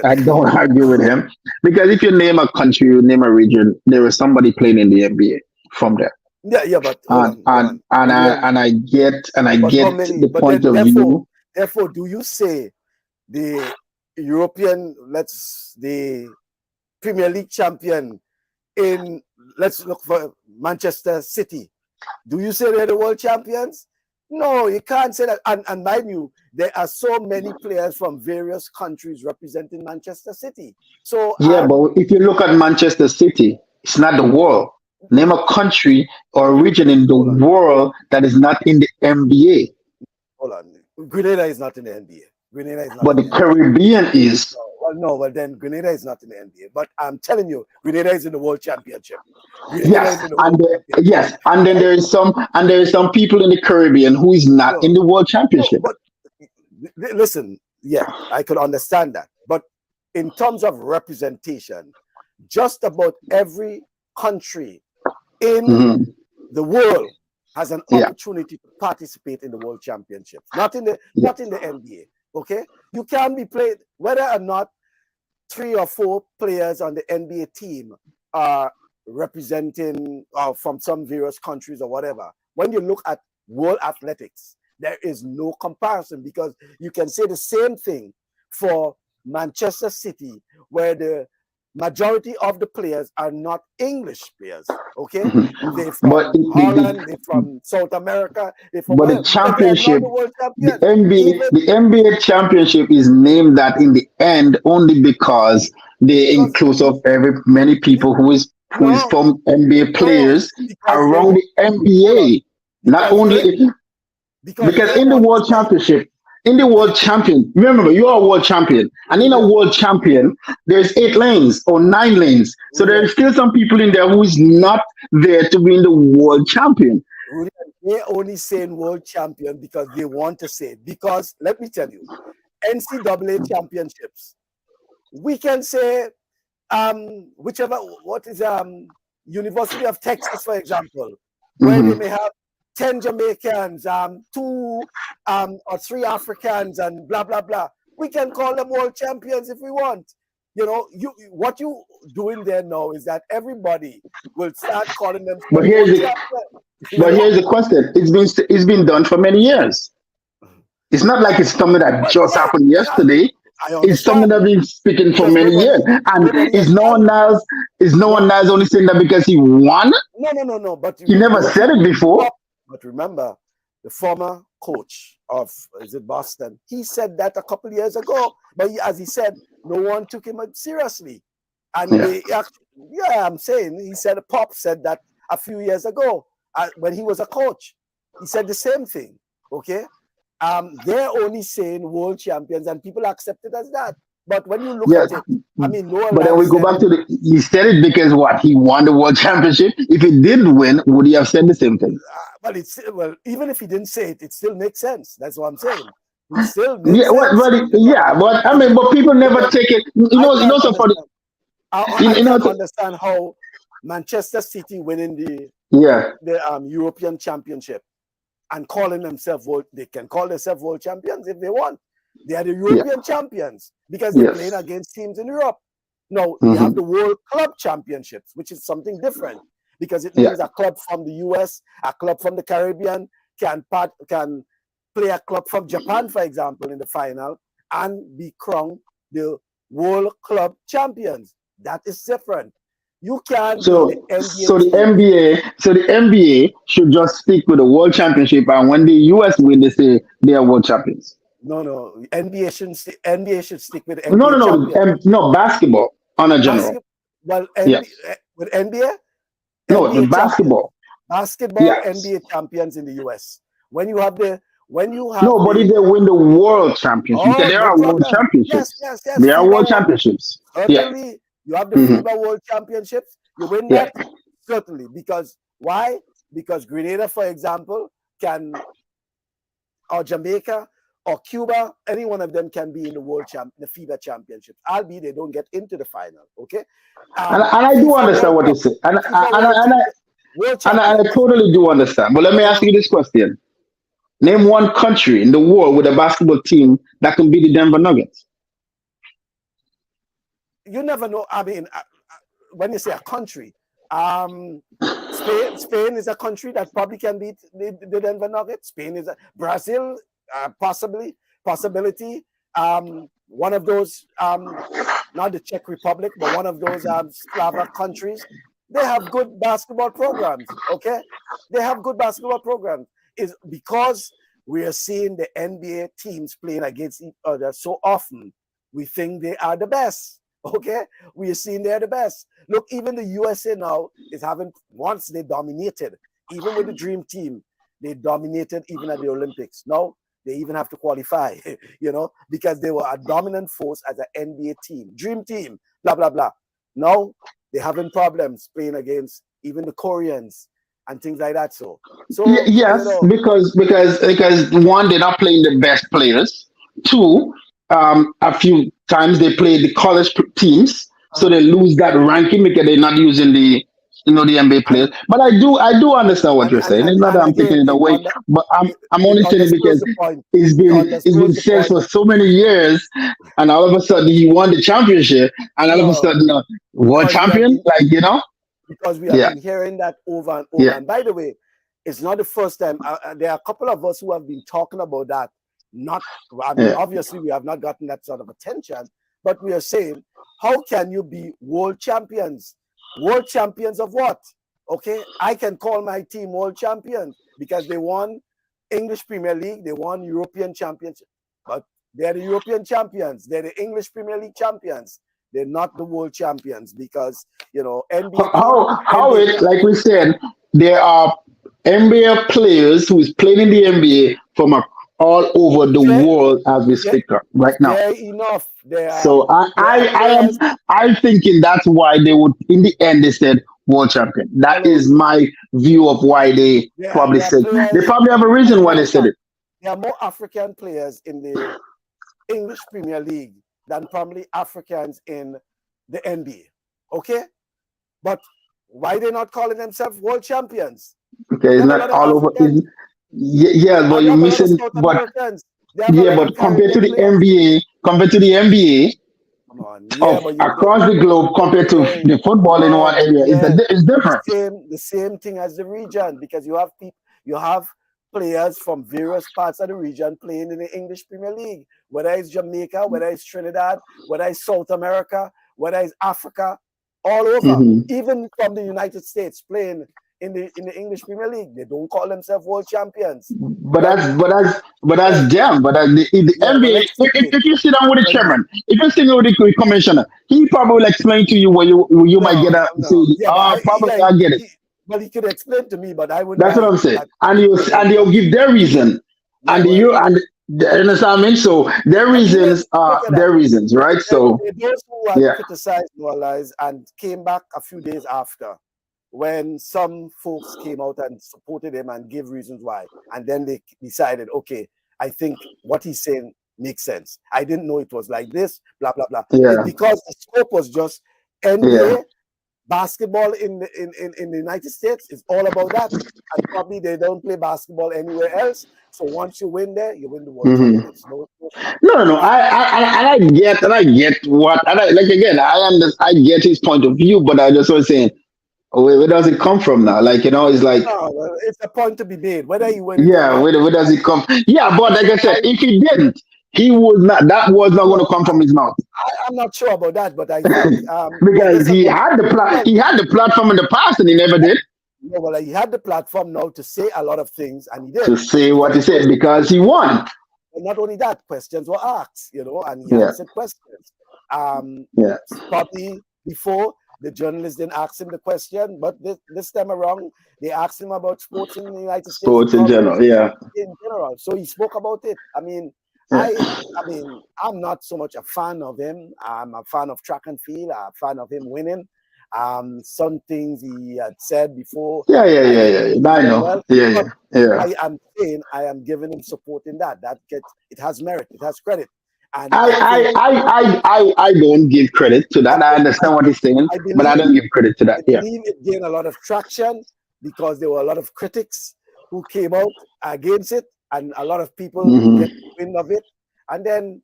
I don't argue with him because if you name a country, you name a region, there is somebody playing in the NBA from there. Yeah, but I get the point of view. Therefore, do you say the European, the Premier League champion let's look for Manchester City? Do you say they're the world champions? No, you can't say that. And mind you, there are so many players from various countries representing Manchester City. So but if you look at Manchester City, it's not the world. Name a country or a region in the world that is not in the NBA. Hold on. Grenada is not in the NBA. Grenada is not. But the Caribbean is. Well, then Grenada is not in the NBA. But I'm telling you, Grenada is in the World Championship. Yes, and then there is some people in the Caribbean who is not in the World Championship. But listen, I could understand that. But in terms of representation, just about every country in the world has an opportunity to participate in the World Championship. Not in the NBA. Okay, you can be played whether or not 3 or 4 players on the NBA team are representing from some various countries or whatever. When you look at world athletics, there is no comparison because you can say the same thing for Manchester City, where the majority of the players are not English players. Okay, Mhm. they're from But Holland, they're from South America, they're from but the but they are not championship, the world the champions. NBA, Even the NBA championship is named that in the end only because they because include of many people who is no, from NBA no, players because they around the hold on, NBA. Not because only because they in the want world championship, in the world champion, remember you are a world champion, and in a world champion, there's 8 lanes or 9 lanes. So there are still some people in there who is not there to be in the world champion. they're only saying world champion because they want to say it. Because let me tell you, NCAA championships, we can say whichever what is University of Texas, for example, where they Mhm. may have 10 Jamaicans, 2 or 3 Africans, and blah blah blah. We can call them world champions if we want. You know, what you doing there now is that everybody will start calling But themselves here's world the champions. You but know, here's the question: it's been done for many years. It's not like it's something that but just yeah, happened yesterday. I It's something understand that been speaking for because many years, and nobody is has no one challenged. else is no What? one else only saying that because he won. No. But He never said it before. But remember, the former coach of is it Boston? He said that a couple years ago. But as he said, no one took him seriously. And Yeah. I'm saying he said Pop said that a few years ago when he was a coach. He said the same thing. Okay, they're only saying world champions, and people accept it as that. But when you look Yes, at it, I mean, Noel but then we has go said back it. to he said it because what, he won the world championship. If he didn't win, would he have said the same thing? Well, even if he didn't say it, it still makes sense. That's what I'm saying. It still Yeah, makes sense. but I mean, but people never take it. I You can't know, so for understand. I you know, can't understand how Manchester City winning yeah, the European Championship and calling themselves they can call themselves world champions if they want. They are the yeah, European champions because they're playing yes, against teams in Europe. Now they have hmm, the World Club Championships, which is something different because it yeah, means a club from the US, a club from the Caribbean can play a club from Japan, for example, in the final and be crowned the World Club Champions. That is different. You can't be So, the NBA team. the NBA should just stick with the world championship, and when the US win, they say they are world champions. No. NBA should stick with No, NBA champions. no, basketball on a general. Basketball, well, Yes, with NBA, no, the NBA champions, basketball. basketball Yes, NBA champions in the US. When you have the, when you have no, but if the, they win the world championship, because oh, there no are world problem. championships. Yes. There are world championships. Yeah. Certainly, you have the Hmm. FIBA World Championships. You win Yeah. that, certainly. Because why? Because Grenada, for example, can, or Jamaica or Cuba, any one of them can be in the FIBA Championships. Albeit they don't get into the final. Okay, And I do FIFA understand World what you Cup, say. FIFA World And I Champions. totally do understand. But let me ask you this question. Name one country in the world with a basketball team that can beat the Denver Nuggets. You never know. I mean, when you say a country, Spain is a country that probably can beat the Denver Nuggets. Spain is Brazil, possibility. One of those, not the Czech Republic, but one of those Slavic countries. They have good basketball programs. Okay, they have good basketball programs. Is because we are seeing the NBA teams playing against each other so often. We think they are the best. Okay, we are seeing they're the best. Look, even the USA now is having, once they dominated, even with the Dream Team, they dominated even at the Olympics. Now they even have to qualify, because they were a dominant force as an NBA team, Dream Team, blah blah blah. Now they're having problems playing against even the Koreans and things like that. So Yes, because one, they're not playing the best players. Two, a few times they play the college teams, so they lose that ranking because they're not using the NBA players. But I do understand what you're saying. It's not that and I'm taking again, it away, but I'm only saying it underscores because the point. It it's been underscores the said point. for so many years, and all of a sudden he won the championship, and all of a No, sudden world because we have champion, been yeah, hearing that over and over. yeah. And by the way, it's not the first time. There are a couple of us who have been talking about that. I mean, Yeah. obviously we have not gotten that sort of attention, but we are saying how can you be world champions? World champions of what? Okay, I can call my team world champions because they won English Premier League, they won European Championship, but they're the European champions, they're the English Premier League champions. They're not the world champions because, you know, NBA. How it, like we said, there are NBA players who is playing in the NBA from all over the world as we speak right now. Fair enough. So I'm thinking that's why they would, in the end, they said world champion. That is my view of why they probably said. They probably have a reason why they said it. There are more African players in the English Premier League than probably Africans in the NBA. Okay? But why they not calling themselves world champions? Okay, it's not all over. Yeah, but you're missing. But compared to the NBA, come on. Across the globe, compared to the football in one area, it's different. The same thing as the region, because you have players from various parts of the region playing in the English Premier League, whether it's Jamaica, whether it's Trinidad, whether it's South America, whether it's Africa, all over, even from the United States playing in the English Premier League. They don't call themselves world champions. But that's them. But the NBA, if you sit down with the chairman, if you sit down with the commissioner, he probably will explain to you where you might get a probably I get it. But he could explain to me, but I would. That's what I'm saying. And they'll give their reason. And you understand what I mean? So their reasons are their reasons, right? So those who had criticized Noalize and came back a few days after, when some folks came out and supported him and gave reasons why, and then they decided, okay, I think what he's saying makes sense. I didn't know it was like this, blah blah blah. Yeah. Because the scope was just NBA. Basketball in the United States is all about that, and probably they don't play basketball anywhere else. So once you win there, you win the world. No. I get what, and I get his point of view, but I just was saying, where does it come from now? Like, it's like it's a point to be made. Whether you win, where does it come? Yeah, but like I said, if he didn't, he would not. That was not going to come from his mouth. I'm not sure about that, but I think because he had the platform in the past, and he never did. No, well, he had the platform now to say a lot of things, and he did. To say what he said because he won. And not only that, questions were asked, and he answered questions. Probably before the journalists didn't ask him the question, but this time around they asked him about sports in the United States. Sports in general, in general. So he spoke about it. I mean, I'm not so much a fan of him. I'm a fan of track and field. I'm a fan of him winning. Some things he had said before. Yeah. I know. I am saying I am giving him support in that. It has merit. It has credit. And I don't give credit to that. I understand what he's saying, but I don't give credit to that. I believe it gained a lot of traction because there were a lot of critics who came out against it. And a lot of people get wind of it, and then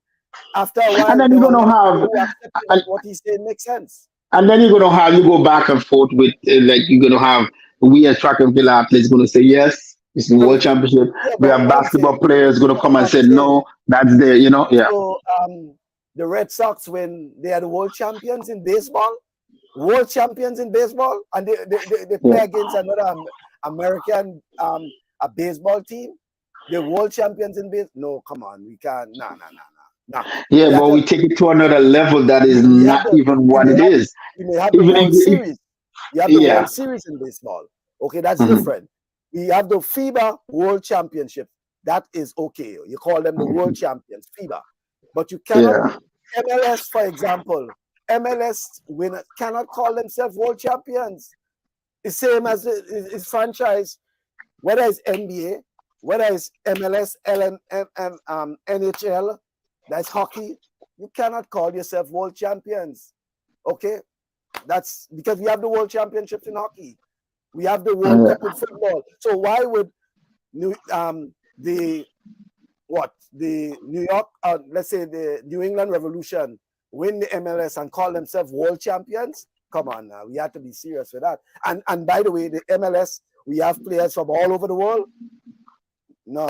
after a while, and then you're gonna have what he's saying makes sense. And then you're gonna have go back and forth with you're gonna have we as track and field athletes gonna say yes, it's the world championship. We have basketball players gonna come and say no, that's there, So the Red Sox, when they are the world champions in baseball, and they play against another American a baseball team. The world champions in baseball? No, come on, we can't. No. Yeah, but we take it to another level that is not even what it is. You may have the World Series. You have the World Series in baseball. Okay, that's different. We have the FIBA World Championship. That is okay. You call them the world champions, FIBA. But you cannot, MLS, for example, MLS winners cannot call themselves world champions. The same as its franchise, whether it's NBA, whether it's MLS, NHL, that's hockey, you cannot call yourself world champions. Okay? That's because we have the world championships in hockey. We have the World Cup in football. So why would the New York, let's say the New England Revolution win the MLS and call themselves world champions? Come on now, we have to be serious with that. And by the way, the MLS, we have players from all over the world. No.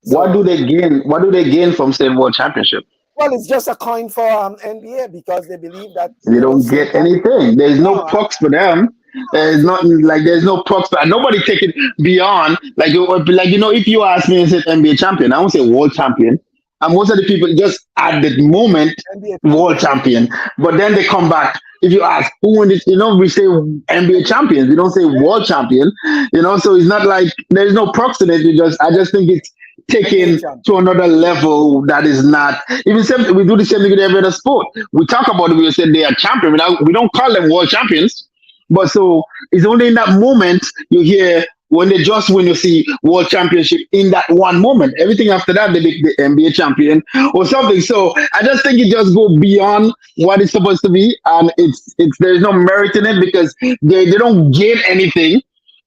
What do they gain? What do they gain from saying world championship? Well, it's just a coin for NBA because they believe that They don't get anything. There's no pucks for them. There's nothing like there's no pucks, but nobody take it beyond like if you ask me, is it NBA champion? I won't say world champion. And most of the people just at the moment world champion, but then they come back. If you ask who won this, we say NBA champions. We don't say world champion. So it's not like there's no pucks in it. I just think it's taken to another level that is not even same. We do the same thing with every other sport. We talk about it. We say they are champion. We don't call them world champions. But so it's only in that moment you hear when they just win, you see world championship in that one moment. Everything after that, they make the NBA champion or something. So I just think it just go beyond what it's supposed to be, and it's there's no merit in it because they don't gain anything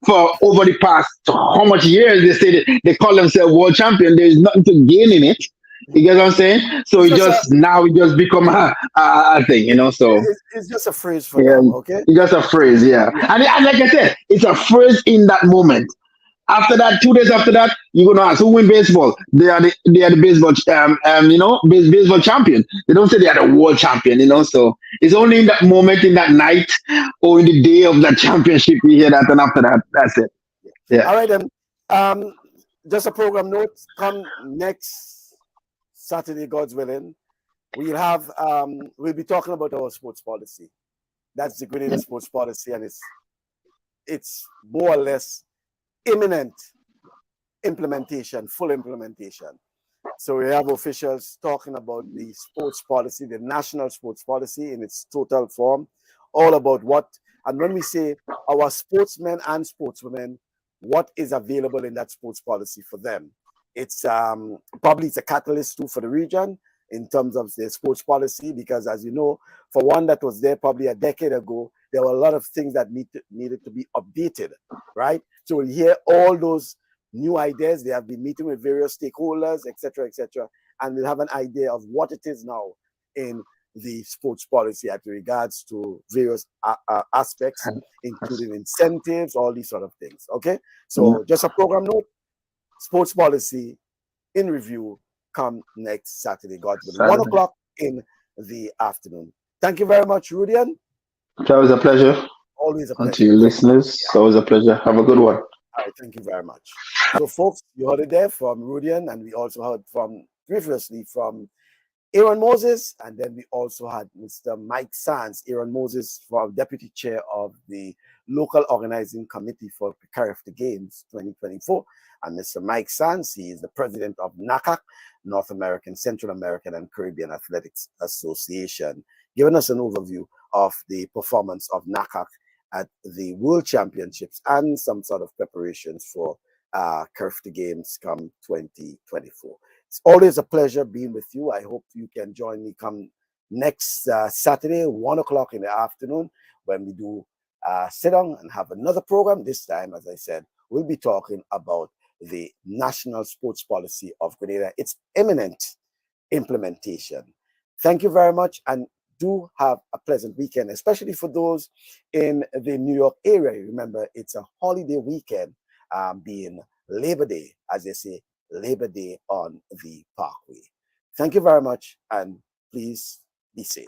for over the past how much years they say they call themselves world champion. There's nothing to gain in it. You get what I'm saying? So it just become a thing, So it's just a phrase for them, okay? It's just a phrase, yeah. And like I said, it's a phrase in that moment. After that, 2 days after that, you're gonna ask who win baseball. They are the baseball, baseball champion. They don't say they are the world champion, So it's only in that moment, in that night, or in the day of that championship you hear that, and after that, that's it. Yeah. All right, then. Just a program note. Come next Saturday, God's willing, we'll be talking about our sports policy. That's the Grenada sports policy, and it's more or less imminent implementation, full implementation. So we have officials talking about the sports policy, the national sports policy in its total form, all about what, and when we say our sportsmen and sportswomen, what is available in that sports policy for them. It's probably it's a catalyst too for the region in terms of their sports policy, because as you know, for one that was there probably a decade ago, there were a lot of things that needed to be updated, right? So we'll hear all those new ideas. They have been meeting with various stakeholders, etc., and we'll have an idea of what it is now in the sports policy at regards to various aspects, including incentives, all these sort of things. Okay, so just a program note. Sports policy in review come next Saturday, God willing, 1 o'clock in the afternoon. Thank you very much, Rudian. That was a pleasure. Always a pleasure. And to your listeners, that was a pleasure. Have a good one. All right, thank you very much. So, folks, you heard it there from Rudian, and we also heard previously from Aaron Moses, and then we also had Mr. Mike Sands. Aaron Moses, Deputy Chair of the Local Organizing Committee for CARIFTA Games 2024. And Mr. Mike Sands, he is the president of NACAC, North American, Central American, and Caribbean Athletics Association, giving us an overview of the performance of NACAC at the World Championships and some sort of preparations for CARIFTA Games come 2024. It's always a pleasure being with you. I hope you can join me come next Saturday, 1 o'clock in the afternoon, when we do sit down and have another program. This time, as I said, we'll be talking about the national sports policy of Grenada. It's imminent implementation. Thank you very much, and do have a pleasant weekend, especially for those in the New York area. Remember, it's a holiday weekend, being Labor Day, as they say, Labor Day on the Parkway. Thank you very much, and please be safe.